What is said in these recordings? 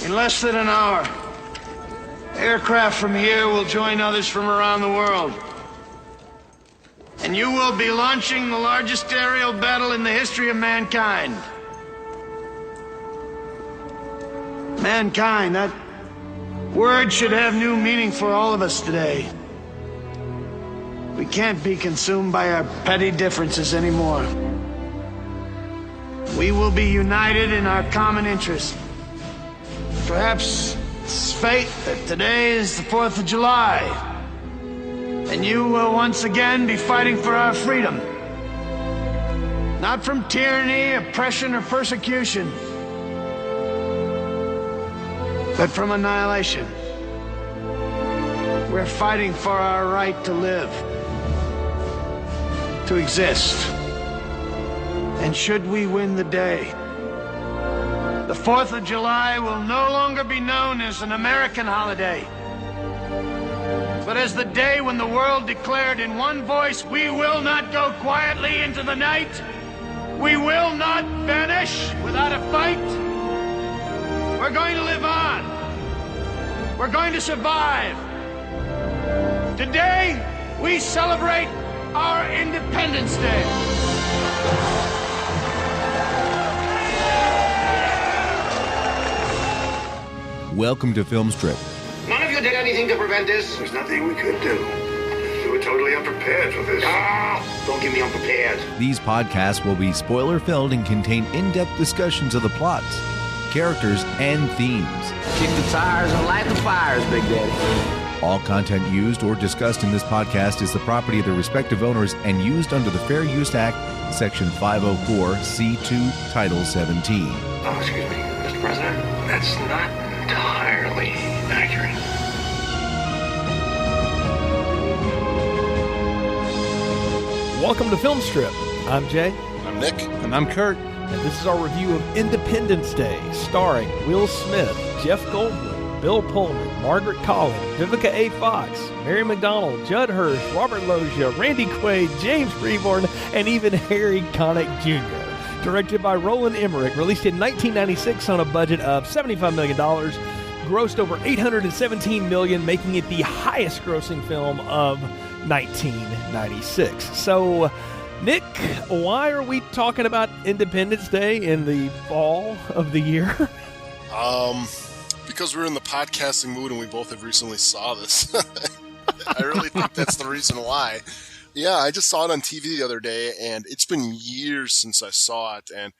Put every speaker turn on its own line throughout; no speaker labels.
In less than an hour, aircraft from here will join others from around the world. And you will be launching the largest aerial battle in the history of mankind. Mankind, that word should have new meaning for all of us today. We can't be consumed by our petty differences anymore. We will be united in our common interest. Perhaps it's fate that today is the 4th of July, and you will once again be fighting for our freedom. Not from tyranny, oppression, or persecution, but from annihilation. We're fighting for our right to live, to exist. And should we win the day, the 4th of July will no longer be known as an American holiday, but as the day when the world declared in one voice, we will not go quietly into the night. We will not vanish without a fight. We're going to live on. We're going to survive. Today, we celebrate our Independence Day.
Welcome to Filmstrip.
None of you did anything to prevent this?
There's nothing we could do. We were totally unprepared for this.
Don't get me unprepared.
These podcasts will be spoiler-filled and contain in-depth discussions of the plots, characters, and themes.
Kick the tires and light the fires, Big Daddy.
All content used or discussed in this podcast is the property of their respective owners and used under the Fair Use Act, Section 504, C2, Title 17.
Oh, excuse me, Mr. President. That's not entirely accurate.
Welcome to Filmstrip. I'm Jay.
I'm Nick.
And I'm Kurt.
And this is our review of Independence Day, starring Will Smith, Jeff Goldblum, Bill Pullman, Margaret Collins, Vivica A. Fox, Mary McDonnell, Judd Hirsch, Robert Loggia, Randy Quaid, James Freeborn, and even Harry Connick Jr. Directed by Roland Emmerich, released in 1996 on a budget of $75 million, grossed over $817 million, making it the highest-grossing film of 1996. So, Nick, why are we talking about Independence Day in the fall of the year?
Because we're in the podcasting mood and we both have recently saw this. I really think that's the reason why. Yeah, I just saw it on TV the other day, and it's been years since I saw it, and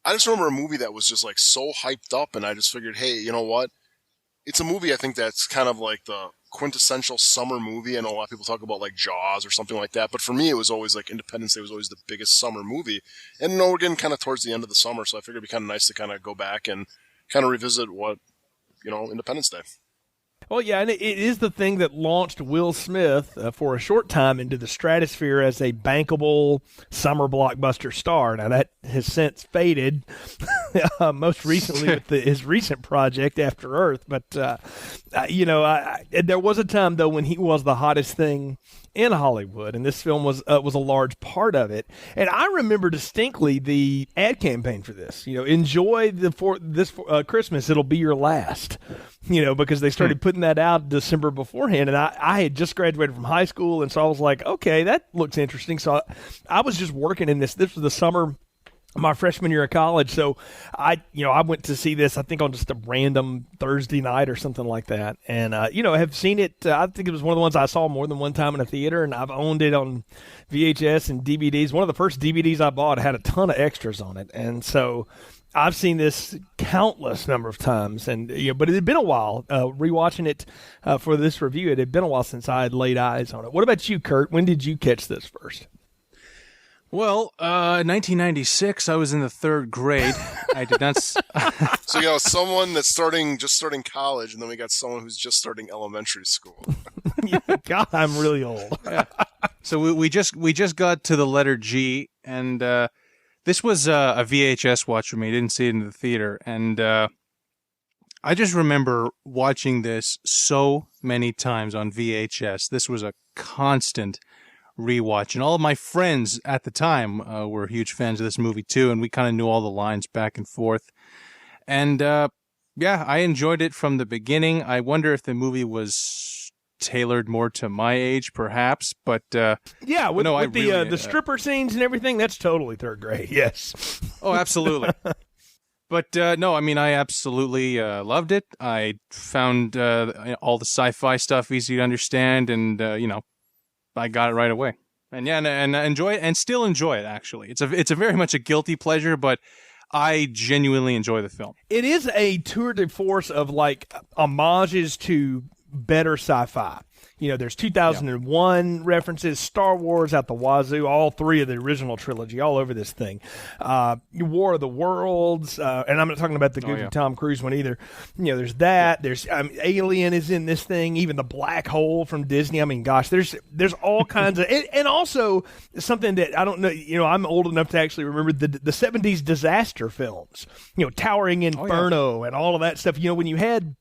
I just remember a movie that was just like so hyped up, and I just figured, hey, you know what? It's a movie I think that's kind of like the quintessential summer movie. I know a lot of people talk about like Jaws or something like that, but for me it was always like Independence Day was always the biggest summer movie. And we're getting kind of towards the end of the summer, so I figured it'd be kind of nice to kind of go back and kind of revisit what, Independence Day.
Well, yeah, and it is the thing that launched Will Smith for a short time into the stratosphere as a bankable summer blockbuster star. Now, that has since faded, most recently with his recent project, After Earth. But, there was a time, though, when he was the hottest thing in Hollywood, and this film was a large part of it. And I remember distinctly the ad campaign for this. Enjoy this Christmas, it'll be your last. Because they started putting that out December beforehand, and I had just graduated from high school, and so I was like, okay, that looks interesting. So I was just working in this. This was the summer of my freshman year of college, so I went to see this, I think, on just a random Thursday night or something like that, and have seen it. I think it was one of the ones I saw more than one time in a theater, and I've owned it on VHS and DVDs. One of the first DVDs I bought had a ton of extras on it, and so I've seen this countless number of times, and but it had been a while. Rewatching it for this review, it had been a while since I had laid eyes on it. What about you, Kurt? When did you catch this first?
Well, 1996, I was in the third grade. I did not.
So you got someone that's just starting college, and then we got someone who's just starting elementary school.
God, I'm really old.
Yeah. So we just got to the letter G, and this was a VHS watch for me. I didn't see it in the theater, and I just remember watching this so many times on VHS. This was a constant rewatch, and all of my friends at the time were huge fans of this movie too, and we kind of knew all the lines back and forth. And Yeah, I enjoyed it from the beginning. I wonder if the movie was tailored more to my age, perhaps. But
yeah, with
really,
the stripper scenes and everything, that's totally third grade. Yes.
Oh, absolutely. But no, I mean, I absolutely loved it. I found all the sci-fi stuff easy to understand, and I got it right away. And yeah, and I enjoy it, and still enjoy it. Actually, it's a very much a guilty pleasure, but I genuinely enjoy the film.
It is a tour de force of like homages to better sci-fi. There's 2001 references, Star Wars out the wazoo, all three of the original trilogy, all over this thing. War of the Worlds, and I'm not talking about the goofy Tom Cruise one either. There's that. There's Alien is in this thing, even the Black Hole from Disney. I mean, gosh, there's all kinds of, and also something that I don't know. I'm old enough to actually remember the 70s disaster films. Towering Inferno and all of that stuff. When you had,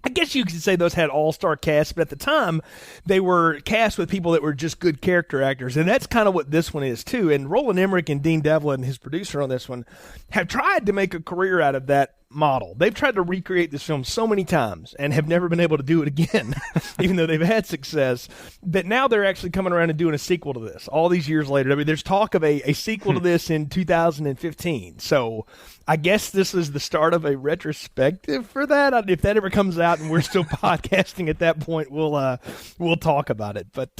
I guess you could say those had all-star casts, but at the time, they were cast with people that were just good character actors, and that's kind of what this one is, too. And Roland Emmerich and Dean Devlin, his producer on this one, have tried to make a career out of that model. They've tried to recreate this film so many times and have never been able to do it again, even though they've had success, that now they're actually coming around and doing a sequel to this all these years later. I mean, there's talk of a sequel to this in 2015. So I guess this is the start of a retrospective for that. If that ever comes out and we're still podcasting at that point, we'll talk about it. But,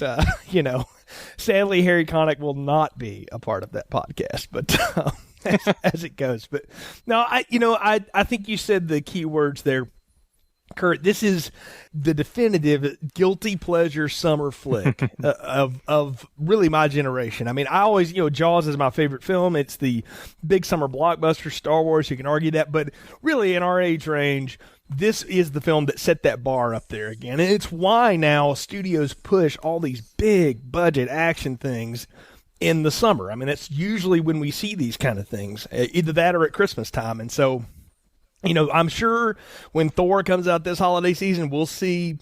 sadly, Harry Connick will not be a part of that podcast. But as it goes. But no, I think you said the key words there, Kurt. This is the definitive guilty pleasure summer flick of really my generation. I mean, I always, Jaws is my favorite film. It's the big summer blockbuster. Star Wars, you can argue that, but really in our age range, this is the film that set that bar up there again. And it's why now studios push all these big budget action things in the summer. I mean, that's usually when we see these kind of things, either that or at Christmas time. And so, I'm sure when Thor comes out this holiday season, we'll see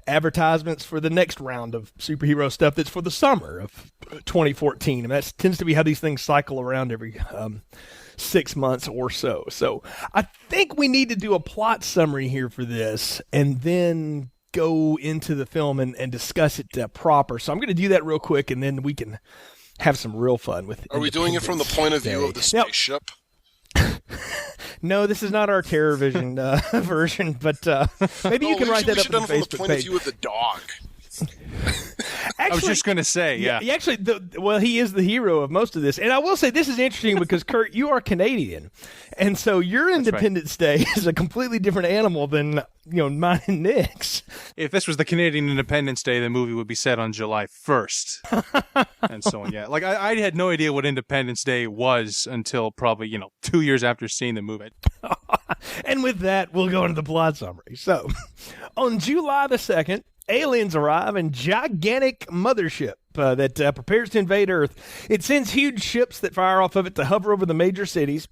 advertisements for the next round of superhero stuff that's for the summer of 2014. And that tends to be how these things cycle around every 6 months or so. So I think we need to do a plot summary here for this and then go into the film and discuss it proper. So I'm going to do that real quick, and then we can have some real fun with it.
Are we doing it from the point of view of the spaceship?
No, this is not our TerrorVision version, but maybe you can write that up on the Facebook page.
From the point of view of the dog.
Actually, I was just going to say, yeah.
Actually, he is the hero of most of this. And I will say this is interesting because, Kurt, you are Canadian. And so your Independence Day is a completely different animal than, mine and Nick's.
If this was the Canadian Independence Day, the movie would be set on July 1st. And so on, yeah. Like, I had no idea what Independence Day was until probably, 2 years after seeing the movie.
And with that, we'll go into the plot summary. So, on July the 2nd, aliens arrive in gigantic mothership that prepares to invade Earth. It sends huge ships that fire off of it to hover over the major cities,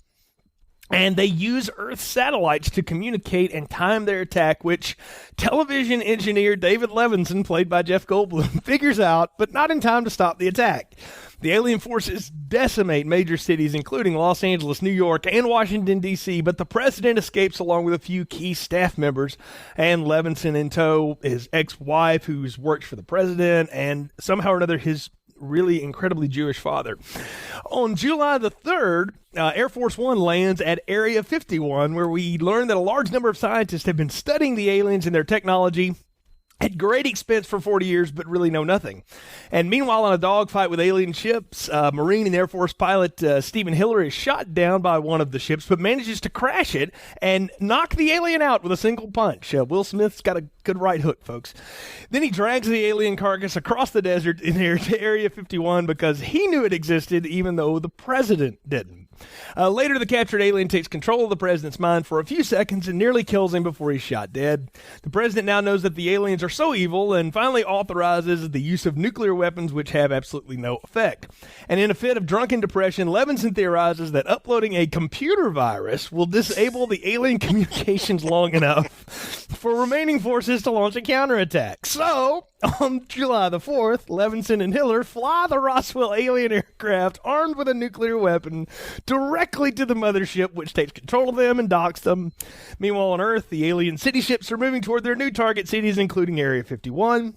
and they use Earth satellites to communicate and time their attack, which television engineer David Levinson, played by Jeff Goldblum, figures out, but not in time to stop the attack. The alien forces decimate major cities, including Los Angeles, New York, and Washington, D.C., but the president escapes along with a few key staff members, and Levinson in tow, his ex-wife, who's worked for the president, and somehow or another his really incredibly Jewish father. On July the 3rd, Air Force One lands at Area 51, where we learn that a large number of scientists have been studying the aliens and their technology at great expense for 40 years, but really know nothing. And meanwhile, in a dogfight with alien ships, Marine and Air Force pilot Stephen Hiller is shot down by one of the ships, but manages to crash it and knock the alien out with a single punch. Will Smith's got a good right hook, folks. Then he drags the alien carcass across the desert in Area 51 because he knew it existed, even though the president didn't. Later, the captured alien takes control of the president's mind for a few seconds and nearly kills him before he's shot dead. The president now knows that the aliens are so evil and finally authorizes the use of nuclear weapons, which have absolutely no effect. And in a fit of drunken depression, Levinson theorizes that uploading a computer virus will disable the alien communications long enough for remaining forces to launch a counterattack. So, on July the 4th, Levinson and Hiller fly the Roswell alien aircraft armed with a nuclear weapon directly to the mothership, which takes control of them and docks them. Meanwhile, on Earth, the alien city ships are moving toward their new target cities, including Area 51.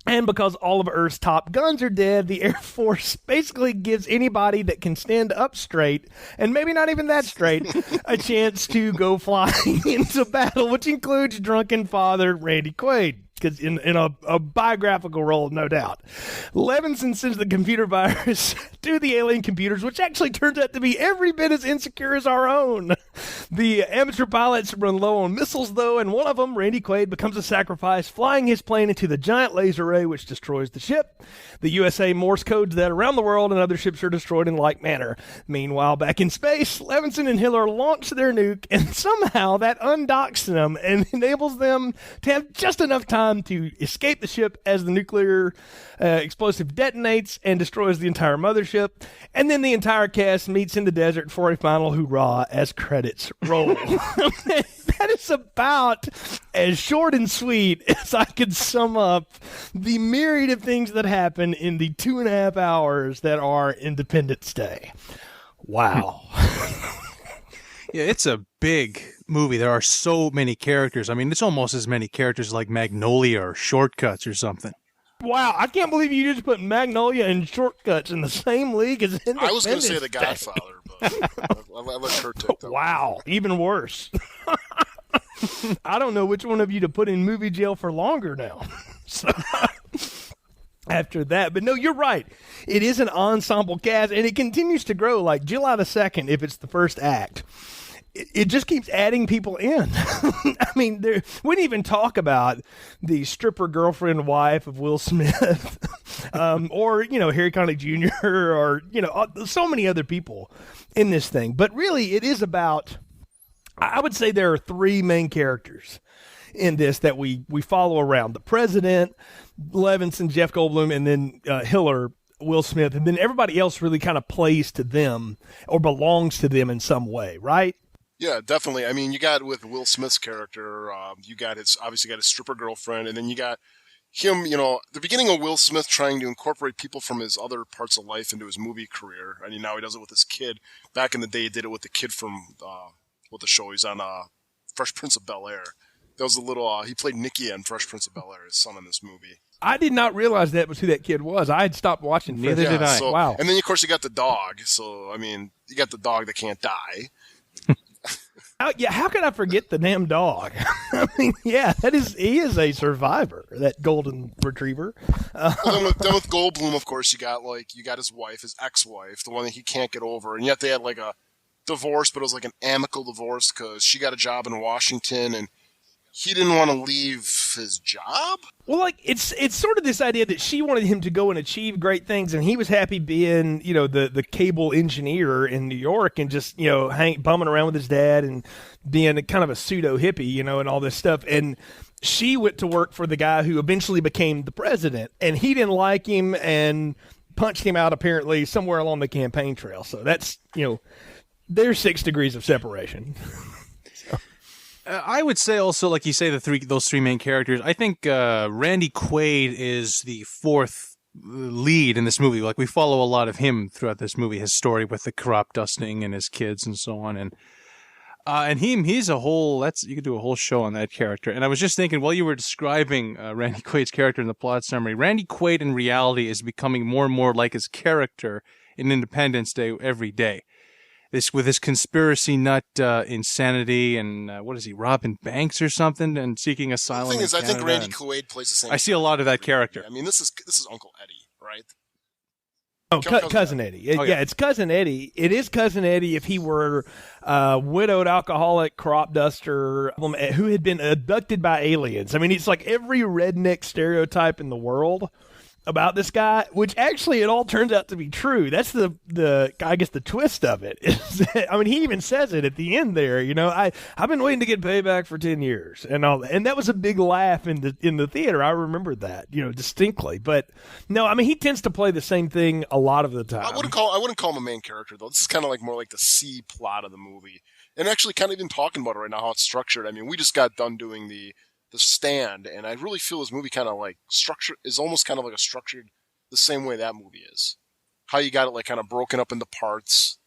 And because all of Earth's top guns are dead, the Air Force basically gives anybody that can stand up straight, and maybe not even that straight, a chance to go flying into battle, which includes drunken father Randy Quaid. Because in a biographical role, no doubt. Levinson sends the computer virus to the alien computers, which actually turns out to be every bit as insecure as our own. The amateur pilots run low on missiles, though, and one of them, Randy Quaid, becomes a sacrifice, flying his plane into the giant laser ray, which destroys the ship. The USA Morse codes that around the world, and other ships are destroyed in like manner. Meanwhile, back in space, Levinson and Hiller launch their nuke, and somehow that undocks them and enables them to have just enough time to escape the ship as the nuclear explosive detonates and destroys the entire mothership. And then the entire cast meets in the desert for a final hoorah as credits roll. That is about as short and sweet as I could sum up the myriad of things that happen in the 2.5 hours that are Independence Day. Wow.
Yeah, it's a big movie. There are so many characters. I mean, it's almost as many characters like Magnolia or Shortcuts or something.
Wow, I can't believe you just put Magnolia and Shortcuts in the same league as Independence Day.
I was going to say The Godfather, but I let Kurt take that.
Wow, even worse. I don't know which one of you to put in movie jail for longer now. So, after that. But no, you're right. It is an ensemble cast, and it continues to grow. Like July the 2nd, if it's the first act, it just keeps adding people in. I mean, we didn't even talk about the stripper girlfriend wife of Will Smith, or, Harry Connick Jr., or, so many other people in this thing. But really, it is about, I would say there are three main characters in this that we follow around. The president, Levinson, Jeff Goldblum, and then Hiller, Will Smith, and then everybody else really kind of plays to them or belongs to them in some way, right?
Yeah, definitely. I mean, you got with Will Smith's character, you got his stripper girlfriend, and then you got him, the beginning of Will Smith trying to incorporate people from his other parts of life into his movie career. I mean, now he does it with his kid. Back in the day, he did it with the kid from what the show he's on, Fresh Prince of Bel-Air. That was a little, he played Nicky on Fresh Prince of Bel-Air, his son in this movie.
I did not realize that was who that kid was. I had stopped watching.
Neither did I.
So,
wow.
And then, of course, you got the dog. So, I mean, you got the dog that can't die.
How could I forget the damn dog? I mean, yeah, he is a survivor, that golden retriever.
Then with Goldblum, of course, you got his wife, his ex-wife, the one that he can't get over, and yet they had like a divorce, but it was like an amicable divorce because she got a job in Washington and he didn't want to leave his job.
Well, like it's sort of this idea that she wanted him to go and achieve great things, and he was happy being, the cable engineer in New York and just, bumming around with his dad and being a kind of a pseudo hippie, and all this stuff. And she went to work for the guy who eventually became the president, and he didn't like him and punched him out apparently somewhere along the campaign trail. So that's, there's 6 degrees of separation.
I would say also, like you say, those three main characters. I think Randy Quaid is the fourth lead in this movie. Like, we follow a lot of him throughout this movie, his story with the crop dusting and his kids and so on. And he's a whole, you could do a whole show on that character. And I was just thinking, while you were describing Randy Quaid's character in the plot summary, Randy Quaid in reality is becoming more and more like his character in Independence Day every day. This with his conspiracy nut insanity and what is he, robbing banks or something and seeking asylum.
The thing is, I think Randy
and
Quaid plays the same.
I see a lot of that character.
I mean, this is Uncle Eddie, right?
Oh, Cousin Eddie. Yeah, it's Cousin Eddie. It is Cousin Eddie if he were a widowed alcoholic crop duster who had been abducted by aliens. I mean, it's like every redneck stereotype in the world about this guy, which actually it all turns out to be true. That's the I guess the twist of it. I mean, he even says it at the end there. I've been waiting to get payback for 10 years and all, and that was a big laugh in the theater. I remember that, distinctly. But no, I mean, he tends to play the same thing a lot of the time.
I wouldn't call him a main character though. This is kind of like more like the C plot of the movie, and actually kind of even talking about it right now how it's structured. I mean, we just got done doing the The Stand, and I really feel this movie kind of like is almost kind of like structured the same way that movie is. How you got it like kind of broken up into parts,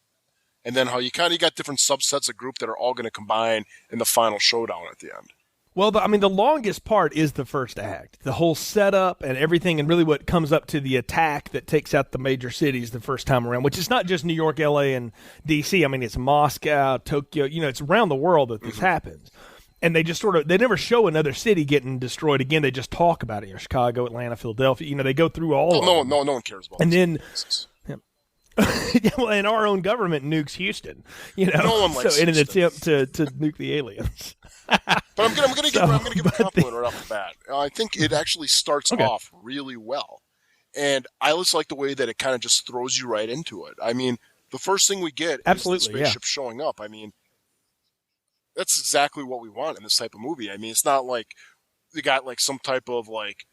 and then how you got different subsets of group that are all going to combine in the final showdown at the end.
Well, the longest part is the first act. The whole setup and everything, and really what comes up to the attack that takes out the major cities the first time around, which is not just New York, L.A., and D.C. I mean, it's Moscow, Tokyo. It's around the world that this happens. And they just they never show another city getting destroyed again. They just talk about it. Chicago, Atlanta, Philadelphia. They go through all of them.
No one cares about
and
then,
and our own government nukes Houston.
No one likes
in an
Houston.
attempt to nuke the aliens.
But I'm gonna give a compliment right off the bat. I think it actually starts off really well, and I just like the way that it kind of just throws you right into it. I mean, the first thing we get is the spaceship showing up. I mean, that's exactly what we want in this type of movie. I mean, it's not like they got like some type of like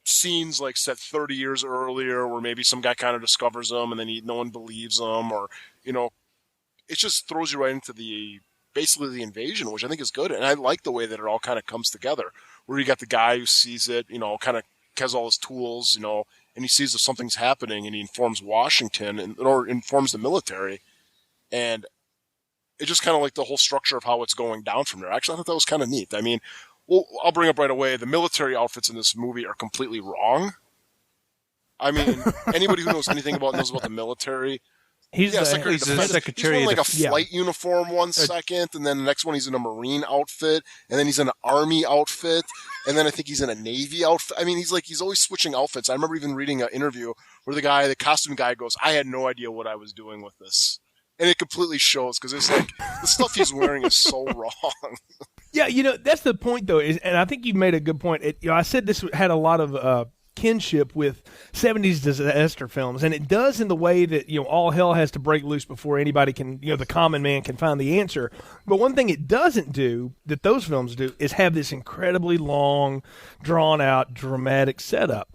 scenes like set 30 years earlier where maybe some guy kind of discovers them and then no one believes them, or it just throws you right into basically the invasion, which I think is good. And I like the way that it all kind of comes together, where you got the guy who sees it, kind of has all his tools, and he sees that something's happening and he informs Washington or informs the military, and it's just kind of like the whole structure of how it's going down from there. Actually, I thought that was kind of neat. I mean, well, I'll bring up right away, the military outfits in this movie are completely wrong. I mean, anybody who knows anything knows about the military.
He's a secretary.
He's wearing like a flight uniform one second, and then the next one he's in a Marine outfit, and then he's in an Army outfit, and then I think he's in a Navy outfit. I mean, he's always switching outfits. I remember even reading an interview where the costume guy goes, "I had no idea what I was doing with this." And it completely shows, because it's like the stuff he's wearing is so wrong.
Yeah, that's the point, though, and I think you made a good point. I said this had a lot of kinship with 70s disaster films, and it does in the way that all hell has to break loose before anybody can, the common man can find the answer. But one thing it doesn't do that those films do is have this incredibly long, drawn-out, dramatic setup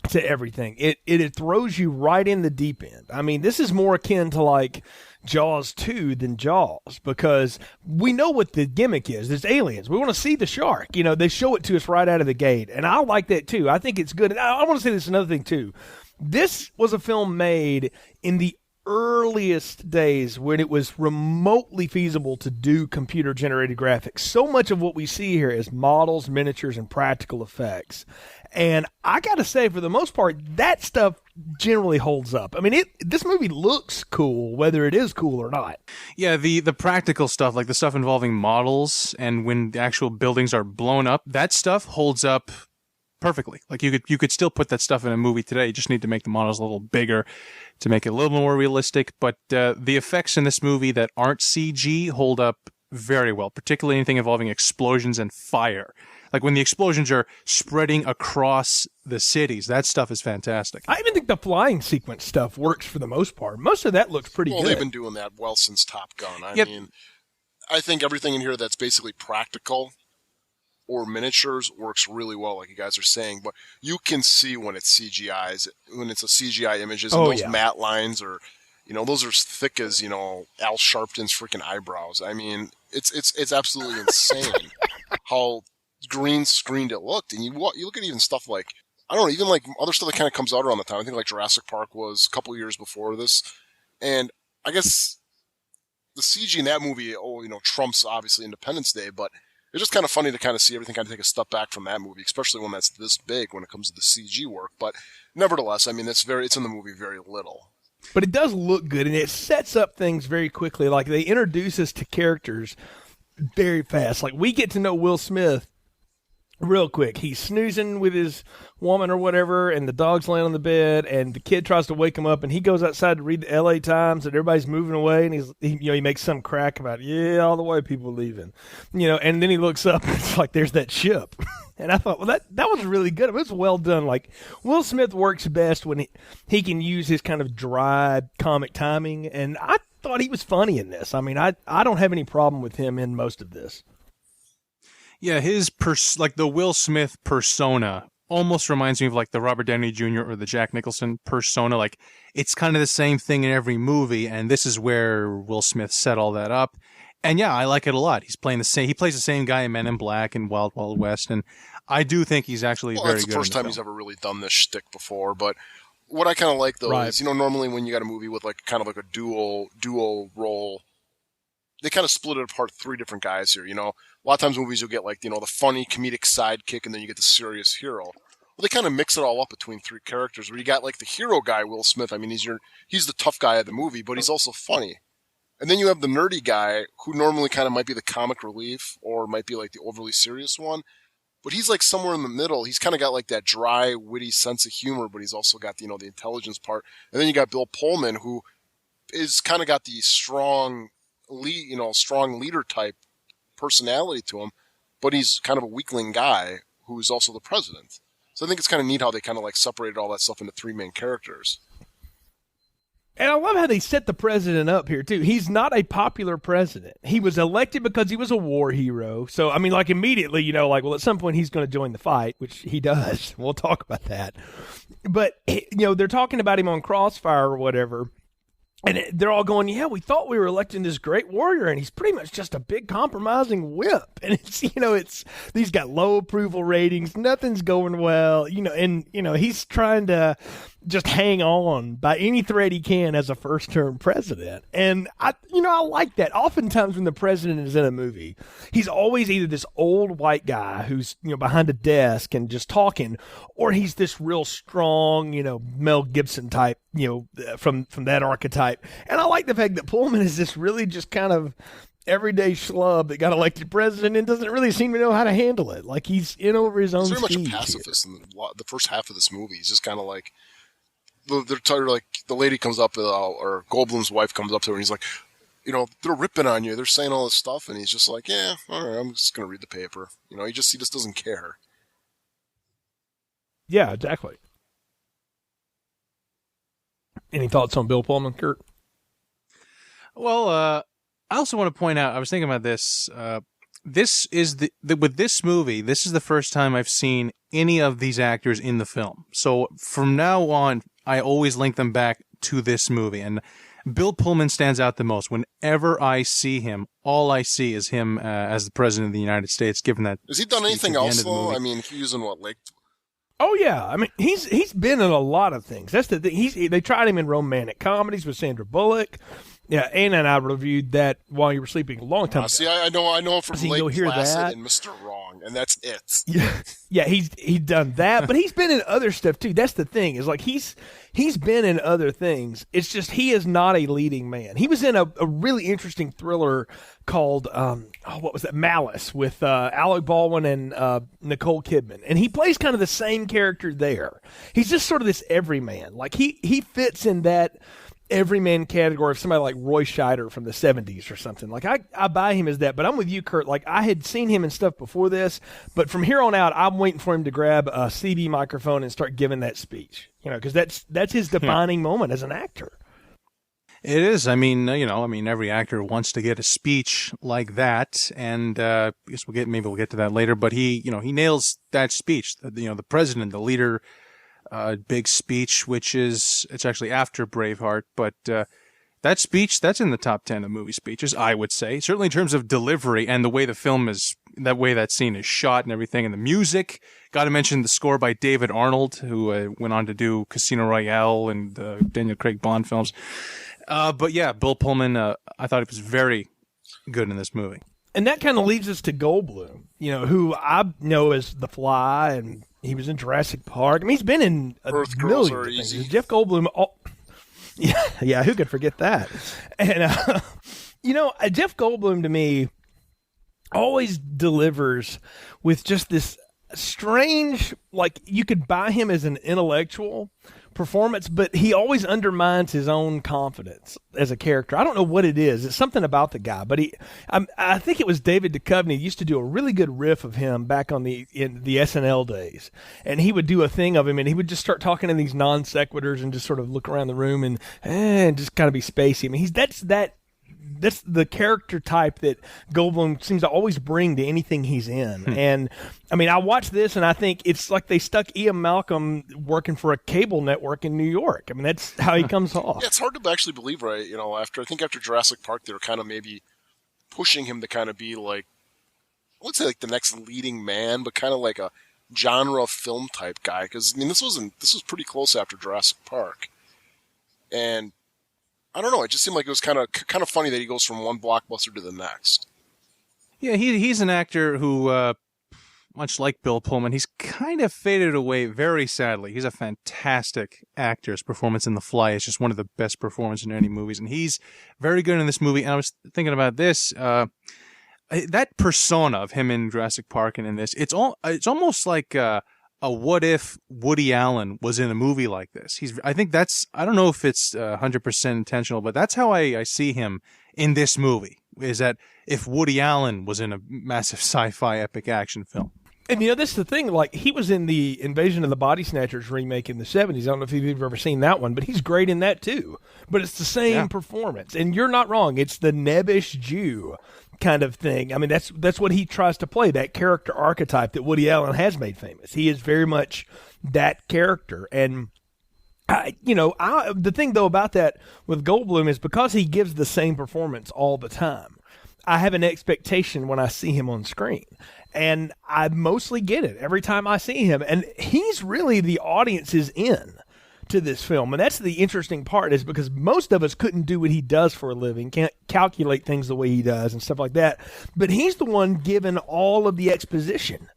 to everything. It throws you right in the deep end. I mean, this is more akin to like Jaws 2 than Jaws, because we know what the gimmick is. There's aliens. We want to see the shark. They show it to us right out of the gate, and I like that too. I think it's good. And I want to say this another thing too. This was a film made in the earliest days when it was remotely feasible to do computer-generated graphics. So much of what we see here is models, miniatures, and practical effects. And I got to say, for the most part, that stuff generally holds up. I mean, this movie looks cool, whether it is cool or not.
Yeah, the practical stuff, like the stuff involving models and when the actual buildings are blown up, that stuff holds up perfectly. Like you could still put that stuff in a movie today. You just need to make the models a little bigger to make it a little more realistic. But the effects in this movie that aren't CG hold up very well, particularly anything involving explosions and fire. Like when the explosions are spreading across the cities, that stuff is fantastic.
I even think the flying sequence stuff works for the most part. Most of that looks pretty good.
Well, they've been doing that well since Top Gun. I mean, I think everything in here that's basically practical or miniatures works really well, like you guys are saying. But you can see when it's CGI, when it's a CGI images, and those matte lines are, those are as thick as, Al Sharpton's freaking eyebrows. I mean, it's absolutely insane how green screened it looked. And you look at even stuff like, I don't know, even like other stuff that kind of comes out around the time. I think like Jurassic Park was a couple years before this. And I guess the CG in that movie, trumps obviously Independence Day, but it's just kind of funny to kind of see everything kind of take a step back from that movie, especially when that's this big when it comes to the CG work. But nevertheless, I mean, it's in the movie very little.
But it does look good, and it sets up things very quickly. Like, they introduce us to characters very fast. Like, we get to know Will Smith real quick. He's snoozing with his woman or whatever, and the dog's laying on the bed, and the kid tries to wake him up, and he goes outside to read the LA Times, and everybody's moving away, and he makes some crack about, all the white people leaving, and then he looks up, and it's like, there's that ship. And I thought, well, that was really good. It was well done. Like, Will Smith works best when he can use his kind of dry comic timing, and I thought he was funny in this. I mean, I don't have any problem with him in most of this.
Yeah, his like the Will Smith persona almost reminds me of like the Robert Downey Jr. or the Jack Nicholson persona. Like, it's kind of the same thing in every movie, and this is where Will Smith set all that up. And yeah, I like it a lot. He's playing the same. He plays the same guy in Men in Black and Wild Wild West, and I do think he's actually very good.
It's the first time he's ever really done this shtick before. But what I kind of like though is, normally when you got a movie with like kind of like a dual role, they kind of split it apart 3 different guys here. A lot of times movies you'll get like the funny comedic sidekick, and then you get the serious hero. Well, they kind of mix it all up between 3 characters. Where you got like the hero guy, Will Smith. I mean, he's the tough guy of the movie, but he's also funny. And then you have the nerdy guy who normally kind of might be the comic relief or might be like the overly serious one. But he's like somewhere in the middle. He's kind of got like that dry, witty sense of humor, but he's also got, the intelligence part. And then you got Bill Pullman, who is kind of got the strong leader type personality to him, but he's kind of a weakling guy who is also the president. So I think it's kind of neat how they kind of like separated all that stuff into 3 main characters.
And I love how they set the president up here, too. He's not a popular president. He was elected because he was a war hero. So, I mean, like, immediately, at some point he's going to join the fight, which he does. We'll talk about that. But, they're talking about him on Crossfire or whatever. And they're all going, yeah, we thought we were electing this great warrior, and he's pretty much just a big compromising whip. And he's got low approval ratings. Nothing's going well, he's trying to just hang on by any thread he can as a first-term president. And I like that. Oftentimes when the president is in a movie, he's always either this old white guy who's, behind a desk and just talking, or he's this real strong, Mel Gibson type, from that archetype. And I like the fact that Pullman is this really just kind of everyday schlub that got elected president and doesn't really seem to know how to handle it. Like he's in over his own
skis. He's very much a
here.
pacifist in the first half of this movie. He's just kind of like, they're like, the lady comes up, or Goldblum's wife comes up to her, and he's like, they're ripping on you. They're saying all this stuff, and he's just like, yeah, all right, I'm just going to read the paper. He just doesn't care.
Yeah, exactly. Any thoughts on Bill Pullman, Kurt?
Well, I also want to point out, I was thinking about this. This is with this movie, this is the first time I've seen any of these actors in the film. So from now on, I always link them back to this movie. And Bill Pullman stands out the most. Whenever I see him, all I see is him as the president of the United States, given that.
Has he done anything else, though? I mean, he was in what, like...
Oh, yeah. I mean, he's been in a lot of things. That's the thing. They tried him in romantic comedies with Sandra Bullock. Yeah, Anna and I reviewed that while you were sleeping a long time ago.
See, I know him from Lake Placid and Mr. Wrong, and that's it.
Yeah, he's done that, but he's been in other stuff too. That's the thing, is like he's been in other things. It's just he is not a leading man. He was in a really interesting thriller called what was that? Malice, with Alec Baldwin and Nicole Kidman, and he plays kind of the same character there. He's just sort of this everyman. Like he fits in that everyman category of somebody like Roy Scheider from the 70s or something. Like I buy him as that, but I'm with you, Kurt. Like I had seen him and stuff before this, but from here on out, I'm waiting for him to grab a CB microphone and start giving that speech, because that's his defining moment as an actor.
It is. I mean, every actor wants to get a speech like that, and I guess maybe we'll get to that later, but he nails that speech. The president, the leader, big speech, it's actually after Braveheart, but that speech, that's in the top 10 of movie speeches, I would say. Certainly in terms of delivery and the way the film is, that way that scene is shot and everything, and the music. Got to mention the score by David Arnold, who went on to do Casino Royale and Daniel Craig Bond films. But yeah, Bill Pullman, I thought he was very good in this movie.
And that kind of leads us to Goldblum, who I know as The Fly, and he was in Jurassic Park. I mean, he's been in a million things. Jeff Goldblum, yeah, who could forget that? And, Jeff Goldblum, to me, always delivers with just this strange, like, you could buy him as an intellectual performance, but he always undermines his own confidence as a character. I don't know what it is. It's something about the guy, but I think it was David Duchovny used to do a really good riff of him back in the SNL days, and he would do a thing of him, and he would just start talking in these non sequiturs and just sort of look around the room and just kind of be spacey. I mean, that's the character type that Goldblum seems to always bring to anything he's in. And I mean, I watch this and I think it's like they stuck Ian Malcolm working for a cable network in New York. I mean, that's how he comes off.
Yeah, it's hard to actually believe, right? After Jurassic Park, they were kind of maybe pushing him to kind of be like, I would say like the next leading man, but kind of like a genre film type guy. Because I mean, this was pretty close after Jurassic Park, and I don't know. It just seemed like it was kind of funny that he goes from one blockbuster to the next.
Yeah, he's an actor who, much like Bill Pullman, he's kind of faded away very sadly. He's a fantastic actor. His performance in The Fly is just one of the best performances in any movies, and he's very good in this movie. And I was thinking about this. That persona of him in Jurassic Park and in this, it's almost like a what if Woody Allen was in a movie like this. I don't know if it's 100% intentional, but that's how I see him in this movie, is that if Woody Allen was in a massive sci-fi epic action film.
And this is the thing, like, he was in the Invasion of the Body Snatchers remake in the 70s. I don't know if you've ever seen that one, but he's great in that too. But it's the same performance. And you're not wrong. It's the nebbish Jew kind of thing. I mean, that's what he tries to play, that character archetype that Woody Allen has made famous. He is very much that character. And the thing though about that with Goldblum is because he gives the same performance all the time, I have an expectation when I see him on screen. And I mostly get it every time I see him. And he's really the audience's in to this film. And that's the interesting part, is because most of us couldn't do what he does for a living, can't calculate things the way he does and stuff like that. But he's the one given all of the exposition,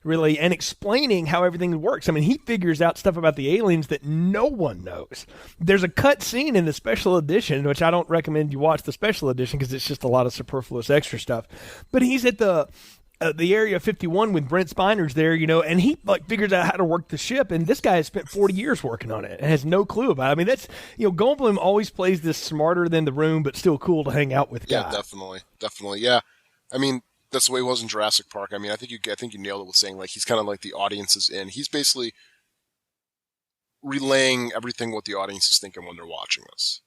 really, and explaining how everything works. I mean, he figures out stuff about the aliens that no one knows. There's a cut scene in the special edition, which I don't recommend you watch the special edition because it's just a lot of superfluous extra stuff. But he's at the Area 51 with Brent Spiner's there, and he figures out how to work the ship. And this guy has spent 40 years working on it and has no clue about it. I mean, that's, Goldblum always plays this smarter than the room, but still cool to hang out with guy.
Yeah, definitely. Yeah. I mean, that's the way it was in Jurassic Park. I mean, I think you nailed it with saying like he's kind of like the audience is in. He's basically relaying everything what the audience is thinking when they're watching this.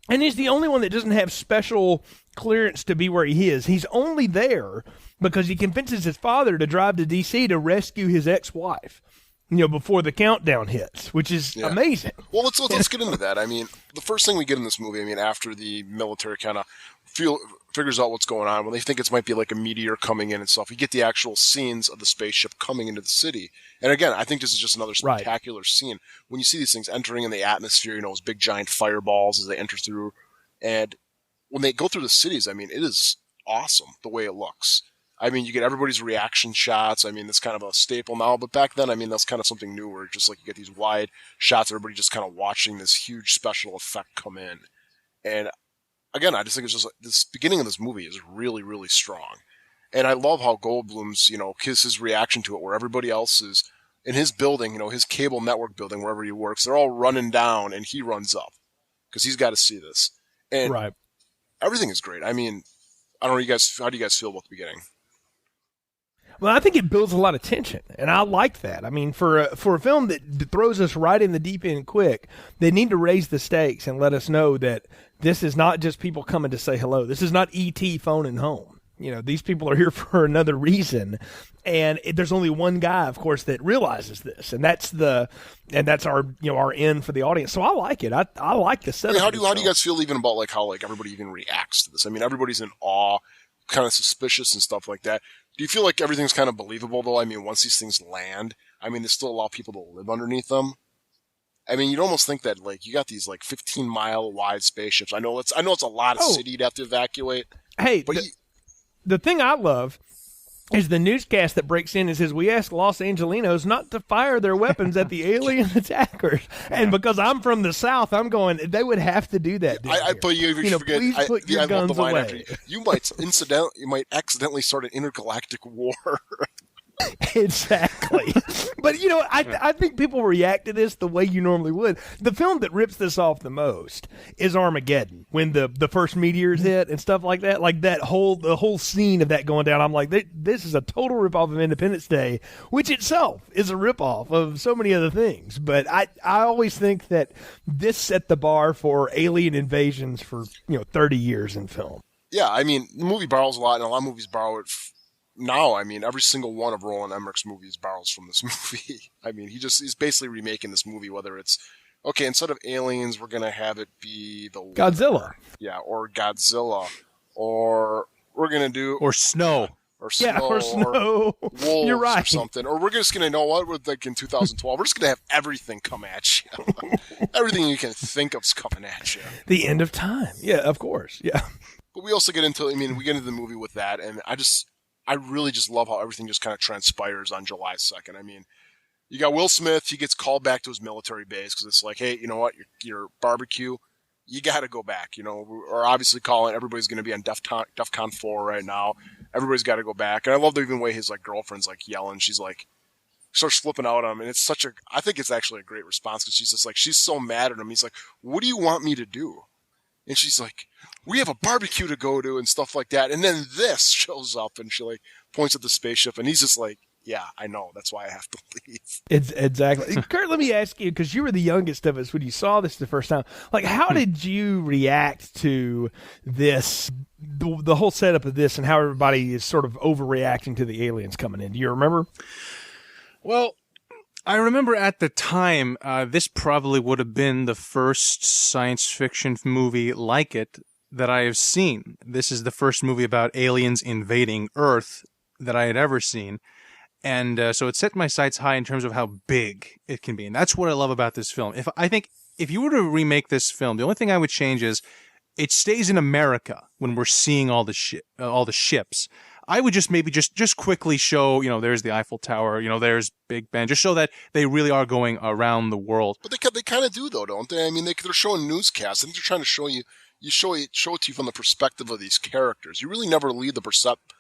And he's the only one that doesn't have special clearance to be where he is. He's only there because he convinces his father to drive to D.C. to rescue his ex-wife, before the countdown hits, which is amazing.
Well, let's get into that. I mean, the first thing we get in this movie, I mean, after the military kind of figures out what's going on, when they think it might be like a meteor coming in and stuff, you get the actual scenes of the spaceship coming into the city. And again, I think this is just another spectacular scene. When you see these things entering in the atmosphere, those big giant fireballs as they enter through. And when they go through the cities, I mean, it is awesome the way it looks. I mean, you get everybody's reaction shots. I mean, it's kind of a staple now, but back then, I mean, that's kind of something new where just like you get these wide shots, everybody just kind of watching this huge special effect come in. And again, I just think it's just like this beginning of this movie is really, really strong. And I love how Goldblum's, his reaction to it, where everybody else is in his building, his cable network building, wherever he works, they're all running down and he runs up because he's got to see this. And everything is great. I mean, I don't know, how do you guys feel about the beginning?
Well, I think it builds a lot of tension, and I like that. I mean, for a film that throws us right in the deep end quick, they need to raise the stakes and let us know that this is not just people coming to say hello. This is not E.T. phoning home. These people are here for another reason, and there's only one guy, of course, that realizes this, and that's our our end for the audience. So I like it. I like the setup.
I mean, how do you guys feel even about like how like everybody even reacts to this? I mean, everybody's in awe, kind of suspicious and stuff like that. Do you feel like everything's kind of believable, though? I mean, once these things land, I mean, there's still a lot of people to live underneath them. I mean, you'd almost think that, like, you got these, like, 15-mile wide spaceships. I know it's a lot of city you'd have to evacuate.
Hey, but the thing I love is the newscast that breaks in and says, we ask Los Angelinos not to fire their weapons at the alien attackers. And because I'm from the South, I'm going, they would have to do that.
But you forget,
please put your guns away.
You might accidentally start an intergalactic war.
Exactly. But, I think people react to this the way you normally would. The film that rips this off the most is Armageddon, when the first meteors hit and stuff like that. Like the whole scene of that going down, I'm like, this is a total ripoff of Independence Day, which itself is a ripoff of so many other things. But I always think that this set the bar for alien invasions for 30 years in film.
Yeah, I mean, the movie borrows a lot, and a lot of movies borrow it now. I mean, every single one of Roland Emmerich's movies borrows from this movie. I mean, he's basically remaking this movie, whether it's okay, instead of aliens, we're going to have it be the
Godzilla.
Yeah, or Godzilla. Or we're going to do...
Or snow.
Or snow.
Yeah, or snow.
Wolves
You're right.
or something. Or we're just going to, know what, with like in 2012, we're just going to have everything come at you. Everything you can think of's coming at you.
The end of time. Yeah, of course. Yeah.
But we also get into, we get into the movie with that, and I really just love how everything just kind of transpires on July 2nd. You got Will Smith, he gets called back to his military base because it's like, hey, you know what, your barbecue, you got to go back. We're obviously calling, everybody's going to be on DEFCON 4 right now. Everybody's got to go back. And I love the even way his like girlfriend's like yelling. She's like, starts flipping out on him. And it's I think it's actually a great response because she's just like, she's so mad at him. He's like, what do you want me to do? And she's like, we have a barbecue to go to and stuff like that. And then this shows up and she like points at the spaceship and he's just like, yeah, I know. That's why I have to leave.
It's exactly. Kurt, let me ask you, because you were the youngest of us when you saw this the first time. Like, how did you react to this, the whole setup of this, and how everybody is sort of overreacting to the aliens coming in? Do you remember?
Well, I remember at the time, this probably would have been the first science fiction movie like it that I have seen. This is the first movie about aliens invading Earth that I had ever seen. And so it set my sights high in terms of how big it can be. And that's what I love about this film. I think if you were to remake this film, the only thing I would change is it stays in America when we're seeing all the ships. I would just maybe just quickly show, there's the Eiffel Tower, there's Big Ben, just show that they really are going around the world.
But they kind of do, though, don't they? They're showing newscasts. I think they're trying to show you, show it to you from the perspective of these characters. You really never leave the perspective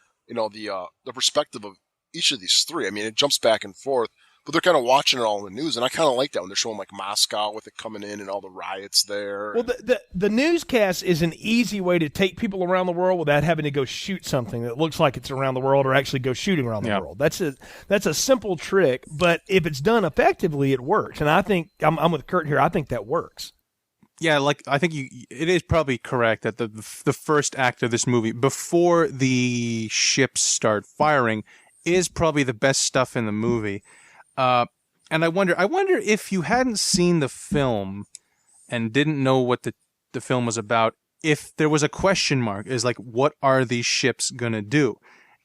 of each of these three. It jumps back and forth, but they're kind of watching it all in the news, and I kind of like that when they're showing like Moscow with it coming in and all the riots there.
Well, the newscast is an easy way to take people around the world without having to go shoot something that looks like it's around the world or actually go shooting around the world. That's a simple trick, but if it's done effectively, it works. And I think I'm with Kurt here. I think that works.
Yeah, I think it is probably correct that the first act of this movie, before the ships start firing, is probably the best stuff in the movie. And I wonder if you hadn't seen the film and didn't know what the film was about, if there was a question mark, is like, what are these ships gonna do?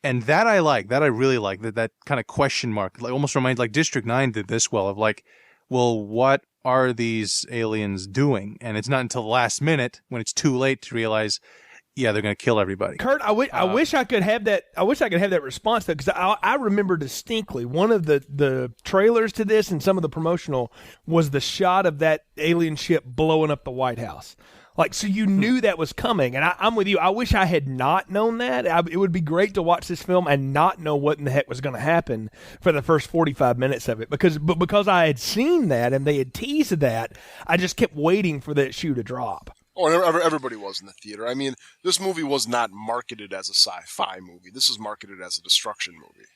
And that I really like, that kind of question mark. Like, almost reminds, like District 9 did this well, of like, well, what are these aliens doing? And it's not until the last minute, when it's too late, to realize, yeah, they're going to kill everybody.
Kurt, I wish I could have that. I wish I could have that response, though, because I remember distinctly one of the trailers to this and some of the promotional was the shot of that alien ship blowing up the White House. Like, so you knew that was coming, and I'm with you. I wish I had not known that. It would be great to watch this film and not know what in the heck was going to happen for the first 45 minutes of it, because I had seen that and they had teased that, I just kept waiting for that shoe to drop.
Oh, and everybody was in the theater. This movie was not marketed as a sci-fi movie. This is marketed as a destruction movie.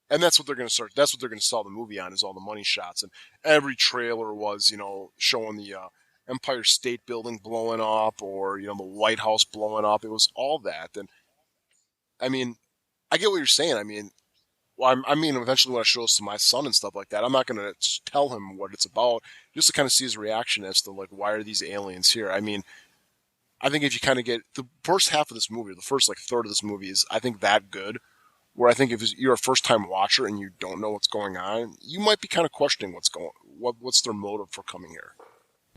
And that's what they're going to start. That's what they're going to sell the movie on, is all the money shots. And every trailer was, showing the Empire State Building blowing up, or, the White House blowing up. It was all that. And, I get what you're saying. Eventually when I show this to my son and stuff like that, I'm not going to tell him what it's about, just to kind of see his reaction as to, like, why are these aliens here? I think if you kind of get the first half of this movie, or the first, like, third of this movie is, I think, that good, where I think if you're a first-time watcher and you don't know what's going on, you might be kind of questioning what's their motive for coming here.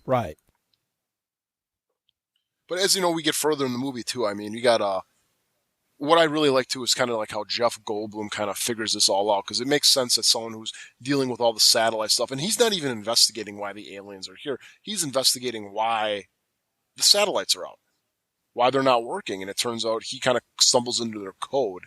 Right.
But as we get further in the movie, too, you got, what I really like, too, is kind of like how Jeff Goldblum kind of figures this all out, because it makes sense that someone who's dealing with all the satellite stuff, and he's not even investigating why the aliens are here. He's investigating why the satellites are out, why they're not working, and it turns out he kind of stumbles into their code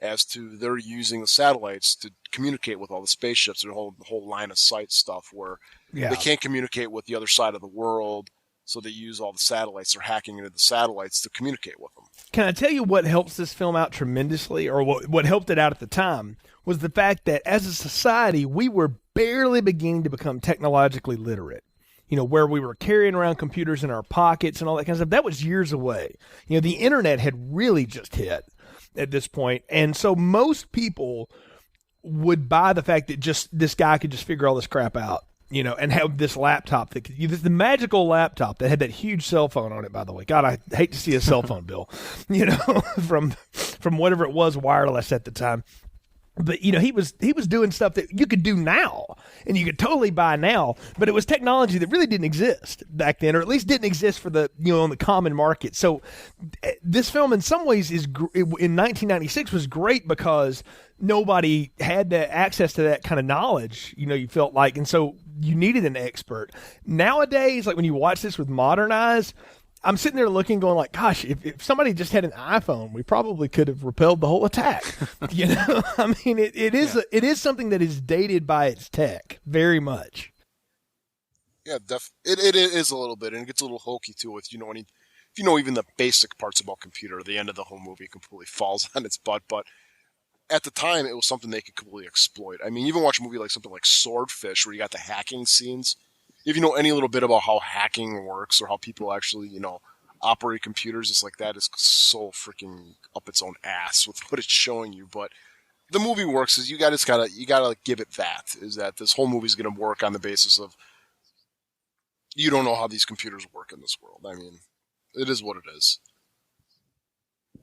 as to they're using the satellites to communicate with all the spaceships, the whole line of sight stuff, where they can't communicate with the other side of the world, so they use all the satellites. They're hacking into the satellites to communicate with them.
Can I tell you what helps this film out tremendously, or what helped it out at the time, was the fact that as a society, we were barely beginning to become technologically literate. Where we were carrying around computers in our pockets and all that kind of stuff. That was years away. The internet had really just hit at this point. And so most people would buy the fact that just this guy could just figure all this crap out. and have this laptop the magical laptop that had that huge cell phone on it, by the way. God, I hate to see a cell phone bill, from whatever it was wireless at the time. But, he was doing stuff that you could do now and you could totally buy now, but it was technology that really didn't exist back then, or at least didn't exist for the, on the common market. So this film in some ways in 1996 was great because nobody had the access to that kind of knowledge, you felt like. And so you needed an expert. Nowadays, like when you watch this with modern eyes, I'm sitting there looking, going like, gosh, if somebody just had an iPhone, we probably could have repelled the whole attack. I mean, it is something that is dated by its tech very much.
Yeah, it is a little bit, and it gets a little hokey too. With if you know even the basic parts about computer, the end of the whole movie completely falls on its butt. But at the time, it was something they could completely exploit. I mean, even watch a movie like something like Swordfish, where you got the hacking scenes. If you know any little bit about how hacking works or how people actually, operate computers, it's like that is so freaking up its own ass with what it's showing you. But the movie works is you gotta give it that, is that this whole movie is going to work on the basis of you don't know how these computers work in this world. I mean, it is what it is.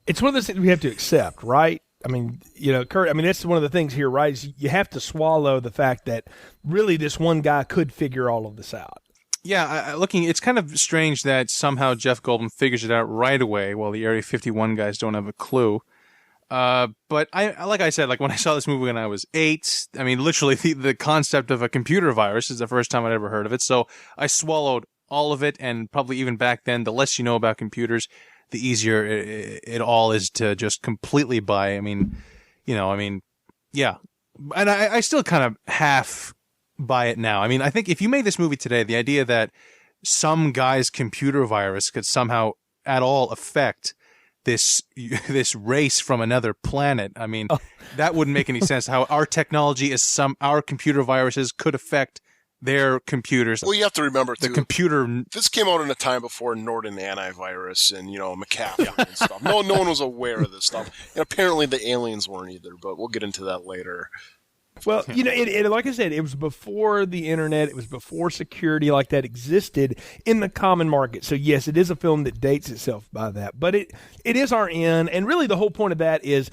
It's one of those things we have to accept, right? I mean, Kurt, that's one of the things here, right? Is you have to swallow the fact that really this one guy could figure all of this out.
Yeah, it's kind of strange that somehow Jeff Goldblum figures it out right away while the Area 51 guys don't have a clue. But like I said, like when I saw this movie when I was 8, I mean, literally the concept of a computer virus is the first time I'd ever heard of it. So I swallowed all of it, and probably even back then, the less you know about computers, the easier it all is to just completely buy. I mean, yeah. And I still kind of half buy it now. I mean, I think if you made this movie today, the idea that some guy's computer virus could somehow at all affect this race from another planet, I mean, that wouldn't make any sense. How our technology our computer viruses could affect their computers.
Well, you have to remember, too,
the computer.
This came out in a time before Norton antivirus and, McAfee and stuff. No one was aware of this stuff. And apparently the aliens weren't either, but we'll get into that later.
Well, like I said, it was before the internet. It was before security like that existed in the common market. So, yes, it is a film that dates itself by that. But it is our end. And really the whole point of that is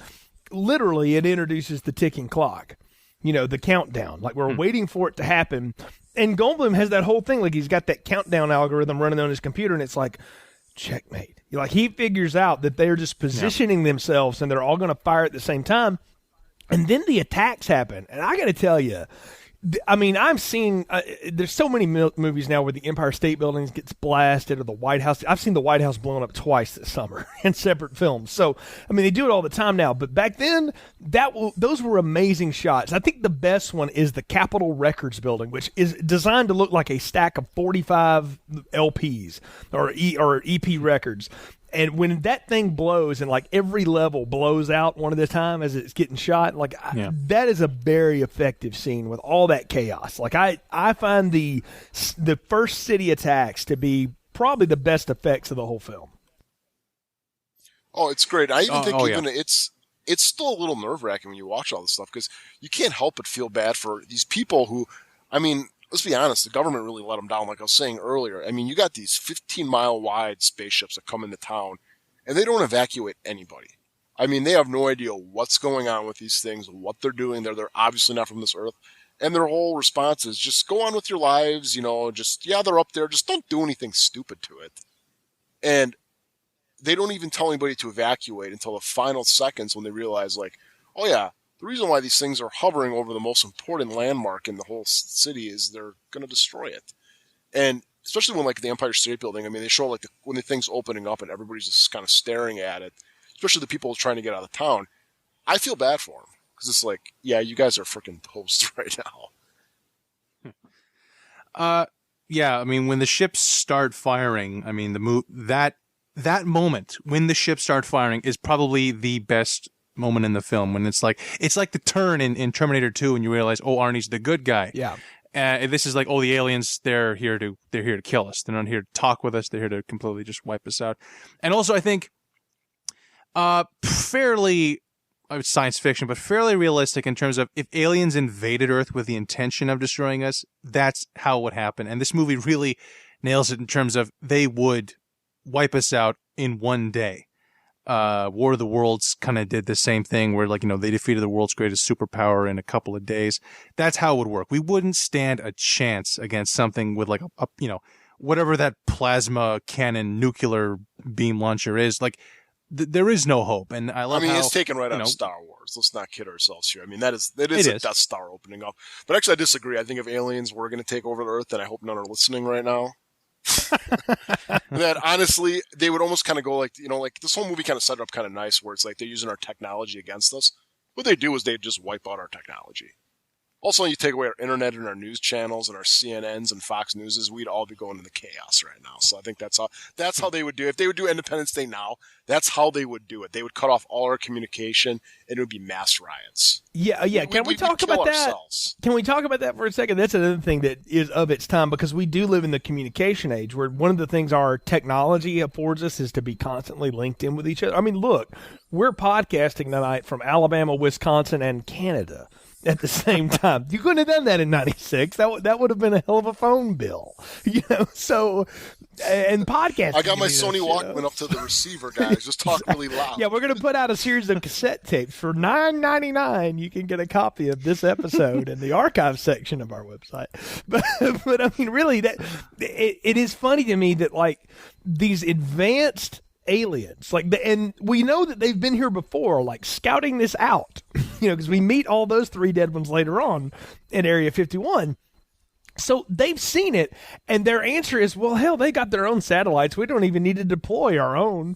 literally it introduces the ticking clock. The countdown. Like we're waiting for it to happen. And Goldblum has that whole thing. Like he's got that countdown algorithm running on his computer, and it's like, checkmate. Like he figures out that they're just positioning themselves and they're all going to fire at the same time. And then the attacks happen. And I got to tell you, I mean, I've seen, there's so many movies now where the Empire State Building gets blasted or the White House. I've seen the White House blown up twice this summer in separate films. So, I mean, they do it all the time now. But back then, those were amazing shots. I think the best one is the Capitol Records Building, which is designed to look like a stack of 45 LPs or EP records. And when that thing blows and like every level blows out one at a time as it's getting shot, like that is a very effective scene with all that chaos. Like I find the first city attacks to be probably the best effects of the whole film.
Oh, it's great. I even think it's still a little nerve-wracking when you watch all this stuff because you can't help but feel bad for these people who, I mean, let's be honest, the government really let them down, like I was saying earlier. I mean, you got these 15-mile-wide spaceships that come into town, and they don't evacuate anybody. I mean, they have no idea what's going on with these things, what they're doing there. They're obviously not from this Earth. And their whole response is just go on with your lives, they're up there, just don't do anything stupid to it. And they don't even tell anybody to evacuate until the final seconds when they realize, like, oh yeah, the reason why these things are hovering over the most important landmark in the whole city is they're going to destroy it. And especially when, like, the Empire State Building, I mean, they show, like, when the thing's opening up and everybody's just kind of staring at it, especially the people trying to get out of town. I feel bad for them because it's like, yeah, you guys are freaking toast right now.
Yeah, I mean, when the ships start firing, I mean, that moment when the ships start firing is probably the best moment in the film, when it's like the turn in Terminator 2 and you realize, oh, Arnie's the good guy.
Yeah.
This is like, oh, the aliens, they're here to kill us. They're not here to talk with us. They're here to completely just wipe us out. And also, I think, fairly science fiction, but fairly realistic in terms of if aliens invaded Earth with the intention of destroying us, that's how it would happen. And this movie really nails it in terms of they would wipe us out in one day. War of the Worlds kind of did the same thing where, like, they defeated the world's greatest superpower in a couple of days. That's how it would work. We wouldn't stand a chance against something with like a whatever that plasma cannon nuclear beam launcher is. Like, there is no hope. And I love how,
it's taken right out of Star Wars. Let's not kid ourselves here. I mean, it is a Death Star opening up. But actually, I disagree. I think if aliens were going to take over the Earth, and I hope none are listening right now, that honestly, they would almost kind of go like this whole movie kind of set it up kind of nice where it's like they're using our technology against us. What they do is they just wipe out our technology. Also, you take away our internet and our news channels and our CNNs and Fox Newses, we'd all be going into chaos right now. So I think that's how they would do it. If they would do Independence Day now, that's how they would do it. They would cut off all our communication, and it would be mass riots.
Yeah. Can we talk about that? Can we talk about that for a second? That's another thing that is of its time, because we do live in the communication age where one of the things our technology affords us is to be constantly linked in with each other. I mean, look, we're podcasting tonight from Alabama, Wisconsin, and Canada at the same time. You couldn't have done that in 96. That would have been a hell of a phone bill. So, and podcasting.
I got my Sony Walkman up to the receiver, guys. Just talk really loud.
Yeah, we're going to put out a series of cassette tapes for $9.99. You can get a copy of this episode in the archive section of our website. But I mean, really, it is funny to me that, like, these advanced aliens, and we know that they've been here before, like scouting this out, because we meet all those three dead ones later on in Area 51. So they've seen it, and their answer is, well, hell, they got their own satellites. We don't even need to deploy our own.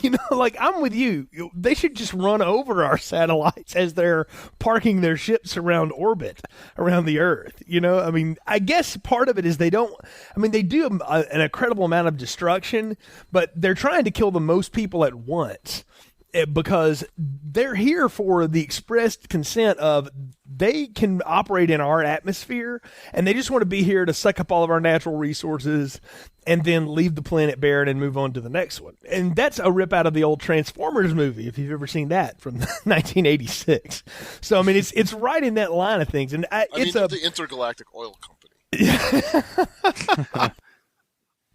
I'm with you. They should just run over our satellites as they're parking their ships around orbit around the Earth. I mean, I guess part of it is they do an incredible amount of destruction, but they're trying to kill the most people at once, because they're here for the expressed consent of they can operate in our atmosphere, and they just want to be here to suck up all of our natural resources and then leave the planet barren and move on to the next one. And that's a rip out of the old Transformers movie, if you've ever seen that, from 1986. So, I mean, it's right in that line of things. And
the Intergalactic Oil Company.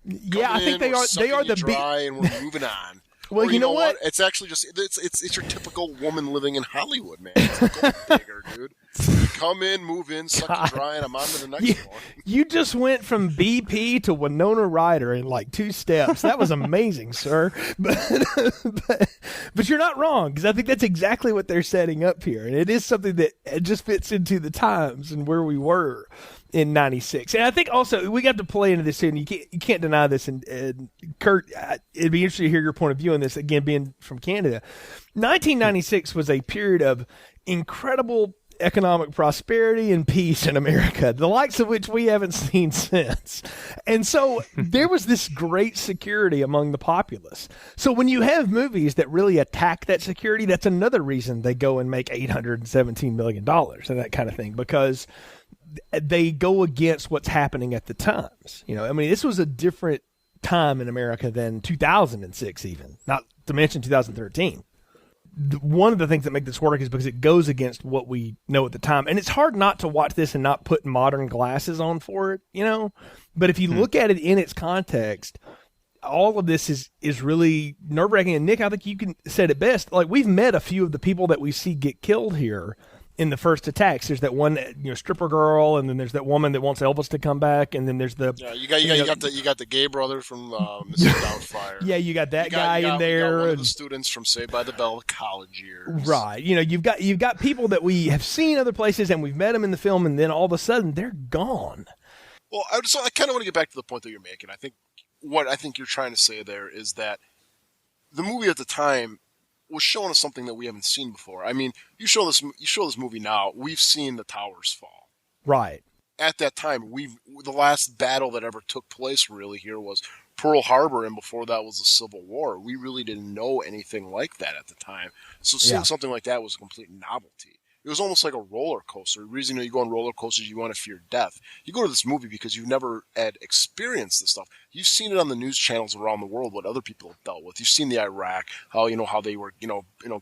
Yeah, I think they are the
dry, and we're moving on.
Well, you know what?
It's actually just it's your typical woman living in Hollywood, man. It's a gold digger, dude. Come in, move in, suck you dry, and I'm on to the next one.
You just went from BP to Winona Ryder in like 2 steps. That was amazing, sir. But you're not wrong, because I think that's exactly what they're setting up here, and it is something that just fits into the times and where we were in 96. And I think also we got to play into this, and you can't deny this. And Kurt, it'd be interesting to hear your point of view on this, again, being from Canada. 1996 was a period of incredible economic prosperity and peace in America, the likes of which we haven't seen since. And so there was this great security among the populace. So when you have movies that really attack that security, that's another reason they go and make $817 million and that kind of thing, because they go against what's happening at the times. I mean, this was a different time in America than 2006, even, not to mention 2013. One of the things that make this work is because it goes against what we know at the time. And it's hard not to watch this and not put modern glasses on for it, But if you look at it in its context, all of this is really nerve-wracking. And Nick, I think you said it best. Like, we've met a few of the people that we see get killed here in the first attacks. There's that one, stripper girl, and then there's that woman that wants Elvis to come back, and then there's the
you got the gay brother from Mrs. Doubtfire.
Yeah, you got that guy in there.
You got one of the students from Saved by the Bell college years.
Right. You've got people that we have seen other places, and we've met them in the film, and then all of a sudden they're gone.
Well, I kind of want to get back to the point that you're making. I think what you're trying to say there is that the movie at the time was showing us something that we haven't seen before. I mean, you show this movie now, we've seen the towers fall.
Right.
At that time, the last battle that ever took place really here was Pearl Harbor, and before that was the Civil War. We really didn't know anything like that at the time. So seeing something like that was a complete novelty. It was almost like a roller coaster. The reason you go on roller coasters, you want to fear death. You go to this movie because you've never had experienced this stuff. You've seen it on the news channels around the world, what other people have dealt with. You've seen the Iraq, how they were,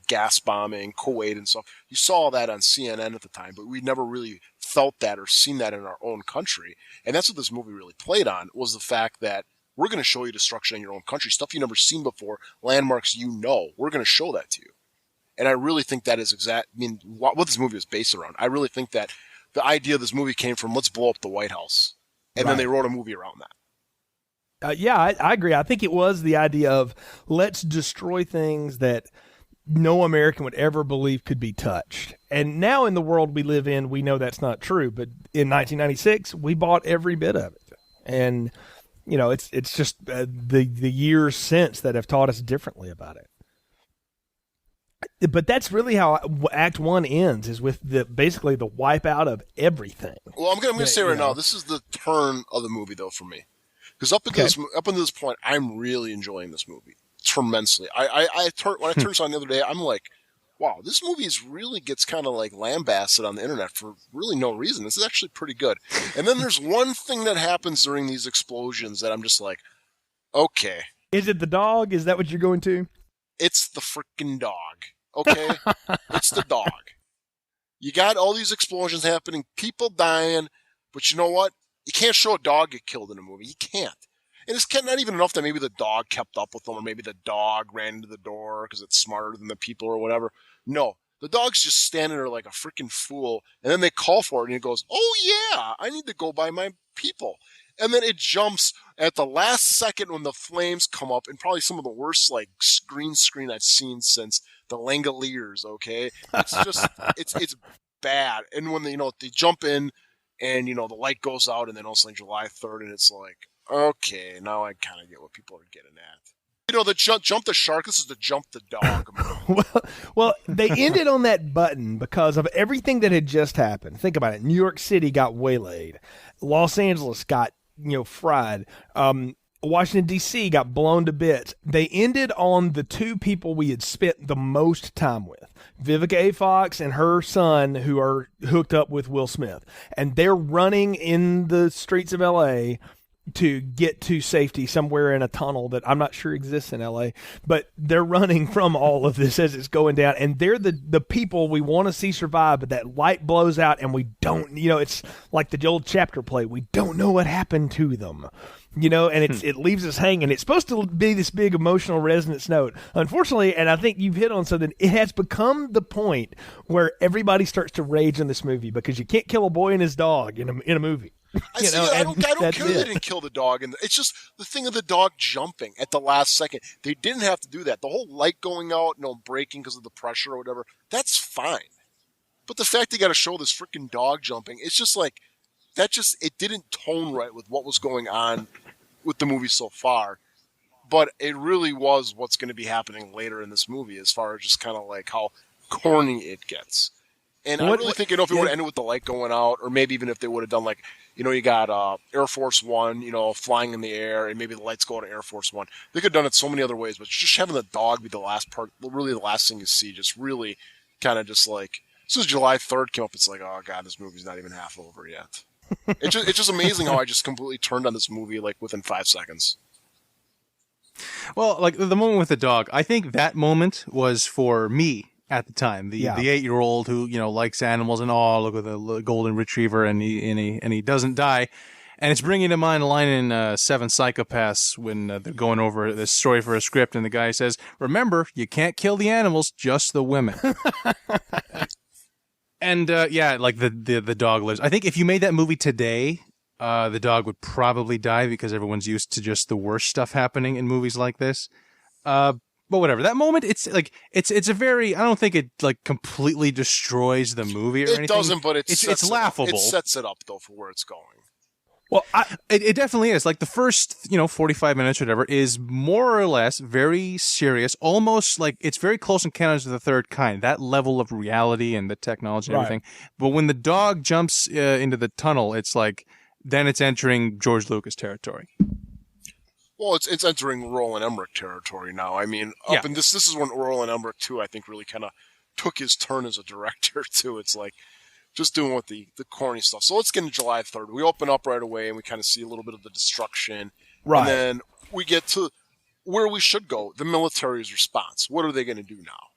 gas bombing, Kuwait and stuff. You saw that on CNN at the time, but we never really felt that or seen that in our own country. And that's what this movie really played on, was the fact that we're going to show you destruction in your own country, stuff you've never seen before, landmarks We're going to show that to you. And I really think that is what this movie is based around. I really think that the idea of this movie came from, let's blow up the White House. And then they wrote a movie around that.
I agree. I think it was the idea of, let's destroy things that no American would ever believe could be touched. And now in the world we live in, we know that's not true. But in 1996, we bought every bit of it. And, it's just the years since that have taught us differently about it. But that's really how Act 1 ends, is with basically the wipeout of everything.
Well, I'm going to say right now, this is the turn of the movie, though, for me. Because up until this point, I'm really enjoying this movie tremendously. When I turned this on the other day, I'm like, wow, this movie really gets kind of like lambasted on the internet for really no reason. This is actually pretty good. And then there's one thing that happens during these explosions that I'm just like, okay.
Is it the dog? Is that what you're going to?
It's the freaking dog, okay? It's the dog. You got all these explosions happening, people dying, but you know what? You can't show a dog get killed in a movie. You can't. And it's not even enough that maybe the dog kept up with them, or maybe the dog ran into the door because it's smarter than the people or whatever. No, the dog's just standing there like a freaking fool, and then they call for it, and it goes, oh yeah, I need to go by my people. And then it jumps at the last second when the flames come up, and probably some of the worst green screen I've seen since the Langoliers. Okay, it's just it's bad. And when they jump in, and the light goes out, and then also July 3rd, and it's like, okay, now I kind of get what people are getting at. The jump the shark. This is the jump the dog.
well, they ended on that button because of everything that had just happened. Think about it. New York City got waylaid. Los Angeles got fried. Washington, D.C. got blown to bits. They ended on the two people we had spent the most time with, Vivica A. Fox and her son, who are hooked up with Will Smith. And they're running in the streets of L.A. to get to safety somewhere in a tunnel that I'm not sure exists in LA, but they're running from all of this as it's going down, and they're the people we want to see survive, but that light blows out and we don't, it's like the old chapter play. We don't know what happened to them, and it leaves us hanging. It's supposed to be this big emotional resonance note. Unfortunately, and I think you've hit on something, it has become the point where everybody starts to rage in this movie because you can't kill a boy and his dog in a movie.
I don't care they didn't kill the dog. And it's just the thing of the dog jumping at the last second. They didn't have to do that. The whole light going out, breaking because of the pressure or whatever, that's fine. But the fact they got to show this freaking dog jumping, it's just like, it didn't tone right with what was going on with the movie so far. But it really was what's going to be happening later in this movie, as far as just kind of like how corny it gets. And I really think, if it would have ended with the light going out, or maybe even if they would have done you got Air Force One, flying in the air, and maybe the lights go out of Air Force One. They could have done it so many other ways, but just having the dog be the last part, really the last thing you see, just really kind of just like, as soon as July 3rd came up, it's like, oh god, this movie's not even half over yet. It's just amazing how I just completely turned on this movie within 5 seconds.
Well, the moment with the dog, I think that moment was for me. At the time, the 8-year-old who likes animals and look at the golden retriever and he doesn't die, and it's bringing to mind a line in Seven Psychopaths when they're going over this story for a script, and the guy says, "Remember, you can't kill the animals, just the women." And the dog lives. I think if you made that movie today, the dog would probably die because everyone's used to just the worst stuff happening in movies like this. But whatever. That moment, it's a very, I don't think it completely destroys the movie or anything.
It doesn't, but
it's laughable.
It sets it up though for where it's going.
Well,
it definitely is. The first 45 minutes or whatever is more or less very serious, almost it's very close encounters of the third kind. That level of reality and the technology and everything. But when the dog jumps into the tunnel, it's then it's entering George Lucas territory.
Well, it's entering Roland Emmerich territory now. I mean, and this is when Roland Emmerich too, I think, really kind of took his turn as a director too. It's like just doing what the corny stuff. So let's get into July 3rd. We open up right away and we kind of see a little bit of the destruction.
Right.
And then we get to where we should go, the military's response. What are they going to do now?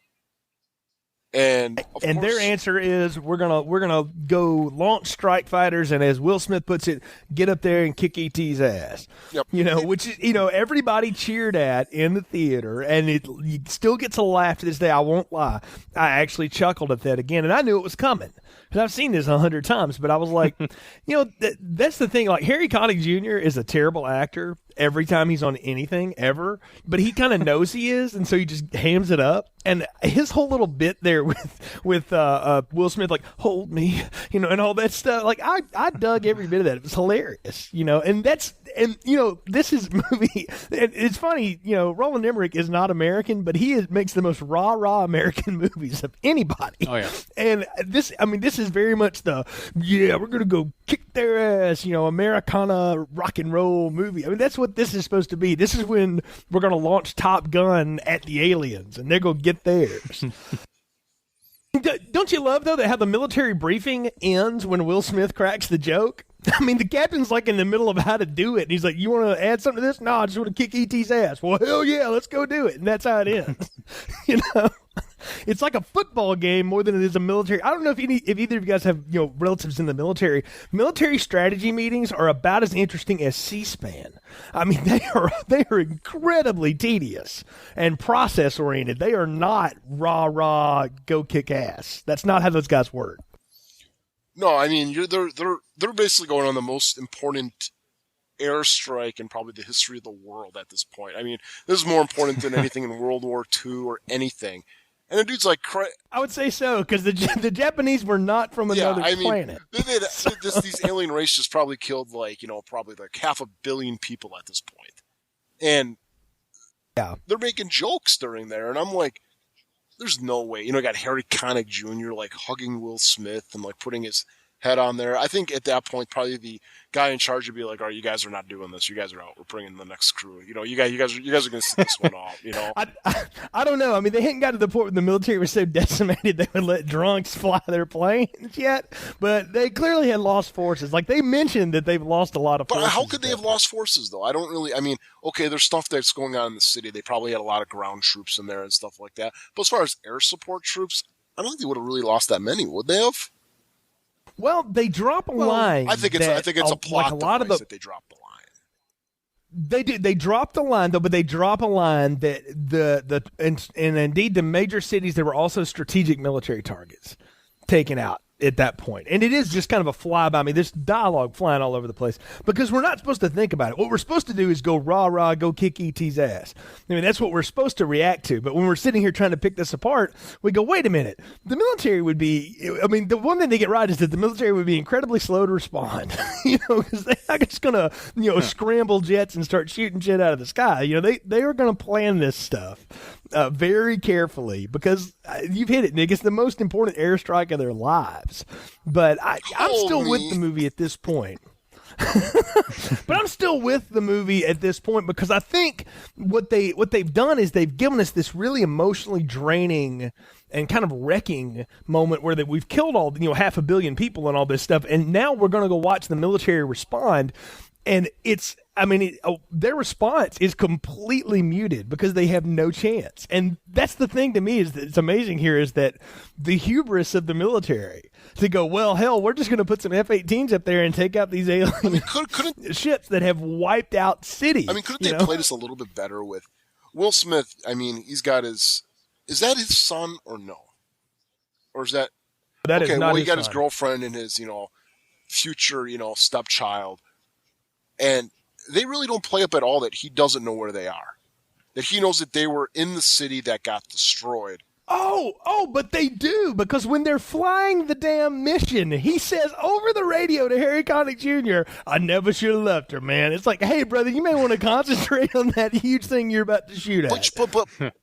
And
their answer is we're gonna go launch strike fighters, and as Will Smith puts it, get up there and kick ET's ass.
Yep.
Which is everybody cheered at in the theater, and it still gets a laugh to this day. I won't lie, I actually chuckled at that again, and I knew it was coming because I've seen this 100 times. But I was like, that's the thing. Like Harry Connick Jr. is a terrible actor every time he's on anything ever, but he kind of knows he is, and so he just hams it up. And his whole little bit there with Will Smith, like hold me, and all that stuff. Like I dug every bit of that. It was hilarious, and this is movie. It's funny, Roland Emmerich is not American, but he makes the most rah American movies of anybody.
Oh yeah.
And this is very much we're gonna go kick their ass, Americana rock and roll movie. I mean, that's what this is supposed to be. This is when we're gonna launch Top Gun at the aliens, and they're gonna get theirs. Don't you love, though, that how the military briefing ends when Will Smith cracks the joke? I mean, the captain's like in the middle of how to do it, and he's like, you want to add something to this? No, I just want to kick ET's ass. Well, hell yeah, let's go do it. And that's how it ends. It's like a football game more than it is a military. I don't know if either of you guys have relatives in the military. Military strategy meetings are about as interesting as C-SPAN. I mean, they are incredibly tedious and process oriented. They are not rah go kick ass. That's not how those guys work.
No, I mean they're basically going on the most important airstrike in probably the history of the world at this point. I mean, this is more important than anything in World War II or anything. And the dude's like,
I would say so, because the Japanese were not from another planet.
These alien races probably killed probably 500 million people at this point. And they're making jokes during there, and I'm like, there's no way. I got Harry Connick Jr. like hugging Will Smith and like putting his head on there. I think at that point, probably the guy in charge would be like, "All right, you guys are not doing this. You guys are out. We're bringing the next crew. You guys are going to see this one off."
I don't know. I mean, they hadn't got to the point where the military was so decimated they would let drunks fly their planes yet. But they clearly had lost forces. Like they mentioned that they've lost a lot of forces.
But how could they have lost forces though? I don't really. I mean, okay, there's stuff that's going on in the city. They probably had a lot of ground troops in there and stuff like that. But as far as air support troops, I don't think they would have really lost that many, would they have?
Well, they drop a line.
I think it's a plot device that they drop the line.
They do. They drop the line though, but they drop a line that and indeed the major cities, there were also strategic military targets taken out at that point. And it is just kind of a flyby. I mean, there's dialogue flying all over the place because we're not supposed to think about it. What we're supposed to do is go rah, go kick ET's ass. I mean, that's what we're supposed to react to. But when we're sitting here trying to pick this apart, we go, wait a minute. The military would be, I mean, the one thing they get right is that the military would be incredibly slow to respond, because they're not just going to, scramble jets and start shooting shit out of the sky. They are going to plan this stuff very carefully because you've hit it, Nick. It's the most important airstrike of their lives. But I'm still with the movie at this point. But I'm still with the movie at this point because I think what they've done is they've given us this really emotionally draining and kind of wrecking moment where that we've killed all 500 million people and all this stuff, and now we're going to go watch the military respond. And their response is completely muted because they have no chance. And that's the thing to me is that it's amazing here is that the hubris of the military to go, well, hell, we're just going to put some F-18s up there and take out these alien ships that have wiped out cities.
I mean, couldn't they play this a little bit better with Will Smith? I mean, he's got is that his son or no? Or is that?
That is not
he got
son.
His girlfriend and his, future, stepchild. And they really don't play up at all that he doesn't know where they are. That he knows that they were in the city that got destroyed.
Oh, but they do, because when they're flying the damn mission, he says over the radio to Harry Connick Jr., I never should have left her, man. It's like, hey, brother, you may want to concentrate on that huge thing you're about to shoot at.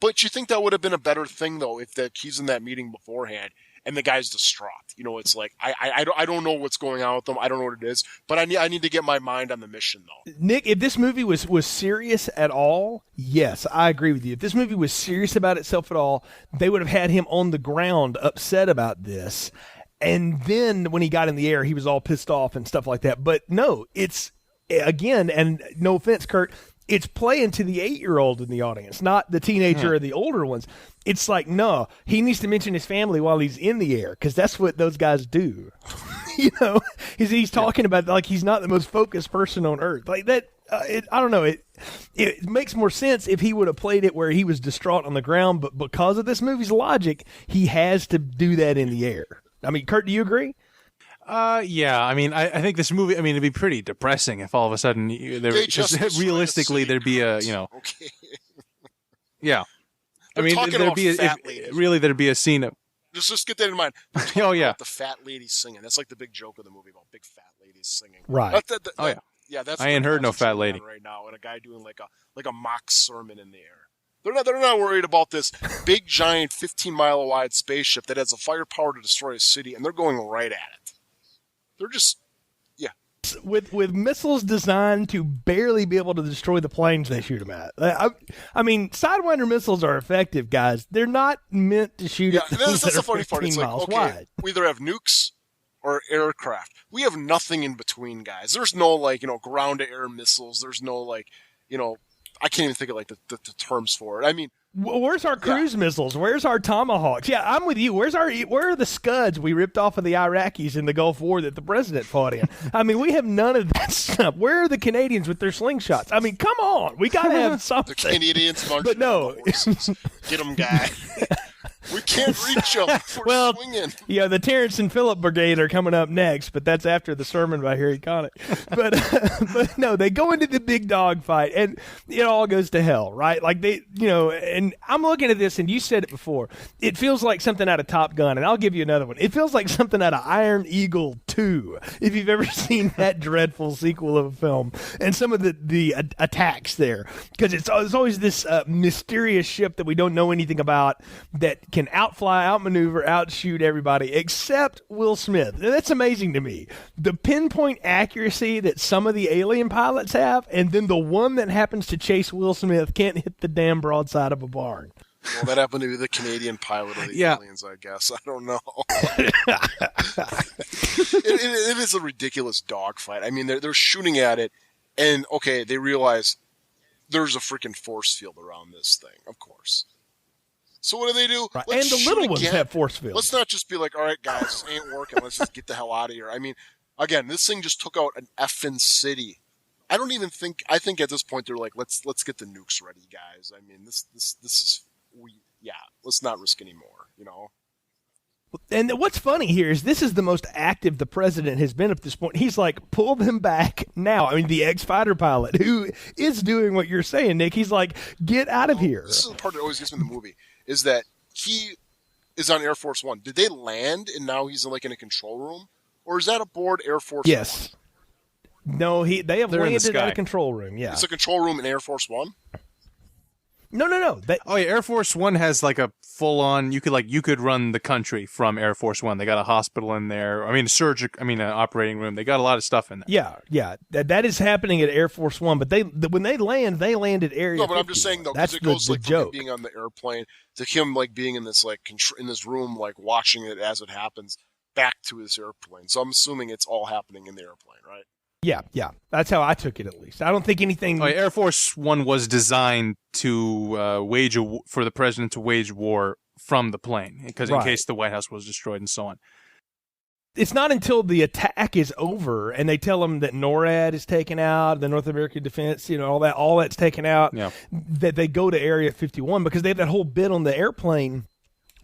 But you think that would have been a better thing, though, if he's in that meeting beforehand, and the guy's distraught. You know, it's like, I don't know what's going on with them. I don't know what it is, but I need to get my mind on the mission, though.
Nick, if this movie was serious at all, yes, I agree with you. If this movie was serious about itself at all, they would have had him on the ground upset about this. And then when he got in the air, he was all pissed off and stuff like that. But no, it's, again, and no offense, Kurt, it's playing to the 8-year-old in the audience, not the teenager or the older ones. It's like, no, he needs to mention his family while he's in the air, because that's what those guys do. You know, he's talking about, like, he's not the most focused person on earth. Like that, I don't know. It makes more sense if he would have played it where he was distraught on the ground, but because of this movie's logic, he has to do that in the air. I mean, Kurt, do you agree?
Yeah. I mean, I think this movie, I mean, it'd be pretty depressing if all of a sudden, realistically, there'd be a, you know.
Okay.
Yeah.
They're talking about fat ladies.
Really, there'd be a scene of.
Just get that in mind.
Oh, yeah.
About the fat ladies singing. That's like the big joke of the movie, about big fat ladies singing.
Right.
Oh, yeah.
Yeah, that's.
I ain't heard no fat lady
right now, and a guy doing like a mock sermon in the air. They're not worried about this big, giant, 15-mile wide spaceship that has the firepower to destroy a city, and they're going right at it. They're just, yeah.
With missiles designed to barely be able to destroy the planes they shoot them at. I mean, Sidewinder missiles are effective, guys. They're not meant to shoot at things
that's
that
the
are
funny part.
15
It's like,
miles
okay,
wide.
we either have nukes or aircraft. We have nothing in between, guys. There's no, like, you know, ground-to-air missiles. There's no, like, you know, I can't even think of, like, the terms for it. I mean,
where's our cruise missiles? Where's our Tomahawks? Yeah, I'm with you. Where are the Scuds we ripped off of the Iraqis in the Gulf War that the president fought in? I mean, we have none of that stuff. Where are the Canadians with their slingshots? I mean, come on. We got to have something.
The Canadians marching
But no.
horses. Get them, guy. We can't reach them. We're swinging.
Yeah, the Terrence and Phillip Brigade are coming up next, but that's after the sermon by Harry Connick. But no, they go into the big dog fight, and it all goes to hell, right? Like they, you know, and I'm looking at this, and you said it before. It feels like something out of Top Gun, and I'll give you another one. It feels like something out of Iron Eagle 2, if you've ever seen that dreadful sequel of a film, and some of the attacks there, because it's always this mysterious ship that we don't know anything about that can outfly, outmaneuver, outshoot everybody except Will Smith. And that's amazing to me. The pinpoint accuracy that some of the alien pilots have, and then the one that happens to chase Will Smith can't hit the damn broadside of a barn.
Well, that happened to be the Canadian pilot of the aliens, I guess. I don't know. It is a ridiculous dogfight. I mean, they're shooting at it, and, okay, they realize there's a freaking force field around this thing, of course. So what do?
Right. And the little ones have force fields.
Let's not just be like, all right, guys, this ain't working. Let's just get the hell out of here. I mean, again, this thing just took out an effing city. I think at this point they're like, let's get the nukes ready, guys. I mean, this is, let's not risk any more, you know?
And what's funny here is this is the most active the president has been at this point. He's like, pull them back now. I mean, the ex-fighter pilot who is doing what you're saying, Nick. He's like, get out of here.
This is the part that always gets me in the movie, is that he is on Air Force One. Did they land and now he's like in a control room? Or is that aboard Air Force One?
Yes. No, they have landed at a control room, yeah.
It's a control room in Air Force One?
No.
Air Force One has like a full-on. You could run the country from Air Force One. They got a hospital in there. I mean, an operating room. They got a lot of stuff in there.
Yeah. That is happening at Air Force One. But when they land at Area 51.
No, but I'm just saying though,
that's
it goes
the
like
joke.
From being on the airplane to him like being in this like in this room like watching it as it happens back to his airplane. So I'm assuming it's all happening in the airplane, right?
Yeah. That's how I took it, at least. I don't think anything.
Air Force One was designed to for the president to wage war from the plane, because in case the White House was destroyed and so on.
It's not until the attack is over and they tell them that NORAD is taken out, the North American Defense, all that's taken out, that they go to Area 51, because they have that whole bit on the airplane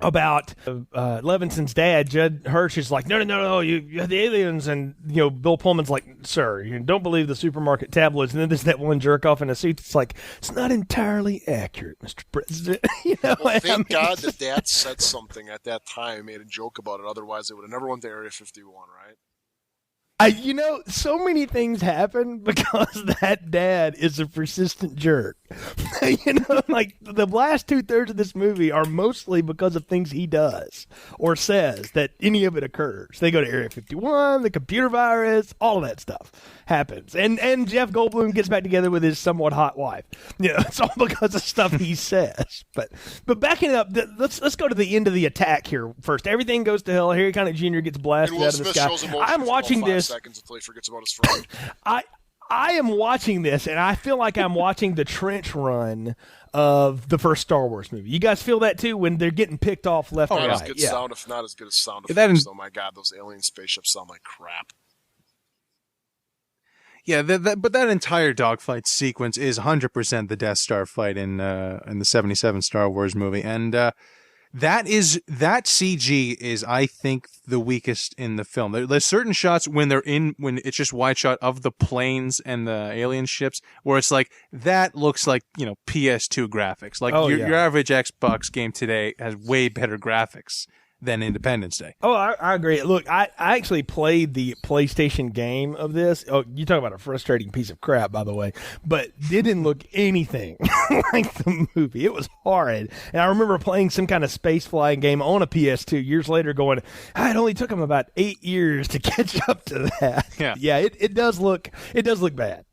about Levinson's dad, Judd Hirsch, is like, no, you have the aliens, and Bill Pullman's like, sir, you don't believe the supermarket tabloids, and then there's that one jerk off in a suit that's like, it's not entirely accurate, Mr. President.
Well, thank God that Dad said something at that time, made a joke about it, otherwise they would have never went to Area 51, right?
So many things happen because that dad is a persistent jerk. Like the last 2/3 of this movie are mostly because of things he does or says that any of it occurs. They go to Area 51, the computer virus, all of that stuff happens. And Jeff Goldblum gets back together with his somewhat hot wife. It's all because of stuff he says. But backing up, let's go to the end of the attack here first. Everything goes to hell. Harry Connick Jr. gets blasted out of the sky. I'm watching this.
Seconds until he forgets about his friend.
I am watching this, and I feel like I'm watching the trench run of the first Star Wars movie. You guys feel that too when they're getting picked off left and right?
Not as good sound, if not as good as sound effects. Oh my God, those alien spaceships sound like crap.
Yeah, but that entire dogfight sequence is 100% the Death Star fight in the 77 Star Wars movie, and that CG is, I think, the weakest in the film. There's certain shots when it's just wide shot of the planes and the alien ships where it's like, that looks like, PS2 graphics. Like your average Xbox game today has way better graphics than Independence Day.
Oh, I agree. Look, I actually played the PlayStation game of this. Oh, you talk about a frustrating piece of crap, by the way, but it didn't look anything like the movie. It was horrid. And I remember playing some kind of space flying game on a PS2 years later going, it only took them about 8 years to catch up to that. Yeah, it does look bad.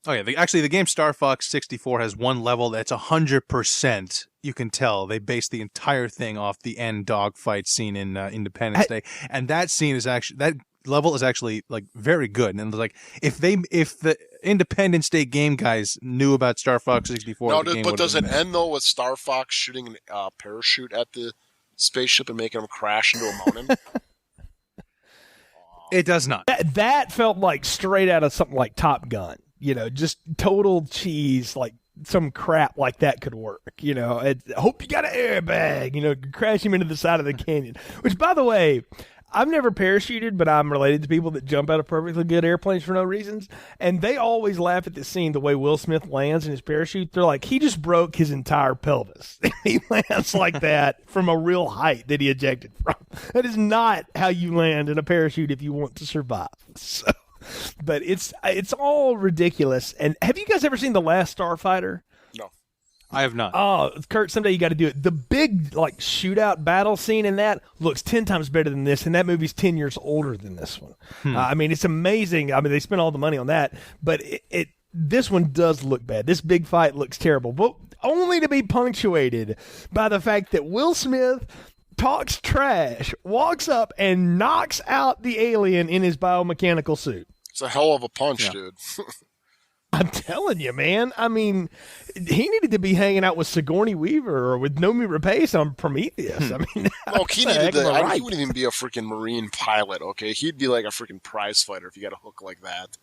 Oh yeah, the game Star Fox 64 has one level that's 100%. You can tell they based the entire thing off the end dogfight scene in Independence Day, and that level is actually like very good. And like if the Independence Day game guys knew about Star Fox 64,
does it end though with Star Fox shooting a parachute at the spaceship and making them crash into a mountain?
It does not.
That felt like straight out of something like Top Gun. Just total cheese, like some crap like that could work. I hope you got an airbag, crash him into the side of the canyon. Which, by the way, I've never parachuted, but I'm related to people that jump out of perfectly good airplanes for no reasons. And they always laugh at the scene, the way Will Smith lands in his parachute. They're like, he just broke his entire pelvis. He lands like that from a real height that he ejected from. That is not how you land in a parachute if you want to survive. So. But it's all ridiculous. And have you guys ever seen The Last Starfighter?
No.
I have not.
Oh, Kurt, someday you got to do it. The big shootout battle scene in that looks 10 times better than this, and that movie's 10 years older than this one. It's amazing. They spent all the money on that, but this one does look bad. This big fight looks terrible, but only to be punctuated by the fact that Will Smith talks trash, walks up, and knocks out the alien in his biomechanical suit.
It's a hell of a punch, dude.
I'm telling you, man. He needed to be hanging out with Sigourney Weaver or with Noomi Rapace on Prometheus.
He wouldn't even be a freaking Marine pilot, okay? He'd be like a freaking prize fighter if you got a hook like that.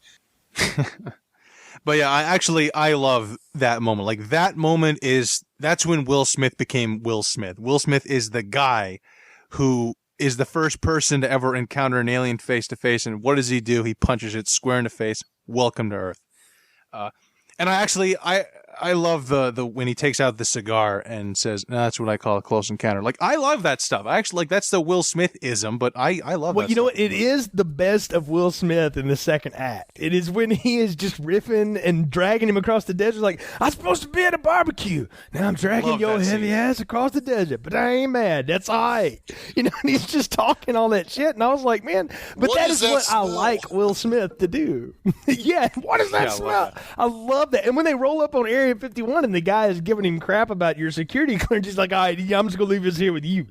But yeah, I love that moment. Like that's when Will Smith became Will Smith. Will Smith is the guy who is the first person to ever encounter an alien face to face. And what does he do? He punches it square in the face. Welcome to Earth. And I love the when he takes out the cigar and says, that's what I call a close encounter. Like, I love that stuff. I actually, like, that's the Will Smith-ism, but I love that.
Well, you know what? It is the best of Will Smith in the second act. It is when he is just riffing and dragging him across the desert. Like, I'm supposed to be at a barbecue. Now I'm dragging your heavy ass across the desert, but I ain't mad. That's all right. And he's just talking all that shit. And I was like, man, but that is what I like Will Smith to do. Yeah, what does that smell? I love that. And when they roll up on Area 51 and the guy is giving him crap about your security clearance, he's like, all right, I'm just going to leave this here with you.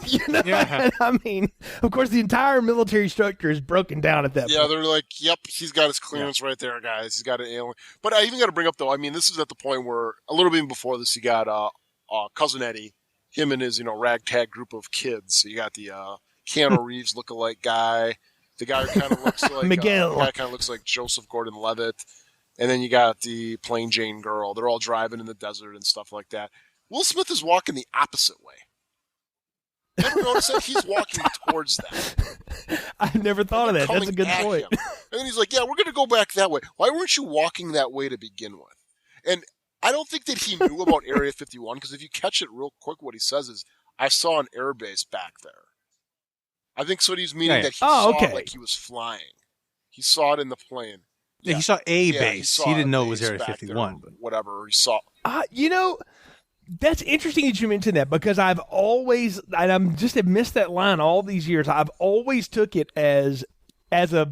Yeah. And of course, the entire military structure is broken down at that point.
Yeah, they're like, yep, he's got his clearance right there, guys. He's got an alien. But I even got to bring up, though, this is at the point where, a little bit before this, you got Cousin Eddie, him and his, ragtag group of kids. So you got the Keanu Reeves lookalike guy, the guy who kind of looks like
Miguel.
The guy kind of looks like Joseph Gordon-Levitt. And then you got the Plain Jane girl. They're all driving in the desert and stuff like that. Will Smith is walking the opposite way. Ever notice that? He's walking towards that.
I never thought of that. That's a good point.
And then he's like, yeah, we're going to go back that way. Why weren't you walking that way to begin with? And I don't think that he knew about Area 51, because if you catch it real quick, what he says is, I saw an airbase back there. I think so. He's meaning
Yeah.
that he
Oh,
saw
okay.
it like he was flying. He saw it in the plane.
Yeah, he saw a
Yeah,
base.
saw
He didn't
a
know it was
base
Area
back
51.
there,
But
whatever. He saw.
You know, that's interesting that you mentioned that because I've always, and I'm just have missed that line all these years. I've always took it as a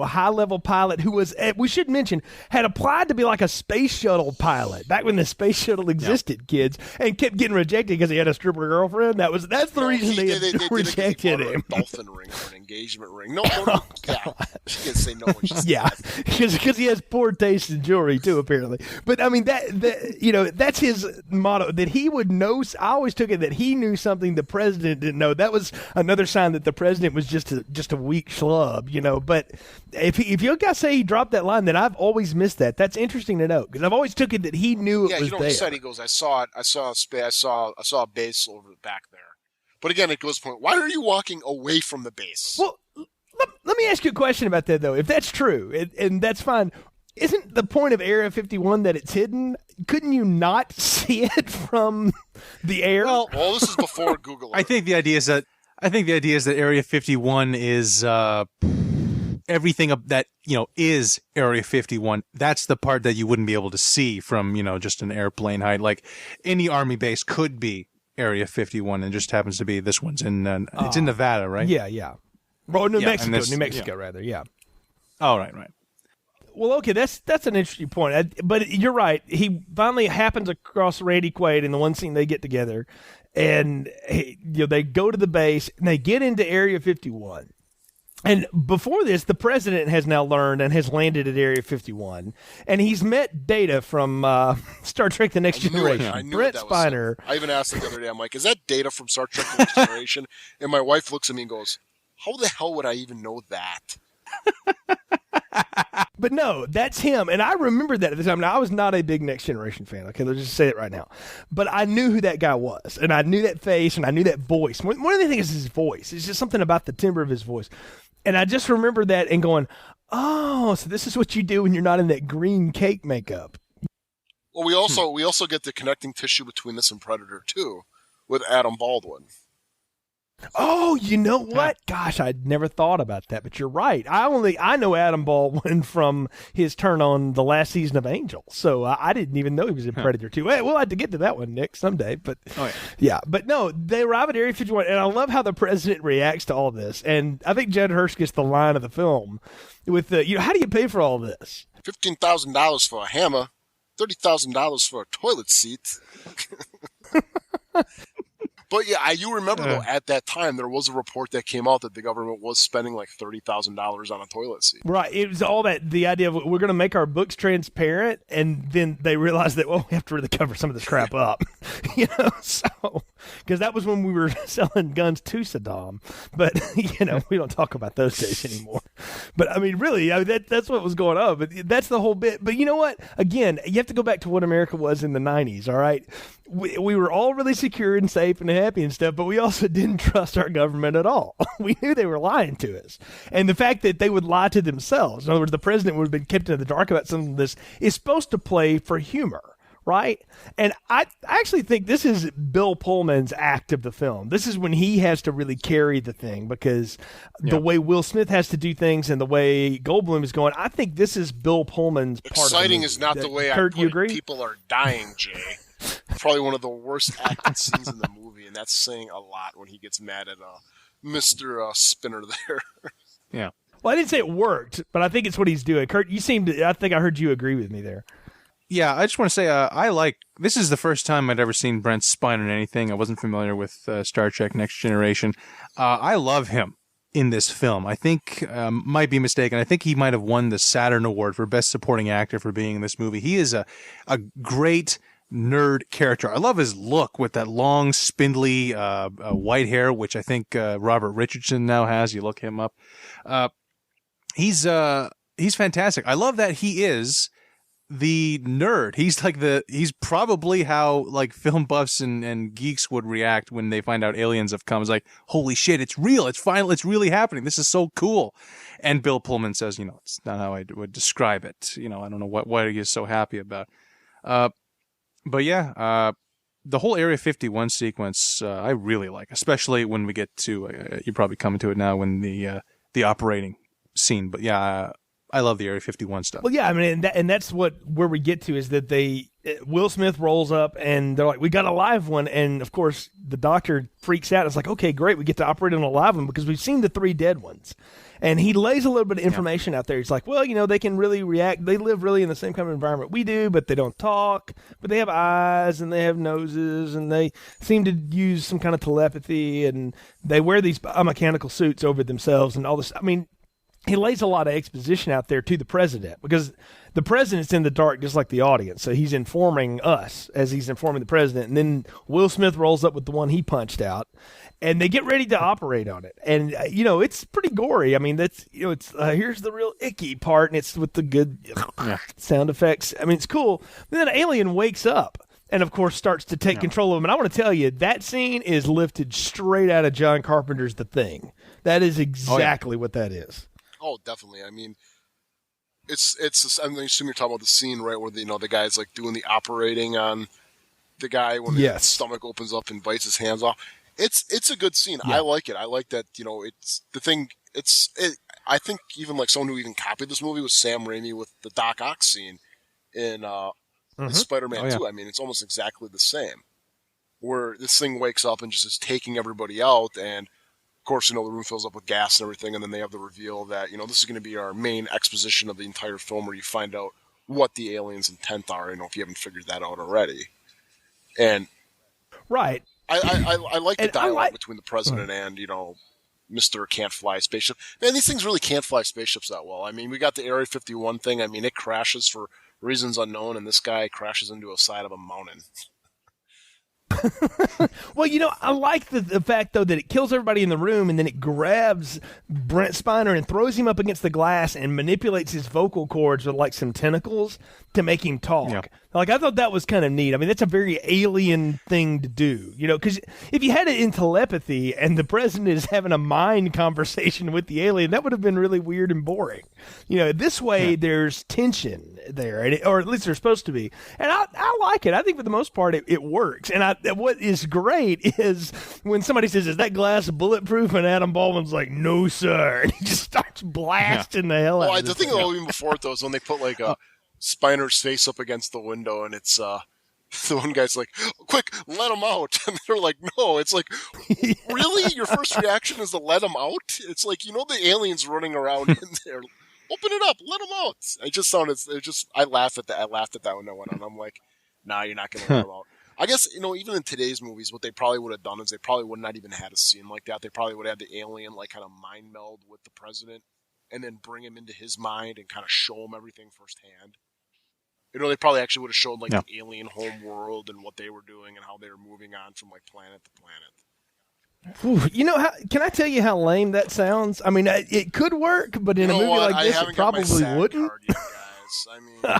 high level pilot who was, we should mention, had applied to be like a space shuttle pilot back when the space shuttle existed, kids, and kept getting rejected because he had a stripper girlfriend. That's the reason they rejected him.
A dolphin ring or an engagement ring. No, yeah. She didn't say no when she said
Yeah,
that.
because he has poor taste in jewelry too, apparently. But I mean that's his motto, that he would know. I always took it that he knew something the president didn't know. That was another sign that the president was just a weak schlub, But if you guys say he dropped that line, then I've always missed that. That's interesting to know because I've always took it that he knew it was there.
He said, he goes, I saw it. I saw a space. I saw a base over the back there. But again, it goes to the point. Why are you walking away from the base?
Well, let me ask you a question about that, though. If that's true, and that's fine, isn't the point of Area 51 that it's hidden? Couldn't you not see it from the air?
Well, this is before Google Earth.
I think the idea is that Area 51 is everything that is Area 51. That's the part that you wouldn't be able to see from just an airplane height. Like any army base could be Area 51, and just happens to be this one's in it's in Nevada, right?
Yeah. Well, New Mexico,
yeah.
rather, yeah.
Oh, right.
Well, okay, that's an interesting point. But you're right. He finally happens across Randy Quaid in the one scene they get together, and they go to the base and they get into Area 51. And before this, the president has now learned and has landed at Area 51, and he's met Data from Star Trek: The Next Generation.
I knew
Brett
that was
Spiner.
I even asked him the other day. I'm like, "Is that Data from Star Trek: The Next Generation?" And my wife looks at me and goes, "How the hell would I even know that?"
But no, that's him. And I remember that at the time. Now, I was not a big Next Generation fan. Okay, let's just say it right now. But I knew who that guy was. And I knew that face, and I knew that voice. One of the things is his voice. It's just something about the timbre of his voice. And I just remember that and going, oh, so this is what you do when you're not in that green cake makeup.
Well, we also get the connecting tissue between this and Predator 2 with Adam Baldwin.
Oh, you know what? Gosh, I'd never thought about that, but you're right. I know Adam Baldwin from his turn on the last season of Angel, so I didn't even know he was in Predator 2. Hey, we'll have to get to that one, Nick, someday. But yeah, but no, they arrive at Area 51, and I love how the president reacts to all this. And I think Judd Hirsch gets the line of the film with how do you pay for all this?
$15,000 for a hammer, $30,000 for a toilet seat. But yeah, you remember though, at that time there was a report that came out that the government was spending like $30,000 on a toilet seat.
Right. It was all the idea of we're going to make our books transparent, and then they realized that we have to really cover some of this crap up, So because that was when we were selling guns to Saddam, but we don't talk about those days anymore. But I mean, really, that's what was going on. But that's the whole bit. But you know what? Again, you have to go back to what America was in the 90s. All right. We were all really secure and safe and happy and stuff, but we also didn't trust our government at all. We knew they were lying to us. And the fact that they would lie to themselves, in other words, the president would have been kept in the dark about some of this, is supposed to play for humor, right? And I actually think this is Bill Pullman's act of the film. This is when he has to really carry the thing, because the way Will Smith has to do things and the way Goldblum is going, I think this is Bill Pullman's part of it.
Exciting is not the way
Kurt,
I put
you
it.
agree?
People are dying, Jay. Probably one of the worst acted scenes in the movie, and that's saying a lot when he gets mad at Mr. Spinner there.
Yeah.
Well, I didn't say it worked, but I think it's what he's doing. Kurt, I think I heard you agree with me there.
Yeah, I just want to say this is the first time I'd ever seen Brent Spiner in anything. I wasn't familiar with Star Trek Next Generation. I love him in this film. I think, might be mistaken, I think he might have won the Saturn Award for Best Supporting Actor for being in this movie. He is a great nerd character. I love his look with that long, spindly white hair, which I think Robert Richardson now has. You look him up. He's fantastic. I love that he is the nerd. He's probably how like film buffs and geeks would react when they find out aliens have come. It's like, holy shit, it's real. It's final. It's really happening. This is so cool. And Bill Pullman says, it's not how I would describe it. I don't know what he is so happy about. But yeah, the whole Area 51 sequence, I really like, especially when we get to, you're probably coming to it now, when the operating scene. But yeah, I love the Area 51 stuff.
Well, yeah, I mean, and that's where we get to is that Will Smith rolls up and they're like, we got a live one. And of course, the doctor freaks out. It's like, okay, great. We get to operate on a live one because we've seen the 3 dead ones. And he lays a little bit of information out there. He's like, well, they can really react. They live really in the same kind of environment we do, but they don't talk. But they have eyes and they have noses and they seem to use some kind of telepathy. And they wear these mechanical suits over themselves and all this. I mean, he lays a lot of exposition out there to the president because the president's in the dark just like the audience. So he's informing us as he's informing the president. And then Will Smith rolls up with the one he punched out. And they get ready to operate on it. And, it's pretty gory. I mean, that's, it's here's the real icky part, and it's with the good sound effects. I mean, it's cool. And then an alien wakes up and, of course, starts to take control of him. And I want to tell you, that scene is lifted straight out of John Carpenter's The Thing. That is exactly what that is.
Oh, definitely. I mean, it's. I assume you're talking about the scene, right, where the guy's like doing the operating on the guy when his stomach opens up and bites his hands off. It's a good scene. Yeah. I like it. I like that. It's the thing. I think even like someone who even copied this movie was Sam Raimi with the Doc Ock scene in Spider-Man 2. I mean, it's almost exactly the same. Where this thing wakes up and just is taking everybody out, and of course, the room fills up with gas and everything, and then they have the reveal that this is going to be our main exposition of the entire film, where you find out what the aliens' intent are. If you haven't figured that out already, and
right.
I like the dialogue between the president and, Mr. Can't Fly Spaceship. Man, these things really can't fly spaceships that well. I mean, we got the Area 51 thing. I mean, it crashes for reasons unknown, and this guy crashes into a side of a mountain.
Well, I like the fact, though, that it kills everybody in the room, and then it grabs Brent Spiner and throws him up against the glass and manipulates his vocal cords with, like, some tentacles to make him talk. Yeah. Like, I thought that was kind of neat. I mean, that's a very alien thing to do, because if you had it in telepathy and the president is having a mind conversation with the alien, that would have been really weird and boring. This way there's tension there, or at least there's supposed to be. And I like it. I think for the most part it works. And what is great is when somebody says, is that glass bulletproof? And Adam Baldwin's like, no, sir. And he just starts blasting the hell out of it.
The thing even before it, though, is when they put, like, Spiner's face up against the window, and it's the one guy's like, quick, let him out. And they're like, no. It's like, really? Your first reaction is to let him out? It's like, the alien's running around in there. Open it up, let him out. I laughed at that. I laughed at that when I went on. I'm like, nah, you're not going to let him out. I guess, even in today's movies, what they probably would have done is they probably would not even had a scene like that. They probably would have had the alien, like, kind of mind meld with the president and then bring him into his mind and kind of show him everything firsthand. They probably actually would have showed, like, the alien home world and what they were doing and how they were moving on from, like, planet to planet.
Ooh, can I tell you how lame that sounds? I mean, it could work, but in a movie like this, it probably wouldn't.
Card yet, guys. I mean...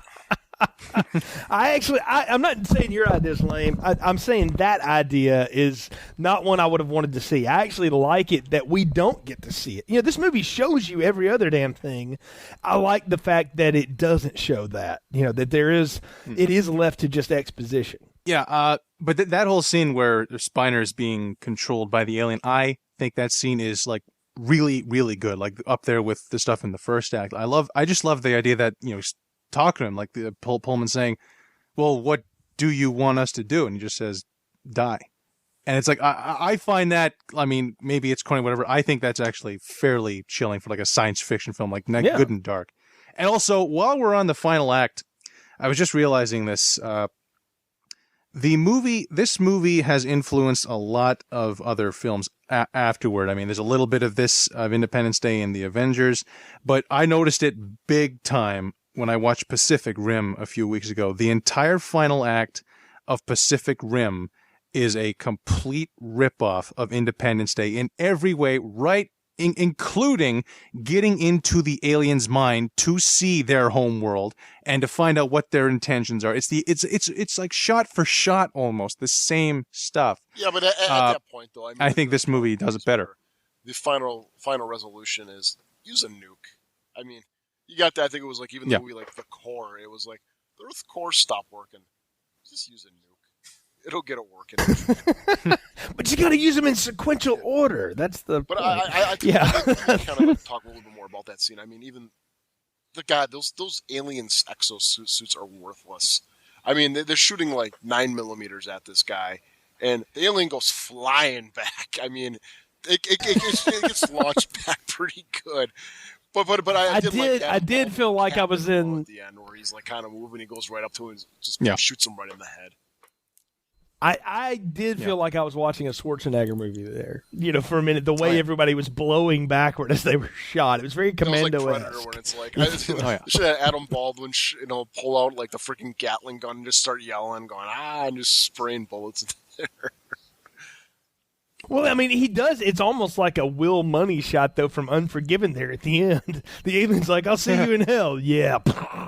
I'm not saying your idea is lame. I'm saying that idea is not one I would have wanted to see. I actually like it that we don't get to see it. This movie shows you every other damn thing. I like the fact that it doesn't show that. That it is left to just exposition.
Yeah, but that whole scene where Spiner is being controlled by the alien, I think that scene is, like, really, really good. Like, up there with the stuff in the first act. I just love the idea that, talking to him, like the Pullman saying, well, what do you want us to do? And he just says, die. And it's like, I find that, I mean, maybe it's corny, whatever. I think that's actually fairly chilling for, like, a science fiction film, like Good and Dark. And also, while we're on the final act, I was just realizing this. This movie has influenced a lot of other films afterward. I mean, there's a little bit of this, of Independence Day and the Avengers, but I noticed it big time when I watched Pacific Rim a few weeks ago. The entire final act of Pacific Rim is a complete ripoff of Independence Day in every way, right? Including getting into the alien's mind to see their home world and to find out what their intentions are. It's like shot for shot almost the same stuff.
Yeah, but at that point, though,
I think this movie does it better.
The final resolution is use a nuke. I mean, you got that. I think it was like even the movie like The Core. It was like the Earth core stopped working. Just use a nuke. It'll get it working.
But you got to use them in sequential order. That's the.
But
point.
I kind of talk a little bit more about that scene. I mean, even those aliens exosuits are worthless. I mean, they're shooting like 9mm at this guy, and the alien goes flying back. I mean, it gets launched back pretty good. But I
did feel like I was in
at the end where he's like kind of moving. He goes right up to him and just shoots him right in the head.
I did feel like I was watching a Schwarzenegger movie there. You know, for a minute, the way everybody was blowing backward as they were shot. It was very Commando-esque.
It was like Predator when it's like, should have Adam Baldwin, pull out like the freaking Gatling gun and just start yelling, going, and just spraying bullets into there.
Well, I mean, he does. It's almost like a Will Money shot, though, from Unforgiven there at the end. The alien's like, I'll see you in hell. Yeah.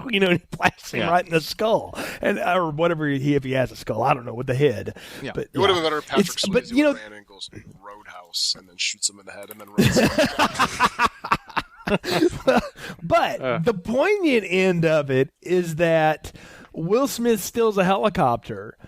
You know, and he blasts him right in the skull. Or whatever, if he has a skull. I don't know, with the head.
Yeah.
But,
it would have been better if Patrick Swayze ran and goes, Roadhouse, and then shoots him in the head and then runs.
But the poignant end of it is that Will Smith steals a helicopter,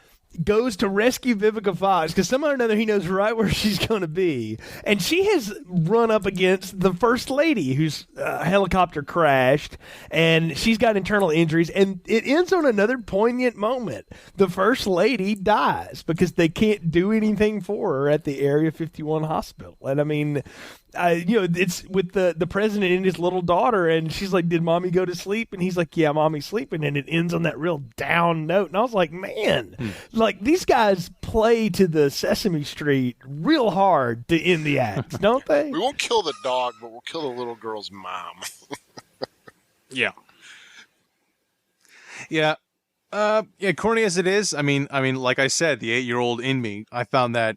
goes to rescue Vivica Fox, because somehow or another he knows right where she's going to be. And she has run up against the First Lady, whose helicopter crashed, and she's got internal injuries. And it ends on another poignant moment. The First Lady dies because they can't do anything for her at the Area 51 hospital. And I mean, it's with the president and his little daughter, and she's like, did mommy go to sleep? And he's like, yeah, mommy's sleeping. And it ends on that real down note. And I was like, man, like these guys play to the Sesame Street real hard to end the act, don't they?
We won't kill the dog, but we'll kill the little girl's mom.
Yeah. Corny as it is, I mean, like I said, the 8-year-old in me, I found that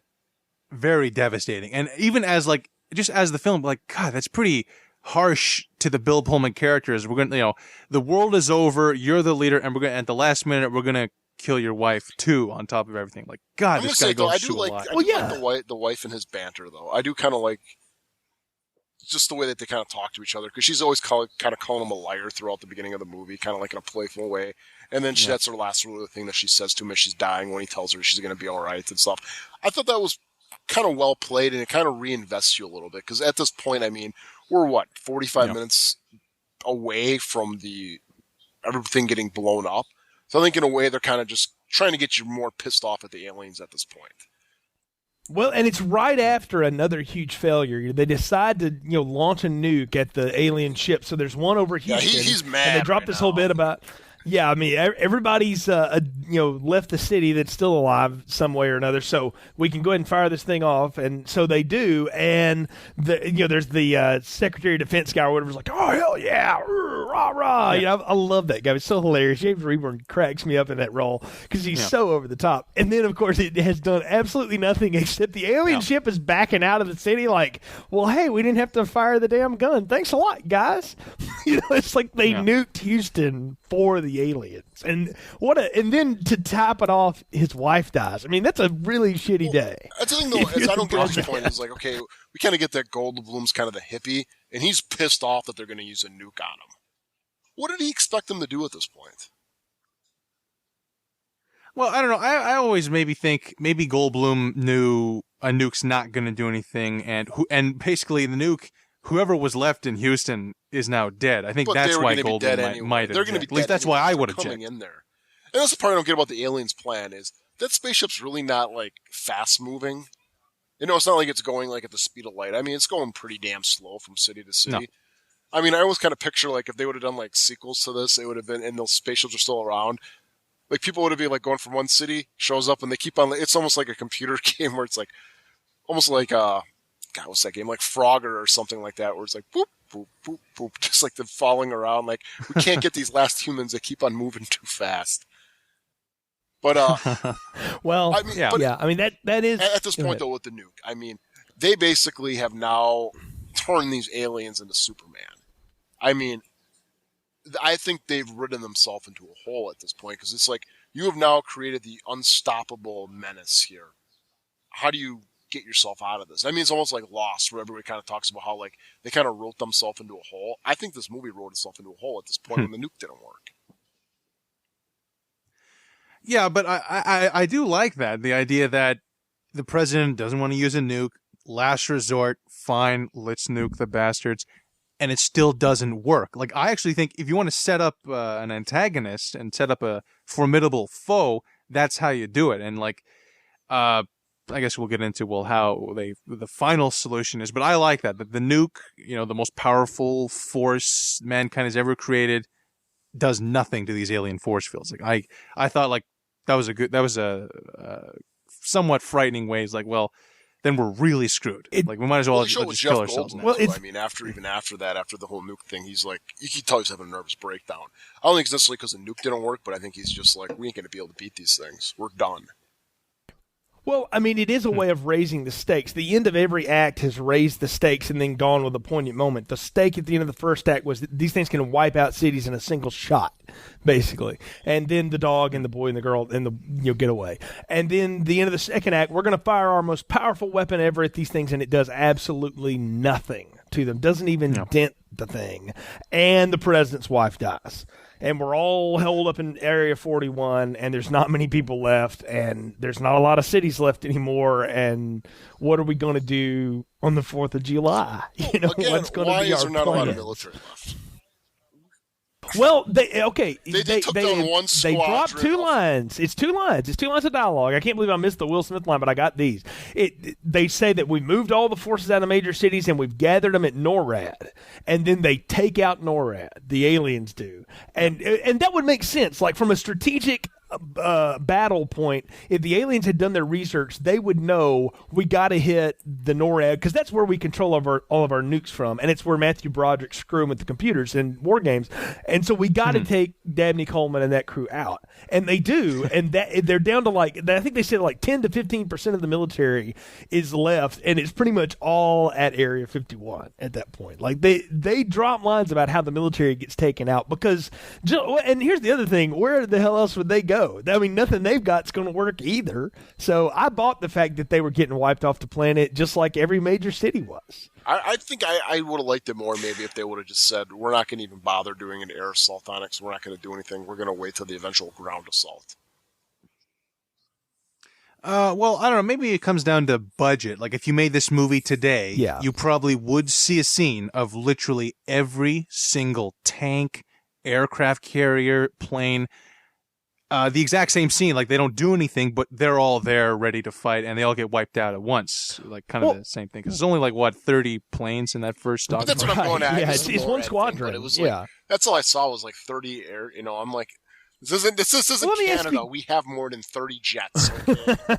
very devastating. And even as just as the film, like, God, that's pretty harsh to the Bill Pullman characters. We're gonna, the world is over. You're the leader, and at the last minute, we're gonna kill your wife too. On top of everything, like, God, this guy goes through a lot.
I do like the wife and his banter, though. I do kind of like just the way that they kind of talk to each other, because she's always kind of calling him a liar throughout the beginning of the movie, kind of like in a playful way. And then that's her last little thing that she says to him as she's dying, when he tells her she's going to be all right and stuff. I thought that was kind of well played, and it kind of reinvests you a little bit, because at this point, I mean, we're 45 minutes away from everything getting blown up. So I think in a way they're kind of just trying to get you more pissed off at the aliens at this point.
Well, and it's right after another huge failure. They decide to launch a nuke at the alien ship. So there's one over Houston.
Yeah, he's mad.
And they drop this whole bit about. Yeah, I mean, everybody's left the city that's still alive some way or another, so we can go ahead and fire this thing off, and so they do. And there's the Secretary of Defense guy or whatever's like, oh hell yeah, rah rah.
Yeah.
I love that guy. It's so hilarious. James Reborn cracks me up in that role because he's so over the top. And then of course it has done absolutely nothing except the alien ship is backing out of the city. Like, well, hey, we didn't have to fire the damn gun. Thanks a lot, guys. It's like they nuked Houston for the aliens, and then to top it off, his wife dies. I mean, that's a really shitty day.
That's the thing, though. Is I don't get what your point is. Like, okay, we kind of get that Goldblum's kind of the hippie, and he's pissed off that they're going to use a nuke on him. What did he expect them to do at this point?
Well, I don't know. I always think maybe Goldblum knew a nuke's not going to do anything, and basically the nuke, whoever was left in Houston is now dead. I think that's why Goldblum might have.
They're going to be dead.
At least that's why I would have
coming in there. And that's the part I don't get about the aliens' plan is that spaceship's really not like fast moving. It's not like it's going like at the speed of light. I mean, it's going pretty damn slow from city to city. No. I mean, I always kind of picture like if they would have done like sequels to this, it would have been, and those spaceships are still around. Like people would have been like going from one city, shows up, and they keep on. It's almost like a computer game where it's like almost like God, what's that game? Like Frogger or something like that, where it's like boop, boop, boop, boop, just like them falling around. Like we can't get these last humans. They keep on moving too fast. But
well,
I mean,
I mean that is
at this point though with the nuke. I mean, they basically have now turned these aliens into Superman. I mean, I think they've ridden themselves into a hole at this point because it's like you have now created the unstoppable menace here. How do you get yourself out of this? I mean, it's almost like Lost, where everybody kind of talks about how like they kind of wrote themselves into a hole. I think this movie wrote itself into a hole at this point when the nuke didn't work.
Yeah, but I do like that. The idea that the president doesn't want to use a nuke, last resort, fine, let's nuke the bastards, and it still doesn't work. Like, I actually think if you want to set up an antagonist and set up a formidable foe, that's how you do it. And like, I guess we'll get into how the final solution is, but I like that the nuke, the most powerful force mankind has ever created, does nothing to these alien force fields. Like I thought like that was a somewhat frightening way. It's like, well, then we're really screwed. Like, we might as well just kill ourselves now.
Well, I mean, after that, after the whole nuke thing, he's like, you can tell he's having a nervous breakdown. I don't think it's necessarily because the nuke didn't work, but I think he's just like, we ain't going to be able to beat these things. We're done.
Well, I mean, it is a way of raising the stakes. The end of every act has raised the stakes and then gone with a poignant moment. The stake at the end of the first act was that these things can wipe out cities in a single shot, basically. And then the dog and the boy and the girl and get away. And then the end of the second act, we're going to fire our most powerful weapon ever at these things, and it does absolutely nothing to them. Doesn't even dent the thing. And the president's wife dies. And we're all held up in Area 41, and there's not many people left, and there's not a lot of cities left anymore, and what are we going to do on the 4th of July?
Again,
what's going to
why
be
is
our
there not
plan?
a lot of military left?
Well, they
took down one
They dropped
squadron
two
of-
lines. It's 2 lines. It's 2 lines of dialogue. I can't believe I missed the Will Smith line, but I got these. They say that we moved all the forces out of major cities and we've gathered them at NORAD, and then they take out NORAD. The aliens do, and that would make sense. Like, from a strategic battle point, if the aliens had done their research, they would know we got to hit the NORAD, because that's where we control all of our nukes from, and it's where Matthew Broderick's screwing with the computers in war games, and so we got to take Dabney Coleman and that crew out, and they do, and that they're down to like, I think they said like 10 to 15% of the military is left, and it's pretty much all at Area 51 at that point. Like, they drop lines about how the military gets taken out, because, and here's the other thing, where the hell else would they go? I mean, nothing they've got is going to work either. So I bought the fact that they were getting wiped off the planet just like every major city was.
I think I would have liked it more maybe if they would have just said, we're not going to even bother doing an air assault on it, so we're not going to do anything. We're going to wait till the eventual ground assault.
Well, I don't know. Maybe it comes down to budget. Like, if you made this movie today,
Yeah.
you probably would see a scene of literally every single tank, aircraft carrier, plane, the exact same scene. Like, they don't do anything, but they're all there ready to fight, and they all get wiped out at once. Like, kind of the same thing. Because there's only, like, 30 planes in that first
But
dog.
that's what I'm going at.
Yeah,
This is
it's
the
one
NORAD
squadron.
thing, but it was
Yeah.
like, that's all I saw was like 30 air. I'm like, this isn't
Let me ask
Canada.
you-
We have more than 30 jets. Okay?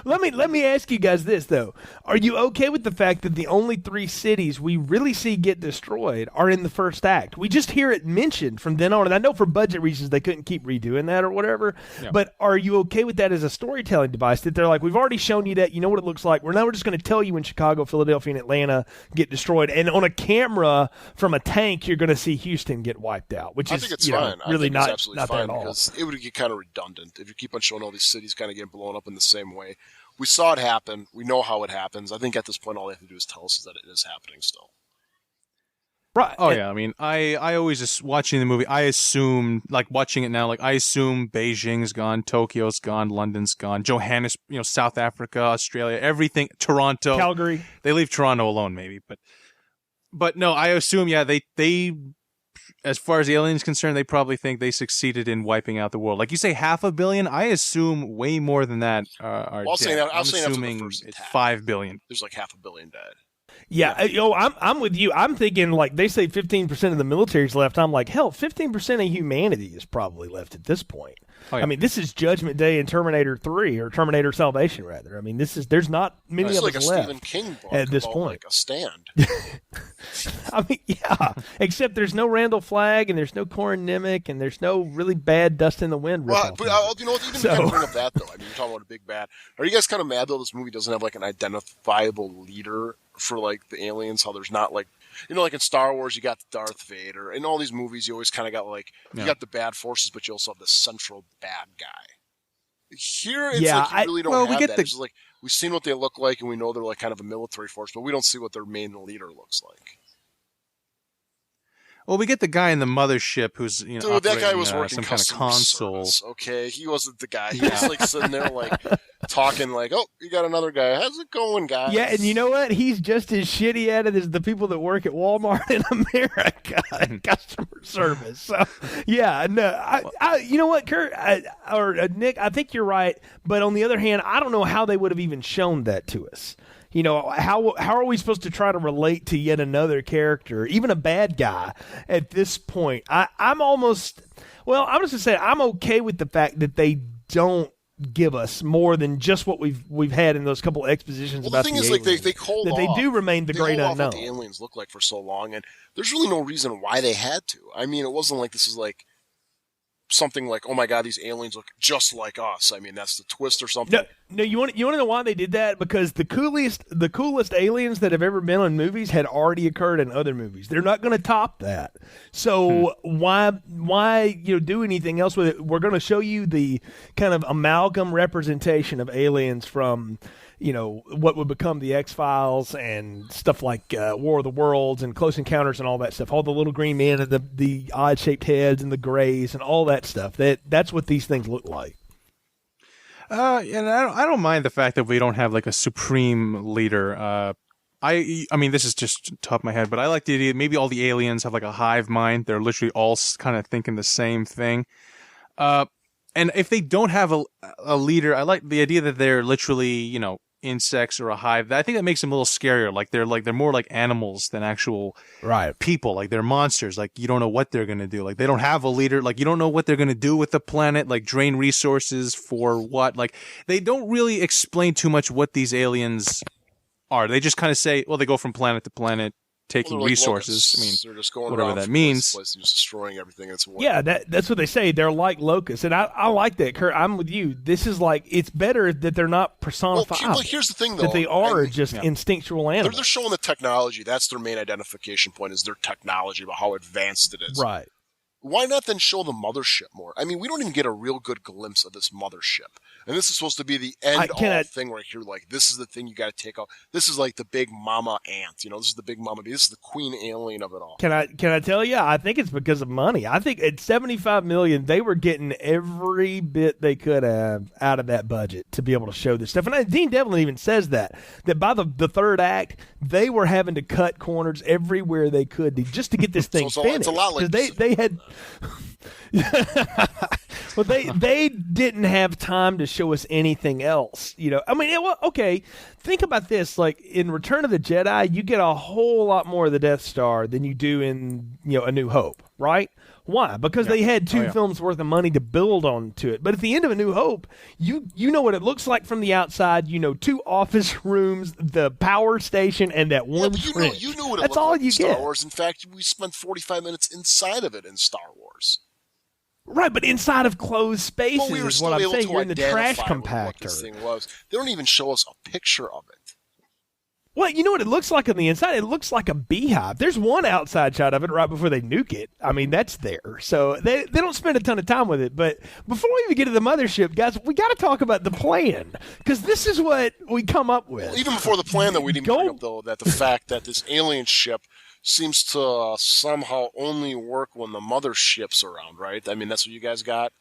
Let me ask you guys this, though. Are you okay with the fact that the only 3 cities we really see get destroyed are in the first act? We just hear it mentioned from then on, and I know for budget reasons they couldn't keep redoing that or whatever, but are you okay with that as a storytelling device, that they're like, we've already shown you that, you know what it looks like, we're just going to tell you when Chicago, Philadelphia, and Atlanta get destroyed, and on a camera from a tank you're going to see Houston get wiped out, which
I
is
think it's
you know,
fine. I
really
think it's
not
absolutely
there
fine
at all.
because it would get kind of redundant if you keep on showing all these cities kind of getting blown up in the same way. We saw it happen. We know how it happens. I think at this point all they have to do is tell us that it is happening still.
Right.
Oh, yeah. I mean, I always just watching the movie, I assume, like watching it now, like I assume Beijing's gone, Tokyo's gone, London's gone, Johannesburg, South Africa, Australia, everything, Toronto.
Calgary.
They leave Toronto alone, maybe. But no, I assume, yeah, they as far as the aliens concerned, they probably think they succeeded in wiping out the world. Like you say, 500 million. I assume way more than that are
Well,
dead.
I'm saying after the
assuming
first
it's
attack.
5 billion.
There's like 500 million dead.
Yeah, I'm with you. I'm thinking, like, they say 15% of the military's left. I'm like, hell, 15% of humanity is probably left at this point.
Oh, yeah.
I mean, this is Judgment Day and Terminator 3, or Terminator Salvation, rather. I mean, there's not many
It's
of
like a
us left
Stephen King book
at this
about,
point.
like a stand.
I mean, yeah, except there's no Randall Flagg, and there's no Corin Nimmick, and there's no really bad Dust in the Wind
Well,
ripoff.
but you know what? Even
So-
to kind of bring up that though, I mean, you're talking about a big bad. Are you guys kind of mad though? This movie doesn't have like an identifiable leader for like the aliens. How there's not like, like in Star Wars, you got Darth Vader. In all these movies, you always kind of got like you got the bad forces, but you also have the central bad guy. Here, it's
Yeah,
like you really don't
well,
have
we get
that.
the-
It's just like we've seen what they look like, and we know they're like kind of a military force, but we don't see what their main leader looks like.
Well, we get the guy in the mothership who's
Dude, that guy was working
some kind of console.
service, okay? He wasn't the guy. He was like sitting there like talking like, oh, you got another guy. How's it going, guys?
Yeah, and you know what? He's just as shitty at it as the people that work at Walmart in America in customer service. So, yeah, no, I you know what, Kurt or Nick, I think you're right. But on the other hand, I don't know how they would have even shown that to us. You know, how are we supposed to try to relate to yet another character, even a bad guy, at this point? I'm just going to say I'm okay with the fact that they don't give us more than just what we've had in those couple expositions about the aliens.
The thing is, like, they hold
that
off.
They do remain the great unknown.
What the aliens look like for so long, and there's really no reason why they had to. I mean, it wasn't like this is like something like, oh my god, these aliens look just like us. I mean, that's the twist or something.
No, you want to know why they did that? Because the coolest aliens that have ever been in movies had already occurred in other movies. They're not going to top that. So why do anything else with it? We're going to show you the kind of amalgam representation of aliens from what would become the X-Files and stuff like War of the Worlds and Close Encounters and all that stuff. All the little green men and the odd-shaped heads and the grays and all that stuff. That's what these things look like.
And I don't mind the fact that we don't have like a supreme leader. I mean, this is just top of my head, but I like the idea maybe all the aliens have like a hive mind. They're literally all kind of thinking the same thing. And if they don't have a leader, I like the idea that they're literally, insects or a hive. I think that makes them a little scarier. Like they're more like animals than actual people. Like they're monsters. Like you don't know what they're gonna do. Like they don't have a leader. Like you don't know what they're gonna do with the planet. Like drain resources for what? Like they don't really explain too much what these aliens are. They just kind of say, well, they go from planet to planet, taking resources.
Locusts. They're just going
whatever
around
that
from
means.
place to place, just destroying everything.
That's what they say. They're like locusts, and I like that, Kurt. I'm with you. This is like it's better that they're not personified.
Well, here's the thing, though.
That they are just instinctual animals.
They're showing the technology. That's their main identification point. Is their technology about how advanced it is.
Right.
Why not then show the mothership more? I mean, we don't even get a real good glimpse of this mothership. And this is supposed to be the end-all thing right here. Like, this is the thing you got to take out. This is like the big mama ant. This is the big mama bee. This is the queen alien of it all.
Can I tell you? I think it's because of money. I think at $75 million, they were getting every bit they could have out of that budget to be able to show this stuff. And Dean Devlin even says that by the third act, they were having to cut corners everywhere they could just to get this thing finished.
It's a lot like
they had. Well, they didn't have time to show us anything else. I mean, okay. Think about this. Like in Return of the Jedi, you get a whole lot more of the Death Star than you do in A New Hope, right? Why? Because they had two films worth of money to build onto it. But at the end of A New Hope, you know what it looks like from the outside. 2 office rooms, the power station, and that one trench.
You knew what it
That's
looked
all
like
you
in Star
get.
Wars. In fact, we spent 45 minutes inside of it in Star Wars.
Right, but inside of closed spaces
Well, we were
is
still
what I'm
able
saying.
to
You're in the trash
identify what
compactor.
this thing was. They don't even show us a picture of it.
Well, you know what it looks like on the inside? It looks like a beehive. There's one outside shot of it right before they nuke it. I mean, that's there. So they don't spend a ton of time with it. But before we even get to the mothership, guys, we got to talk about the plan. Because this is what we come up with.
Well, even before the plan, though, we didn't bring up, though, that the fact that this alien ship seems to somehow only work when the mothership's around, right? I mean, that's what you guys got?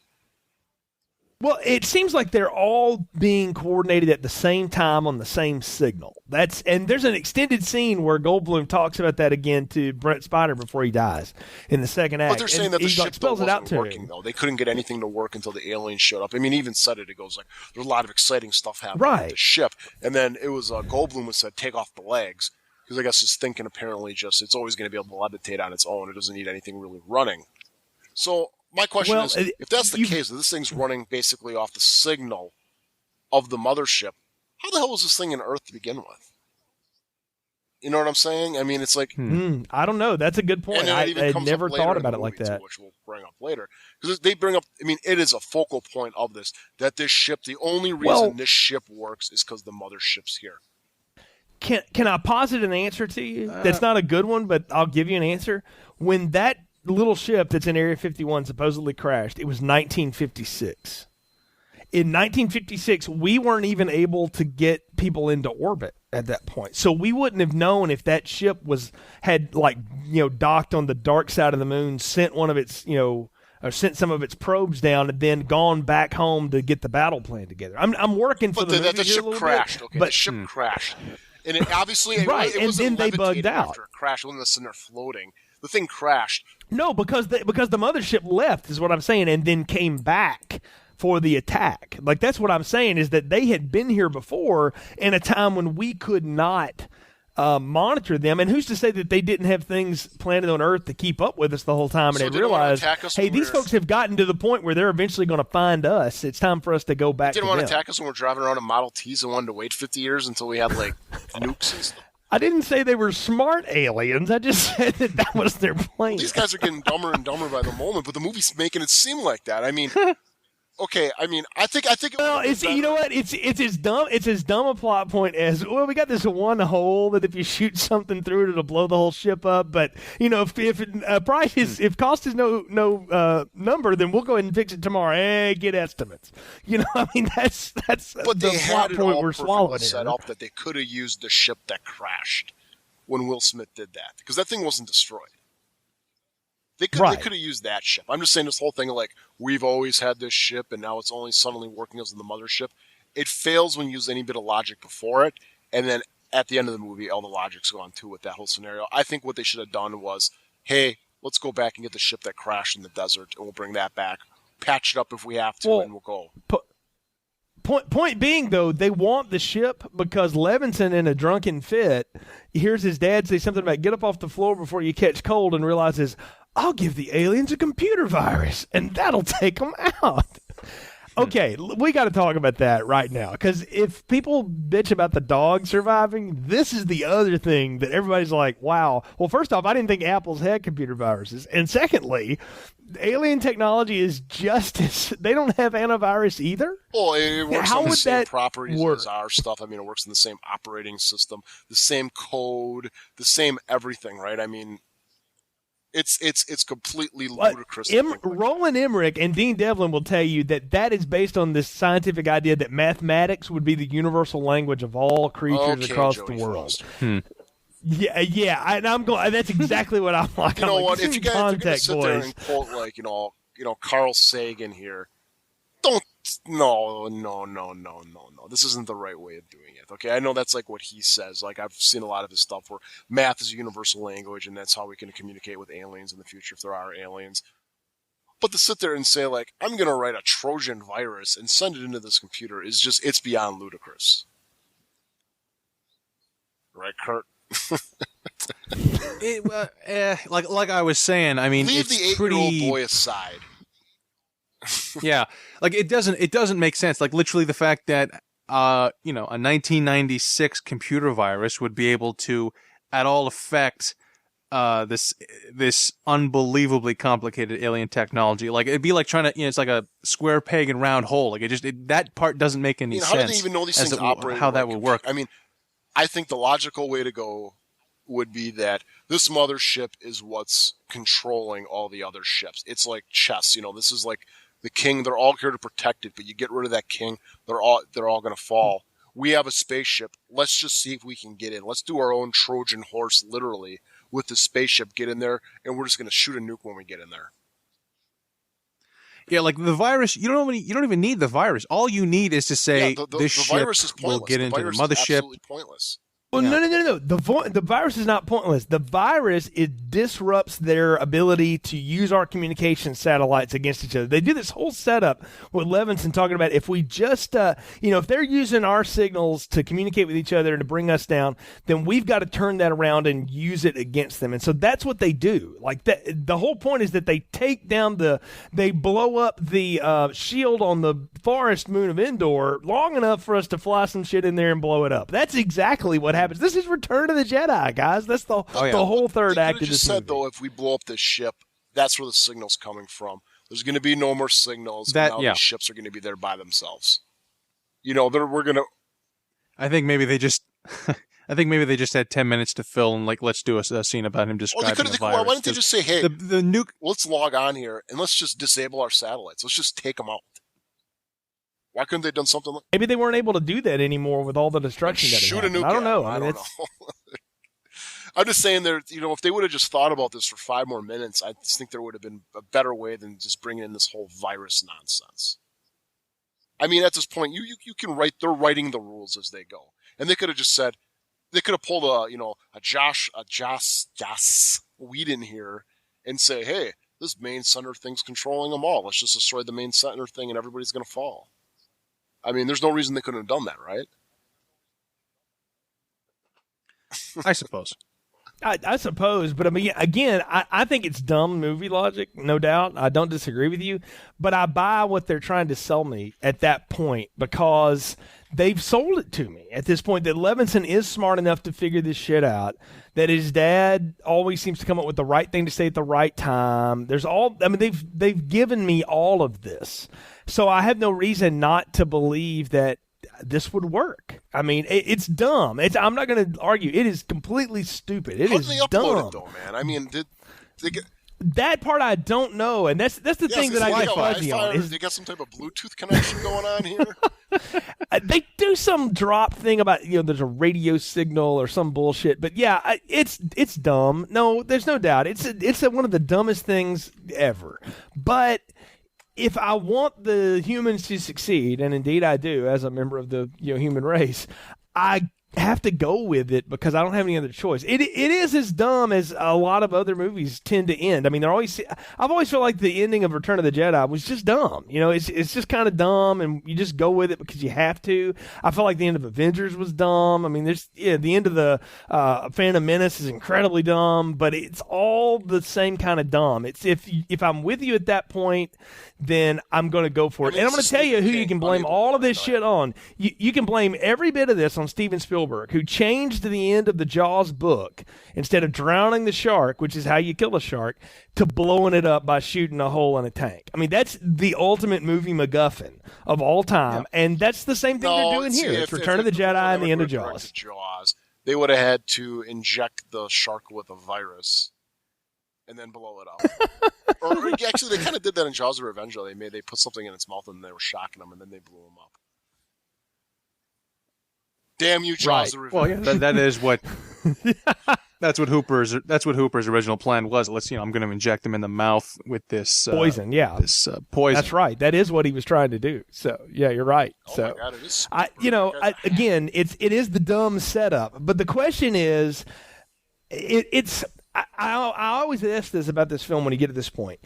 Well, it seems like they're all being coordinated at the same time on the same signal. And there's an extended scene where Goldblum talks about that again to Brent Spiner before he dies in the second act.
But they're saying that the ship
spells it out
wasn't
to
working,
him.
though. They couldn't get anything to work until the aliens showed up. I mean, he even said it. It goes like, there's a lot of exciting stuff happening with the ship. And then it was Goldblum who said, take off the legs. Because I guess his thinking apparently just, it's always going to be able to levitate on its own. It doesn't need anything really running. So my question is, if that's the case, if this thing's running basically off the signal of the mothership, how the hell was this thing in Earth to begin with? You know what I'm saying? I mean, it's like...
I don't know. That's a good point. I never thought about it like that.
Which we'll bring up later. Because they bring up... I mean, it is a focal point of this, that this ship, the only reason this ship works is because the mothership's here.
Can I posit an answer to you? That's not a good one, but I'll give you an answer. When that little ship that's in Area 51 supposedly crashed, it was 1956. in 1956, we weren't even able to get people into orbit at that point. So we wouldn't have known if that ship had docked on the dark side of the moon, sent one of its, or sent some of its probes down, and then gone back home to get the battle plan together. I'm working for the movie
the ship crashed.
Bit,
okay,
but
the ship crashed, and it obviously
right,
it was
and then they bugged out.
After it crashed, it wasn't sitting there floating. The thing crashed.
No, because the mothership left is what I'm saying, and then came back for the attack. Like, that's what I'm saying, is that they had been here before in a time when we could not monitor them. And who's to say that they didn't have things planted on Earth to keep up with us the whole time, and
So
they
they don't wanna
realized,
attack us
hey,
when
these
we're-
folks have gotten to the point where they're eventually going to find us. It's time for us to go back
Didn't
to
want
them.
to attack us when we're driving around in Model Ts and wanted to wait 50 years until we had like nukes and stuff.
I didn't say they were smart aliens. I just said that was their plan.
These guys are getting dumber and dumber by the moment, but the movie's making it seem like that. I mean, okay, I think.
Well, it's you know what? It's as dumb. It's as dumb a plot point as, well, we got this one hole that if you shoot something through it, it'll blow the whole ship up. But if cost is no number, then we'll go ahead and fix it tomorrow. Hey, get estimates. I mean, that's
But
the
they
plot
had it
point
all
we're
perfectly
swallowing
set
here.
up that they could have used the ship that crashed when Will Smith did that, because that thing wasn't destroyed. They could have used that ship. I'm just saying this whole thing of like, we've always had this ship and now it's only suddenly working as the mothership. It fails when you use any bit of logic before it, and then at the end of the movie, all the logic's gone too with that whole scenario. I think what they should have done was, hey, let's go back and get the ship that crashed in the desert, and we'll bring that back, patch it up if we have to, and we'll go.
Point being, though, they want the ship because Levinson, in a drunken fit, hears his dad say something about get up off the floor before you catch cold, and realizes, I'll give the aliens a computer virus, and that'll take them out. Okay, we got to talk about that right now, because if people bitch about the dog surviving, this is the other thing that everybody's like, wow. Well, first off, I didn't think Apple's had computer viruses. And secondly, alien technology is just as, they don't have antivirus either.
Well, it works
How
on the
would
same
that
properties
work?
as our stuff. I mean, it works in the same operating system, the same code, the same everything, right? I mean, it's completely ludicrous. to think like
Roland Emmerich and Dean Devlin will tell you that is based on this scientific idea that mathematics would be the universal language of all creatures
Okay,
across
Jody
the world.
Foster.
Yeah, and I'm going. That's exactly what I'm like.
You know
I'm like,
what?
this
If
is
you guys are going to
context,
sit there
boys.
and quote like Carl Sagan here, don't. No. This isn't the right way of doing it. Okay, I know that's like what he says. Like, I've seen a lot of his stuff where math is a universal language, and that's how we can communicate with aliens in the future if there are aliens. But to sit there and say like, I'm going to write a Trojan virus and send it into this computer is just, it's beyond ludicrous. Right, Kurt?
Like I was saying, I mean,
Leave
it's
the 8-year-old
pretty.
boy aside.
Yeah, like it doesn't make sense. Like literally the fact that a 1996 computer virus would be able to at all affect this unbelievably complicated alien technology. Like it'd be like trying to, it's like a square peg and round hole. Like that part doesn't make any
How do
sense.
they even know these
as
things
to
operate?
how that would work.
I mean, I think the logical way to go would be that this mothership is what's controlling all the other ships. It's like chess, this is like the king. They're all here to protect it, but you get rid of that king, they're all going to fall. We have a spaceship. Let's just see if we can get in. Let's do our own Trojan horse, literally, with the spaceship. Get in there, and we're just going to shoot a nuke when we get in there.
Yeah, like the virus, you don't even need the virus. All you need is to say
the
this ship
virus is pointless.
will get into the
virus
mothership.
Is absolutely pointless.
Well,
Yeah.
no. The virus is not pointless. The virus, it disrupts their ability to use our communication satellites against each other. They do this whole setup with Levinson talking about if we just, if they're using our signals to communicate with each other and to bring us down, then we've got to turn that around and use it against them. And so that's what they do. Like that, the whole point is that they take down they blow up the shield on the forest moon of Endor long enough for us to fly some shit in there and blow it up. That's exactly what happens. This is Return of the Jedi, guys. That's the whole third
They
act
could've
of this
just said,
movie.
though, if we blow up this ship, that's where the signal's coming from. There's going to be no more signals. And now these ships are going to be there by themselves. We're going to.
I think maybe they just had 10 minutes to fill and let's do a scene about him describing the virus.
Why didn't they just say, hey,
the nuke?
let's log on here and let's just disable our satellites. Let's just take them out. Why couldn't they have done something like
Maybe they weren't able to do that anymore with all the destruction that had
shoot a
happened.
nuke?
I don't know.
I
I mean,
don't know. I'm just saying there. If they would have just thought about this for 5 more minutes, I just think there would have been a better way than just bringing in this whole virus nonsense. I mean, at this point, you can write. They're writing the rules as they go, and they could have just said, they could have pulled a Joss Whedon here and say, hey, this main center thing's controlling them all. Let's just destroy the main center thing, and everybody's going to fall. I mean, there's no reason they couldn't have done that, right?
I suppose.
I suppose, but I mean, again, I think it's dumb movie logic, no doubt. I don't disagree with you, but I buy what they're trying to sell me at that point because they've sold it to me at this point that Levinson is smart enough to figure this shit out, that his dad always seems to come up with the right thing to say at the right time. They've given me all of this. So I have no reason not to believe that this would work. I mean, it's dumb. I'm not going to argue. It is completely stupid. It is
How did they upload
dumb.
it, though, man? I mean, did they get...
That part I don't know, and that's the thing that I get fuzzy on.
They got some type of Bluetooth connection going on here?
They do some drop thing about there's a radio signal or some bullshit, but yeah, it's dumb. No, there's no doubt. It's one of the dumbest things ever. But if I want the humans to succeed, and indeed I do, as a member of the human race, I have to go with it because I don't have any other choice. It is as dumb as a lot of other movies tend to end. I mean, I've always felt like the ending of Return of the Jedi was just dumb. It's just kind of dumb, and you just go with it because you have to. I felt like the end of Avengers was dumb. I mean, the end of the Phantom Menace is incredibly dumb, but it's all the same kind of dumb. It's if I'm with you at that point, then I'm going to go for it. And I'm going to tell you who you can blame all of this shit on. You can blame every bit of this on Steven Spielberg, who changed the end of the Jaws book, instead of drowning the shark, which is how you kill a shark, to blowing it up by shooting a hole in a tank. I mean, that's the ultimate movie MacGuffin of all time, and that's the same thing they're doing here. It's Return of the Jedi and the end of Jaws.
They would have had to inject the shark with a virus and then blow it up. or actually, they kind of did that in Jaws of Revenge. They put something in its mouth and they were shocking them, and then they blew him up. Damn you, Jaws of Revenge.
Well, yeah, that is what. That's what Hooper's original plan was. I'm going to inject him in the mouth with this
poison. Yeah,
this poison.
That's right. That is what he was trying to do. So yeah, you're right.
Oh
so
my God, it is.
Again, it is the dumb setup. But the question is, I always ask this about this film when you get to this point.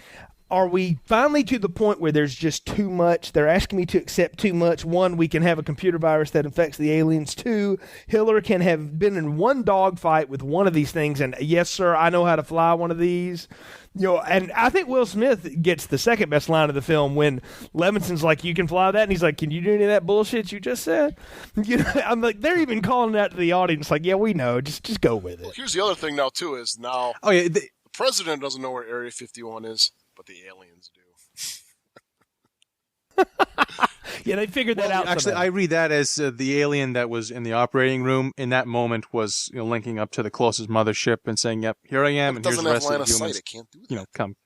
Are we finally to the point where there's just too much? They're asking me to accept too much. One, we can have a computer virus that infects the aliens. Two, Hitler can have been in one dogfight with one of these things, and yes, sir, I know how to fly one of these. And I think Will Smith gets the second best line of the film when Levinson's like, "You can fly that," and he's like, "Can you do any of that bullshit you just said?" I'm like, they're even calling out to the audience, like, "Yeah, we know. Just go with it."
Well, here's the other thing now too is now.
Oh yeah,
the president doesn't know where Area 51 is. But the aliens
do. Yeah, they figured that out.
Actually, I read that as the alien that was in the operating room in that moment was linking up to the closest mothership and saying, "Yep, here I am, and here's the rest of the humans."
It can't do that.
Come.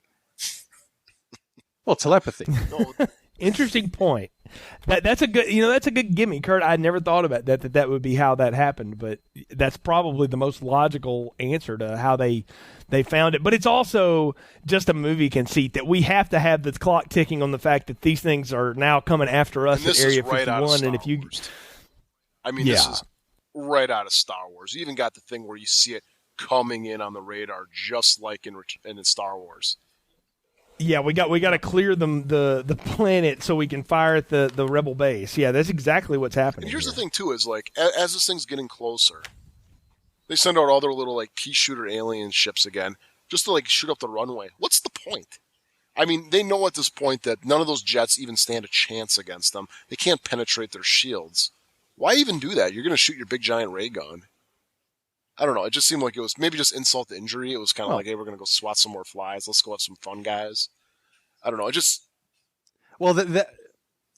Well, telepathy.
No.
Interesting point. That's a good gimme, Kurt. I never thought about that would be how that happened, but that's probably the most logical answer to how they found it. But it's also just a movie conceit that we have to have the clock ticking on the fact that these things are now coming after us at Area 51. And if you,
this is right out of Star Wars. You even got the thing where you see it coming in on the radar, just like in Star Wars.
Yeah, we got to clear the planet so we can fire at the rebel base. Yeah, that's exactly what's happening.
And here's the thing too: is as this thing's getting closer, they send out all their little pea shooter alien ships again, just to shoot up the runway. What's the point? I mean, they know at this point that none of those jets even stand a chance against them. They can't penetrate their shields. Why even do that? You're going to shoot your big giant ray gun. I don't know. It just seemed like it was maybe just insult to injury. It was kind of like, hey, we're going to go swat some more flies. Let's go have some fun, guys. I don't know. It just...
Well,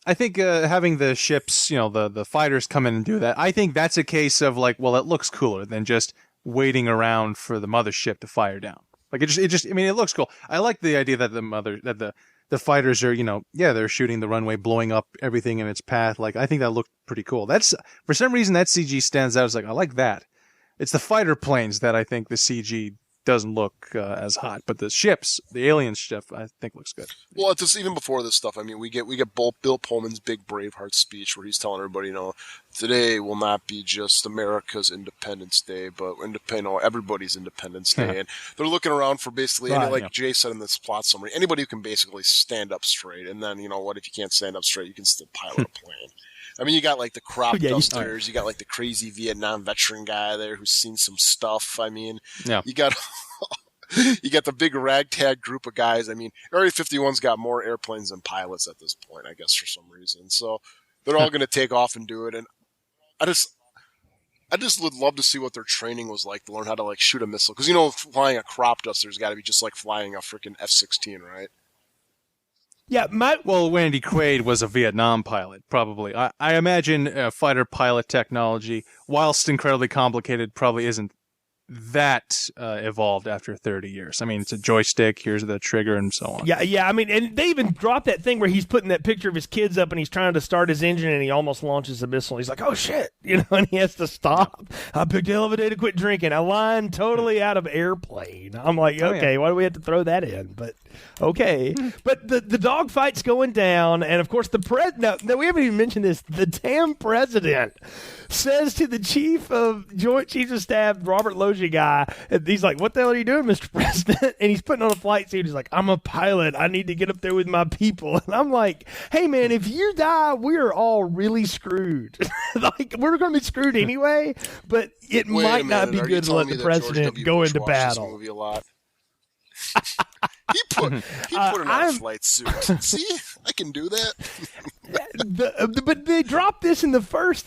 I think having the ships, the fighters come in and do that, I think that's a case of it looks cooler than just waiting around for the mothership to fire down. It looks cool. I like the idea that the the fighters are, they're shooting the runway, blowing up everything in its path. Like, I think that looked pretty cool. That's, for some reason, that CG stands out. It's like, I like that. It's the fighter planes that I think the CG doesn't look as hot, but the ships, the alien stuff, I think looks good.
Well, it's just, even before this stuff. I mean, we get Bill Pullman's big Braveheart speech where he's telling everybody, today will not be just America's Independence Day, but everybody's Independence Day. And they're looking around for basically, Jay said in this plot summary, anybody who can basically stand up straight. And then, what if you can't stand up straight? You can still pilot a plane. I mean, you got like the crop dusters, you got like the crazy Vietnam veteran guy there who's seen some stuff. I mean, you got the big ragtag group of guys. I mean, Area 51's got more airplanes than pilots at this point, I guess, for some reason. So they're all going to take off and do it. And I just would love to see what their training was like to learn how to like shoot a missile. Because, flying a crop duster's got to be just like flying a freaking F-16, right?
Yeah,
Randy Quaid was a Vietnam pilot, probably. I imagine fighter pilot technology, whilst incredibly complicated, probably isn't that evolved after 30 years. I mean, it's a joystick, here's the trigger, and so on.
Yeah. I mean, and they even dropped that thing where he's putting that picture of his kids up and he's trying to start his engine and he almost launches a missile. He's like, oh, shit, and he has to stop. I picked a hell of a day to quit drinking. A line totally out of Airplane. I'm like, okay, why do we have to throw that in? But, okay. But the dogfight's going down, and, of course, now, we haven't even mentioned this. The damn president says to the Joint Chiefs of Staff, Robert Loggia guy, and he's like, what the hell are you doing, Mr. President? And he's putting on a flight suit. He's like, I'm a pilot. I need to get up there with my people. And I'm like, hey, man, if you die, we're all really screwed. Like, we're going to be screwed anyway, but it might not be good to let the president go into battle.
Movie a lot? He put it on a flight suit. See, I can do that.
But they dropped this in the first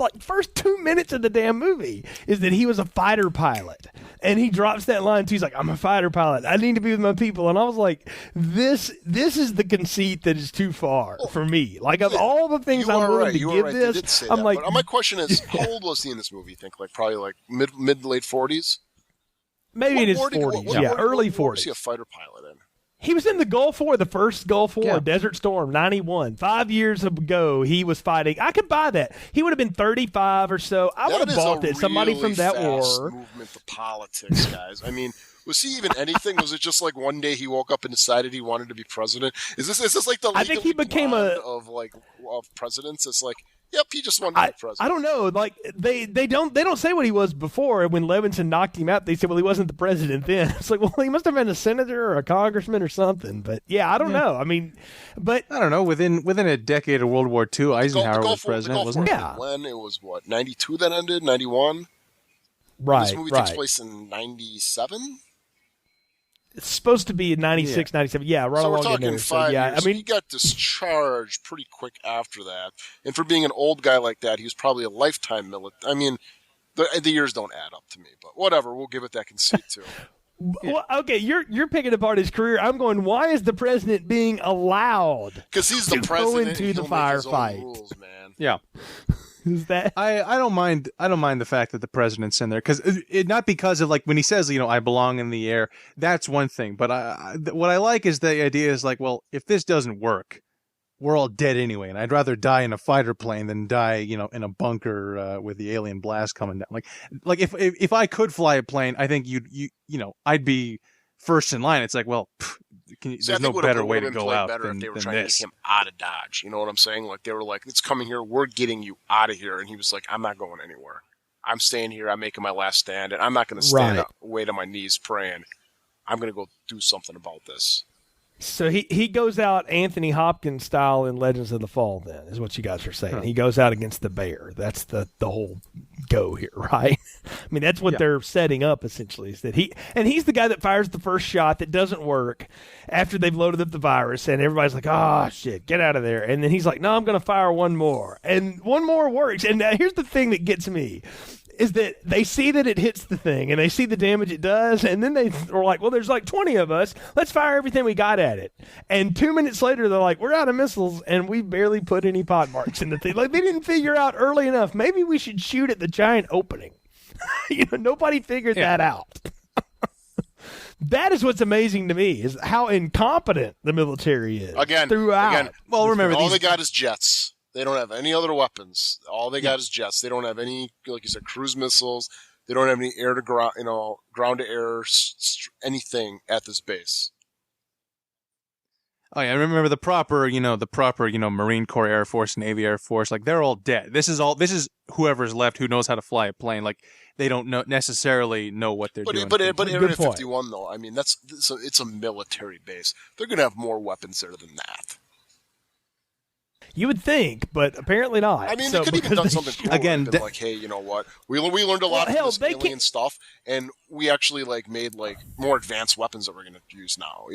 2 minutes of the damn movie, is that he was a fighter pilot. And he drops that line too. He's like, I'm a fighter pilot. I need to be with my people. And I was like, this is the conceit that is too far for me. Like, of all the things I'm willing to give this, I'm like,
but my question is, how old was he in this movie? You think, like, probably like mid to late 40s?
Maybe in his 40s. Early 40s.
Was he a fighter pilot in?
He was in the Gulf War, the first Gulf War, Desert Storm, 91. 5 years ago, he was fighting. I could buy that. He would have been 35 or so. I would have bought it. Somebody from that war.
Movement to politics, guys. I mean, was he even anything? Was it just like one day he woke up and decided he wanted to be president? Is this like the
I think he became
of presidents? It's like, yep, he just wanted to be president.
I don't know. Like they don't say what he was before. When Levinson knocked him out, they said, well, he wasn't the president then. It's like, well, he must have been a senator or a congressman or something. But yeah, I don't know. I mean, but
I don't know. Within a decade of World War II, Eisenhower was president, wasn't he?
Yeah. When it was 92 that ended, 91.
Right.
This movie takes place in 97.
It's supposed to be in 96, 97. Yeah, right.
So we're
along
talking
in there.
5
years.
I mean, he got discharged pretty quick after that. And for being an old guy like that, he was probably a lifetime military. I mean, the years don't add up to me, but whatever. We'll give it that conceit too.
Well, okay, you're picking apart his career. I'm going, why is the president being allowed?
Because he's the president.
Go into the firefight.
Rules, man.
Yeah.
Is that?
I don't mind the fact that the president's in there, because not because of, like, when he says, I belong in the air. That's one thing, but what I like is the idea is like, well, if this doesn't work, we're all dead anyway, and I'd rather die in a fighter plane than die, in a bunker with the alien blast coming down. Like if I could fly a plane, I think I'd be first in line. It's like, well, there's no better way to go out than
if they were
than
trying
this.
to get him out of Dodge. You know what I'm saying? Like, they were like, it's coming here. We're getting you out of here. And he was like, I'm not going anywhere. I'm staying here. I'm making my last stand. And I'm not going to stand up, wait on my knees praying. I'm going to go do something about this.
So he goes out Anthony Hopkins style in Legends of the Fall, then, is what you guys are saying. He goes out against the bear. That's the whole go here, right? I mean, that's what they're setting up, essentially, is that he's the guy that fires the first shot that doesn't work after they've loaded up the virus, and everybody's like, oh, shit, get out of there. And then he's like, no, I'm going to fire one more. And one more works. And here's the thing that gets me. Is that they see that it hits the thing and they see the damage it does, and then they are like, well, there's like 20 of us. Let's fire everything we got at it. And 2 minutes later, they're like, we're out of missiles, and we barely put any pot marks in the thing. Like, they didn't figure out early enough. Maybe we should shoot at the giant opening. Nobody figured that out. That is what's amazing to me, is how incompetent the military is
Again,
throughout.
Well, remember,
all they got is jets. They don't have any other weapons. All they got is jets. They don't have any, like you said, cruise missiles. They don't have any air to ground, ground to air, anything at this base.
Oh yeah, I remember the proper, Marine Corps, Air Force, Navy, Air Force. Like they're all dead. This is whoever's left who knows how to fly a plane. Like they don't necessarily know what they're doing.
But Area 51 though, I mean it's a military base. They're gonna have more weapons there than that.
You would think, but apparently not.
I mean, they could even done something cool.
Again,
been like, hey, you know what? We learned a lot from this alien stuff, and we actually made more advanced weapons that we're gonna use now.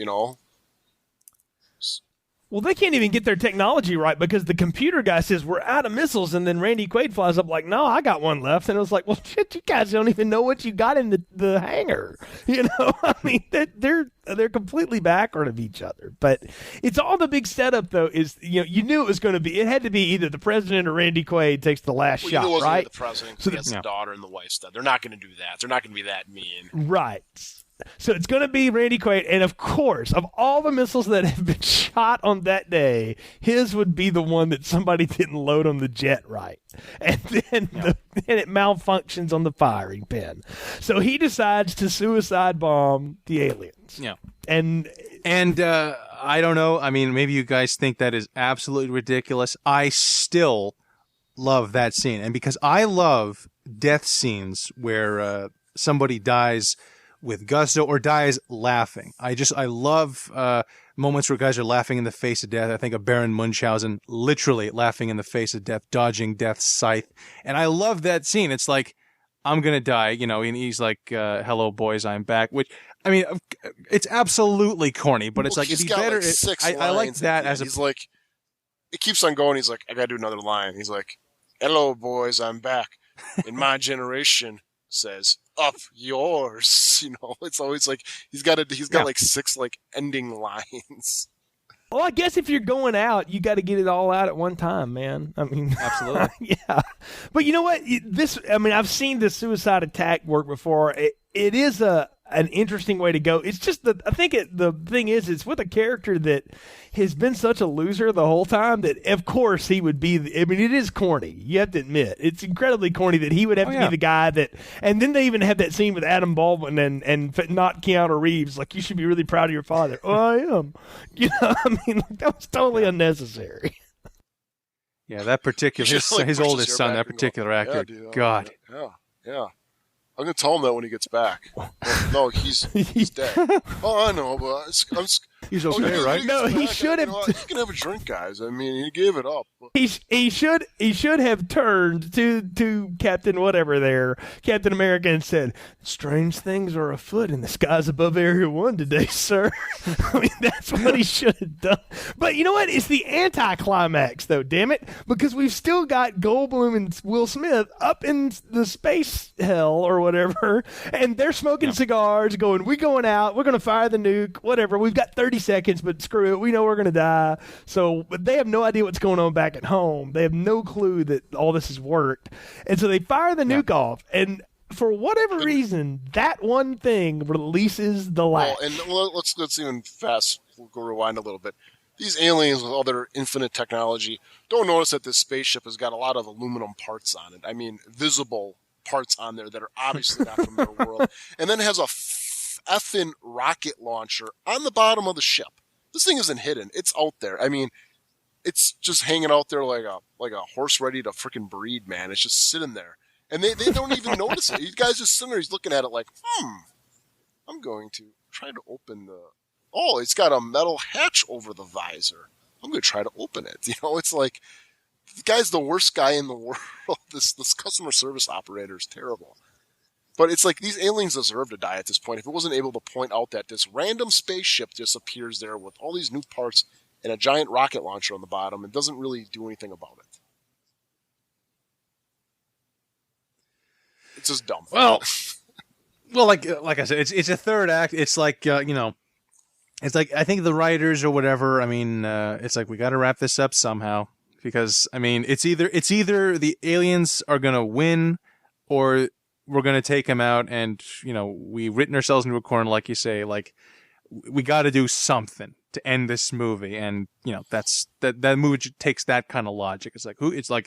Well, they can't even get their technology right because the computer guy says we're out of missiles, and then Randy Quaid flies up like, "No, I got one left," and it was like, "Well, shit, you guys don't even know what you got in the hangar." I mean, they're completely backward of each other. But it's all the big setup, though. Is you knew it was going to be. It had to be either the president or Randy Quaid takes the last shot,
it wasn't
right?
The president, because he has the daughter and the wife stuff. They're not going to do that. They're not going to be that mean,
right? So it's going to be Randy Quaid, and of course, of all the missiles that have been shot on that day, his would be the one that somebody didn't load on the jet right, and then it malfunctions on the firing pin. So he decides to suicide bomb the aliens.
Yeah,
and
I don't know. I mean, maybe you guys think that is absolutely ridiculous. I still love that scene, and because I love death scenes where somebody dies with gusto or dies laughing. I love moments where guys are laughing in the face of death. I think of Baron Munchausen literally laughing in the face of death, dodging death's scythe. And I love that scene. It's like, I'm going to die, and he's like, hello boys, I'm back. Which, I mean, it's absolutely corny, but it's it'd be better. I like that as
he's like, it keeps on going. He's like, I got to do another line. He's like, hello boys, I'm back. In my generation, says, up yours. It's always like he's got like 6 ending lines.
Well, I guess if you're going out, you got to get it all out at one time, man. I mean,
absolutely.
Yeah. But you know what? I've seen the suicide attack work before. It is an interesting way to go. It's just that I think the thing is, it's with a character that has been such a loser the whole time that, of course, he would be. It is corny. You have to admit, it's incredibly corny that he would have to be the guy that. And then they even have that scene with Adam Baldwin and not Keanu Reeves. Like, you should be really proud of your father. Oh, I am. That was totally unnecessary.
Yeah, that particular his oldest son, that particular actor.
Dude,
God.
Yeah. I'm gonna tell him that when he gets back. Well, no, he's dead. Oh, I know, but
he's okay, right?
No, he should have.
You can have a drink, guys. I mean, he gave it up.
He should have turned to Captain America, and said, "Strange things are afoot in the skies above Area 1 today, sir." I mean, that's what he should have done. But you know what? It's the anticlimax, though. Damn it, because we've still got Goldblum and Will Smith up in the space hell or whatever, and they're smoking cigars, going, "We going out. We're going to fire the nuke. Whatever. We've got 30 seconds, but screw it. We know we're going to die." So, but they have no idea what's going on back at home. They have no clue that all this has worked, and so they fire the nuke off, and for whatever reason, that one thing releases the latch.
And let's even we'll go rewind a little bit. These aliens with all their infinite technology don't notice that this spaceship has got a lot of aluminum parts on it. I mean, visible parts on there that are obviously not from their world. And then it has a effing rocket launcher on the bottom of the ship. This thing isn't hidden. It's out there. I mean, it's just hanging out there like a horse ready to freaking breed, man. It's just sitting there. And they don't even notice it. You guys just sitting there, he's looking at it like, I'm going to try to open it's got a metal hatch over the visor. I'm going to try to open it. It's like, the guy's the worst guy in the world. This customer service operator is terrible. But it's like these aliens deserve to die at this point. If it wasn't able to point out that this random spaceship just appears there with all these new parts and a giant rocket launcher on the bottom and doesn't really do anything about it. It's just dumb.
Well, like I said, it's a third act. It's like it's like I think the writers or whatever. I mean, it's like we got to wrap this up somehow because I mean, it's either the aliens are gonna win or we're going to take him out, and, you know, we've written ourselves into a corner, like you say, like, we got to do something to end this movie. And, you know, that movie takes that kind of logic. It's like,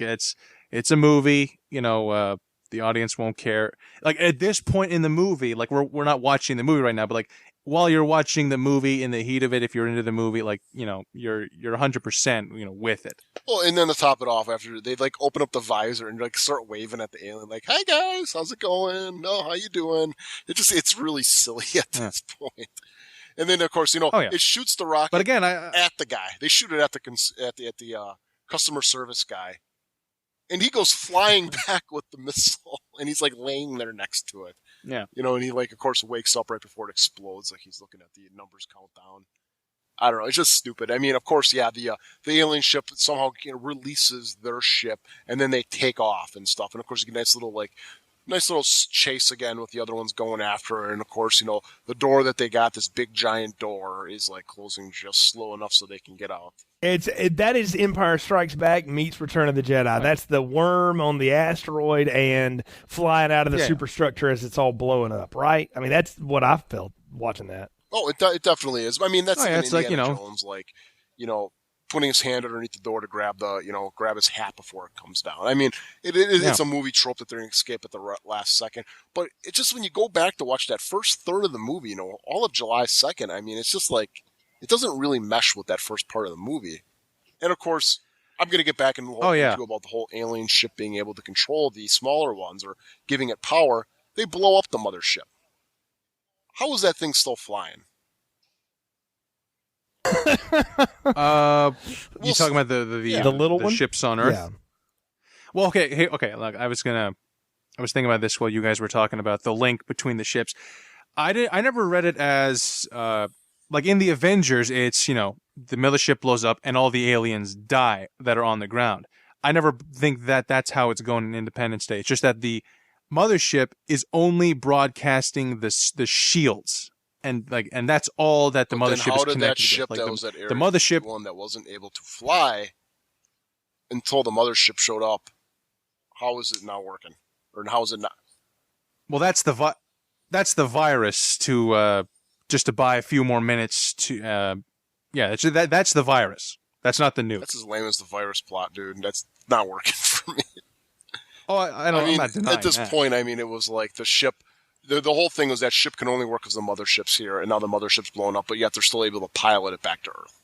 it's a movie, you know, the audience won't care. Like, at this point in the movie, like, we're not watching the movie right now, but, like, while you're watching the movie, in the heat of it, if you're into the movie, like, you know, you're 100%, you know, with it.
Well, and then to top it off, after they like open up the visor and like start waving at the alien, like, "Hi guys, how's it going? No, how you doing?" It's really silly at this point. And then of course, you know, it shoots the rocket,
but again,
at the guy. They shoot it at the customer service guy, and he goes flying back with the missile, and he's like laying there next to it.
Yeah.
You know, and he like, of course, wakes up right before it explodes, like he's looking at the numbers countdown. I don't know. It's just stupid. I mean, of course, the alien ship somehow, you know, releases their ship, and then they take off and stuff. And of course, you get nice little chase again with the other ones going after her. And of course, you know, the door that they got, this big giant door, is like closing just slow enough so they can get out.
That is Empire Strikes Back meets Return of the Jedi. Right. That's the worm on the asteroid and flying out of the superstructure as it's all blowing up, right? I mean, that's what I felt watching that.
Oh, it definitely is. I mean, that's
it's
Indiana
like, you know,
Jones, like, you know, putting his hand underneath the door to grab his hat before it comes down. I mean, it's a movie trope that they're going to escape at the last second. But it's just when you go back to watch that first third of the movie, you know, all of July 2nd, I mean, it's just like, it doesn't really mesh with that first part of the movie. And of course, I'm going to get back into about the whole alien ship being able to control the smaller ones or giving it power. They blow up the mothership. How is that thing still flying?
You talking about the
little one?
Ships on Earth?
Yeah.
Well, okay. Look, I was thinking about this while you guys were talking about the link between the ships. I never read it as like in the Avengers, it's, you know, the mothership blows up and all the aliens die that are on the ground. I never think that that's how it's going in Independence Day. It's just that the mothership is only broadcasting the shields, and that's all that the mothership is connected
how did that ship
with.
Like
that
was at Area
the mothership
51 that wasn't able to fly until the mothership showed up? How is it not working, or how is it not?
Well, that's the virus to just to buy a few more minutes to that's the virus. That's not the nuke.
That's as lame as the virus plot, dude. That's not working for me.
Oh, I'm not denying
at this point, I mean, it was like the ship. The whole thing was that ship can only work because the mothership's here, and now the mothership's blown up, but yet they're still able to pilot it back to Earth.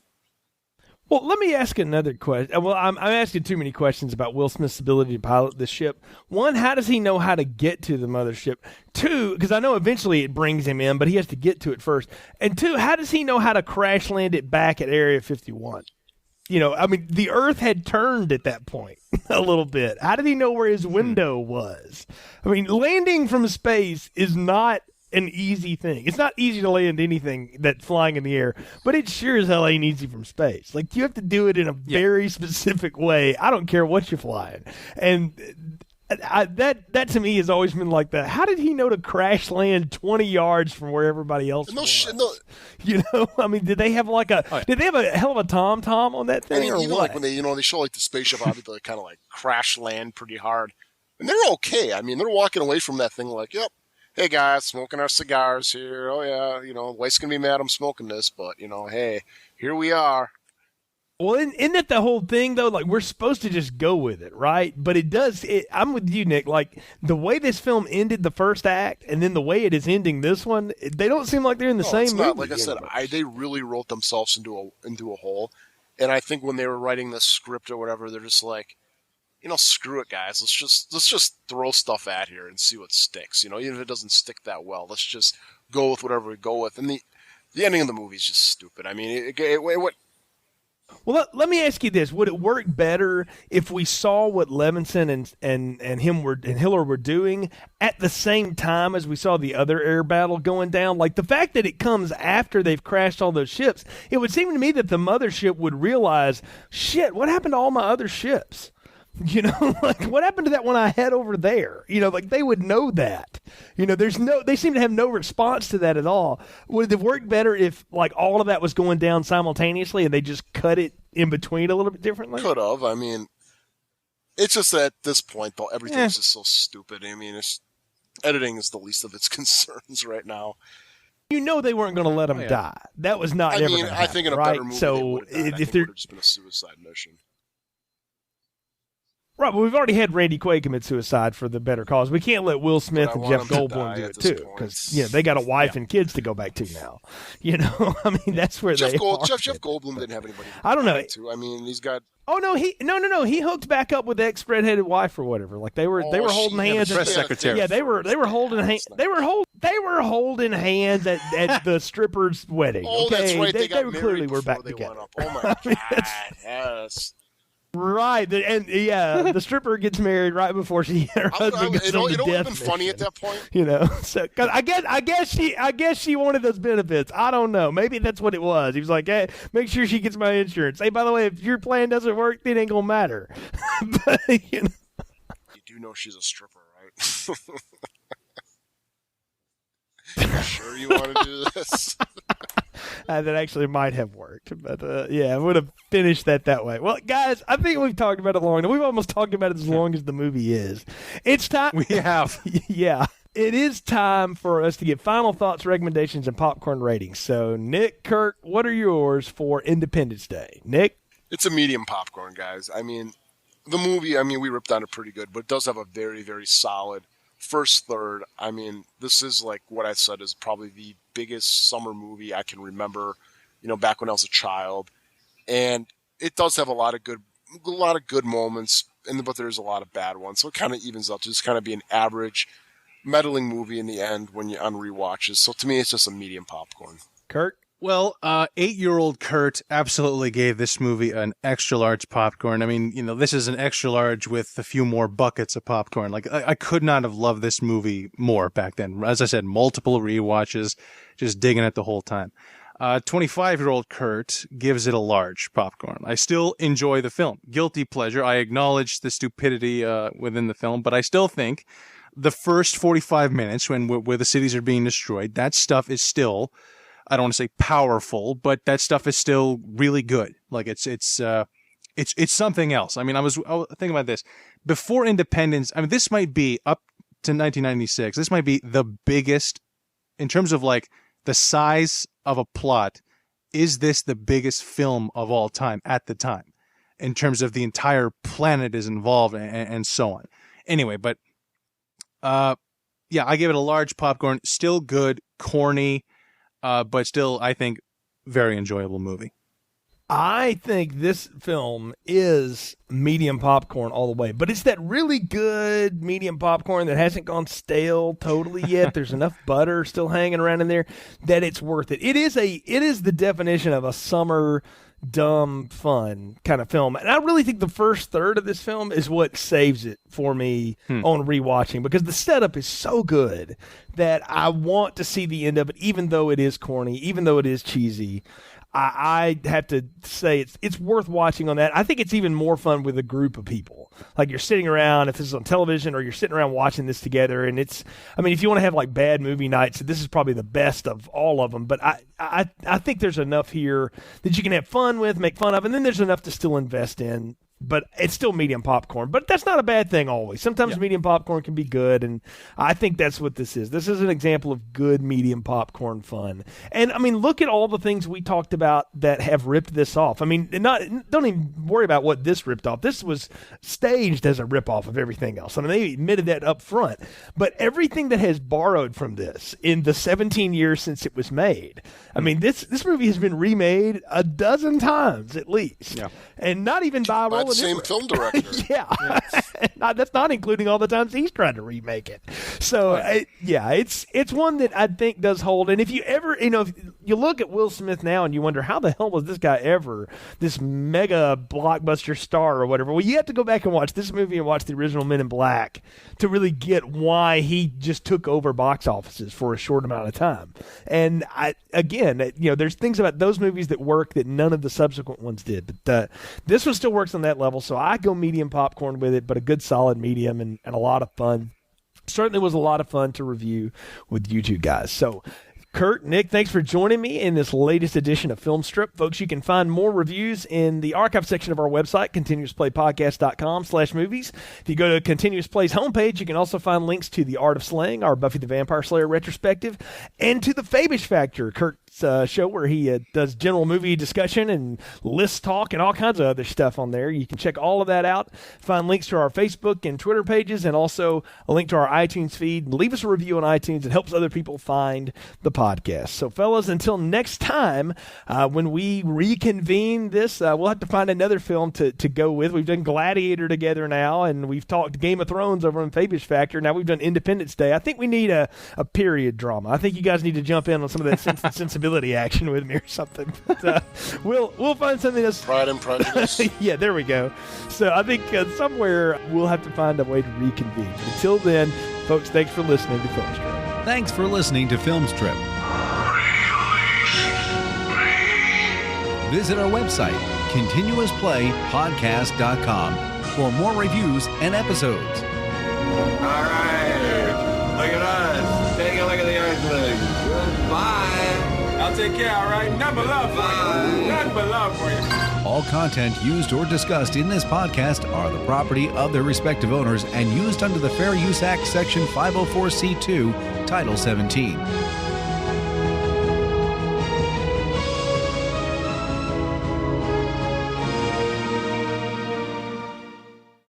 Well, let me ask another question. Well, I'm asking too many questions about Will Smith's ability to pilot the ship. One, how does he know how to get to the mothership? Two, because I know eventually it brings him in, but he has to get to it first. And two, how does he know how to crash land it back at Area 51? You know, I mean, the Earth had turned at that point a little bit. How did he know where his window was? I mean, landing from space is not an easy thing. It's not easy to land anything that's flying in the air, but it sure as hell ain't easy from space. Like, you have to do it in a very specific way. I don't care what you're flying. And that to me has always been like how did he know to crash land 20 yards from where everybody else was? You know, I mean, did they have did they have a hell of a tom-tom on that thing?
I mean,
or
even
what?
like when they show like the spaceship, obviously they kind of like crash land pretty hard, and they're okay. I mean, they're walking away from that thing like, yep. Hey guys, smoking our cigars here. Oh yeah, you know, wife's gonna be mad I'm smoking this, but you know, hey, here we are.
Well, isn't that the whole thing though? Like, we're supposed to just go with it, right? But I'm with you, Nick. Like, the way this film ended the first act, and then the way it is ending this one, they don't seem like they're in the same
it's not.
movie.
Like I said, they really wrote themselves into a hole. And I think when they were writing the script or whatever, they're just like, you know, screw it, guys. Let's just throw stuff at here and see what sticks. You know, even if it doesn't stick that well, let's just go with whatever we go with. And the ending of the movie is just stupid. I mean, what?
Well, let me ask you this: would it work better if we saw what Levinson and Hiller were doing at the same time as we saw the other air battle going down? Like, the fact that it comes after they've crashed all those ships, it would seem to me that the mothership would realize, shit, what happened to all my other ships? You know, like, what happened to that one I had over there? You know, like, they would know that. You know, they seem to have no response to that at all. Would it have worked better if, like, all of that was going down simultaneously and they just cut it in between a little bit differently?
Could have. I mean, it's just that at this point, though, everything's just so stupid. I mean, editing is the least of its concerns right now.
You know they weren't going to let him die. That was not.
I
ever
mean,
gonna
I
happen,
think in a
right?
better movie,
so
they would have died. I think
if
it
they're
would have just been a suicide mission.
right, but we've already had Randy Quaid commit suicide for the better cause. We can't let Will Smith
But I
and
want
Jeff
him to
Goldblum
die
do
at
it
this
too,
point.
because they got a wife and kids to go back to now. I mean that's where
Jeff
they are.
Jeff Goldblum didn't have anybody.
I don't know.
To. I mean, he's got.
Oh no, he hooked back up with ex redheaded wife or whatever. Like they were holding hands.
the press secretary.
Yeah, they were holding hands. They were holding hands at the stripper's wedding.
Oh,
okay?
that's right. They got
were
married
clearly were
before
back
they
together.
went up. Oh my god! Yes.
Right, the stripper gets married right before her husband goes on the
it would have been
death
funny
mission.
at that point.
So cause I guess she wanted those benefits. I don't know. Maybe that's what it was. He was like, "Hey, make sure she gets my insurance. Hey, by the way, if your plan doesn't work, it ain't gonna matter." But,
You do know she's a stripper, right? You sure you want to do this?
that actually might have worked, but I would have finished that way. Well, guys, I think we've talked about it long enough. We've almost talked about it as long as the movie is. It's time.
We have.
Yeah. It is time for us to get final thoughts, recommendations, and popcorn ratings. So, Nick, Kurt, what are yours for Independence Day? Nick?
It's a medium popcorn, guys. I mean, the movie, we ripped on it pretty good, but it does have a very, very solid first third. I mean, this is like what I said is probably the biggest summer movie I can remember, back when I was a child. And it does have a lot of good moments, but there's a lot of bad ones. So it kind of evens up to just kind of be an average, meddling movie in the end when you're on rewatches. So to me, it's just a medium popcorn.
Kurt?
Well, 8-year-old Kurt absolutely gave this movie an extra large popcorn. I mean, this is an extra large with a few more buckets of popcorn. Like, I could not have loved this movie more back then. As I said, multiple rewatches, just digging it the whole time. 25-year-old Kurt gives it a large popcorn. I still enjoy the film. Guilty pleasure. I acknowledge the stupidity within the film, but I still think the first 45 minutes where the cities are being destroyed, that stuff is still, I don't want to say powerful, but that stuff is still really good. Like it's something else. I mean, I was thinking about this before Independence. I mean, this might be up to 1996. This might be the biggest in terms of like the size of a plot. Is this the biggest film of all time at the time in terms of the entire planet is involved and so on? Anyway, but I give it a large popcorn. Still good, corny. But still, I think, very enjoyable movie.
I think this film is medium popcorn all the way, but it's that really good medium popcorn that hasn't gone stale totally yet. There's enough butter still hanging around in there that it's worth it. It is the definition of a summer dumb fun kind of film, and I really think the first third of this film is what saves it for me on rewatching, because the setup is so good that I want to see the end of it, even though it is corny, even though it is cheesy. I have to say it's worth watching on that. I think it's even more fun with a group of people. Like you're sitting around, if this is on television, or you're sitting around watching this together. And if you want to have like bad movie nights, this is probably the best of all of them. But I think there's enough here that you can have fun with, make fun of, and then there's enough to still invest in. But it's still medium popcorn. But that's not a bad thing always. Sometimes medium popcorn can be good, and I think that's what this is. This is an example of good medium popcorn fun. And, look at all the things we talked about that have ripped this off. Don't even worry about what this ripped off. This was staged as a ripoff of everything else. They admitted that up front. But everything that has borrowed from this in the 17 years since it was made, this movie has been remade a dozen times at least. Yeah. And not even by
the same film director.
Yeah. That's not including all the times he's tried to remake it. So, it's one that I think does hold. And if you ever, if you look at Will Smith now and you wonder, how the hell was this guy ever this mega blockbuster star or whatever? Well, you have to go back and watch this movie and watch the original Men in Black to really get why he just took over box offices for a short amount of time. And there's things about those movies that work that none of the subsequent ones did. But this one still works on that level, so I go medium popcorn with it, but a good solid medium and a lot of fun. Certainly was a lot of fun to review with you two guys. So, Kurt, Nick, thanks for joining me in this latest edition of Film Strip. Folks, you can find more reviews in the archive section of our website, continuousplaypodcast.com/movies. If you go to Continuous Play's homepage, you can also find links to The Art of Slaying, our Buffy the Vampire Slayer retrospective, and to The Fabish Factor, Kurt's show where he does general movie discussion and list talk and all kinds of other stuff on there. You can check all of that out. Find links to our Facebook and Twitter pages, and also a link to our iTunes feed. Leave us a review on iTunes. It helps other people find the podcast. So, fellas, until next time, when we reconvene this, we'll have to find another film to go with. We've done Gladiator together now, and we've talked Game of Thrones over on Fabish Factor. Now we've done Independence Day. I think we need a period drama. I think you guys need to jump in on some of that sensibility action with me or something. But, we'll find something that's
Pride and Prejudice.
Yeah, there we go. So I think somewhere we'll have to find a way to reconvene. Until then, folks, thanks for listening to Film Strip.
Thanks for listening to Film Strip. Visit our website, continuousplaypodcast.com, for more reviews and episodes.
All right. Look at us. Take a look at the Earthlings. Goodbye. I'll take care, all right? None but love for you. None but love for you.
All content used or discussed in this podcast are the property of their respective owners and used under the Fair Use Act, Section 504C2, Title 17.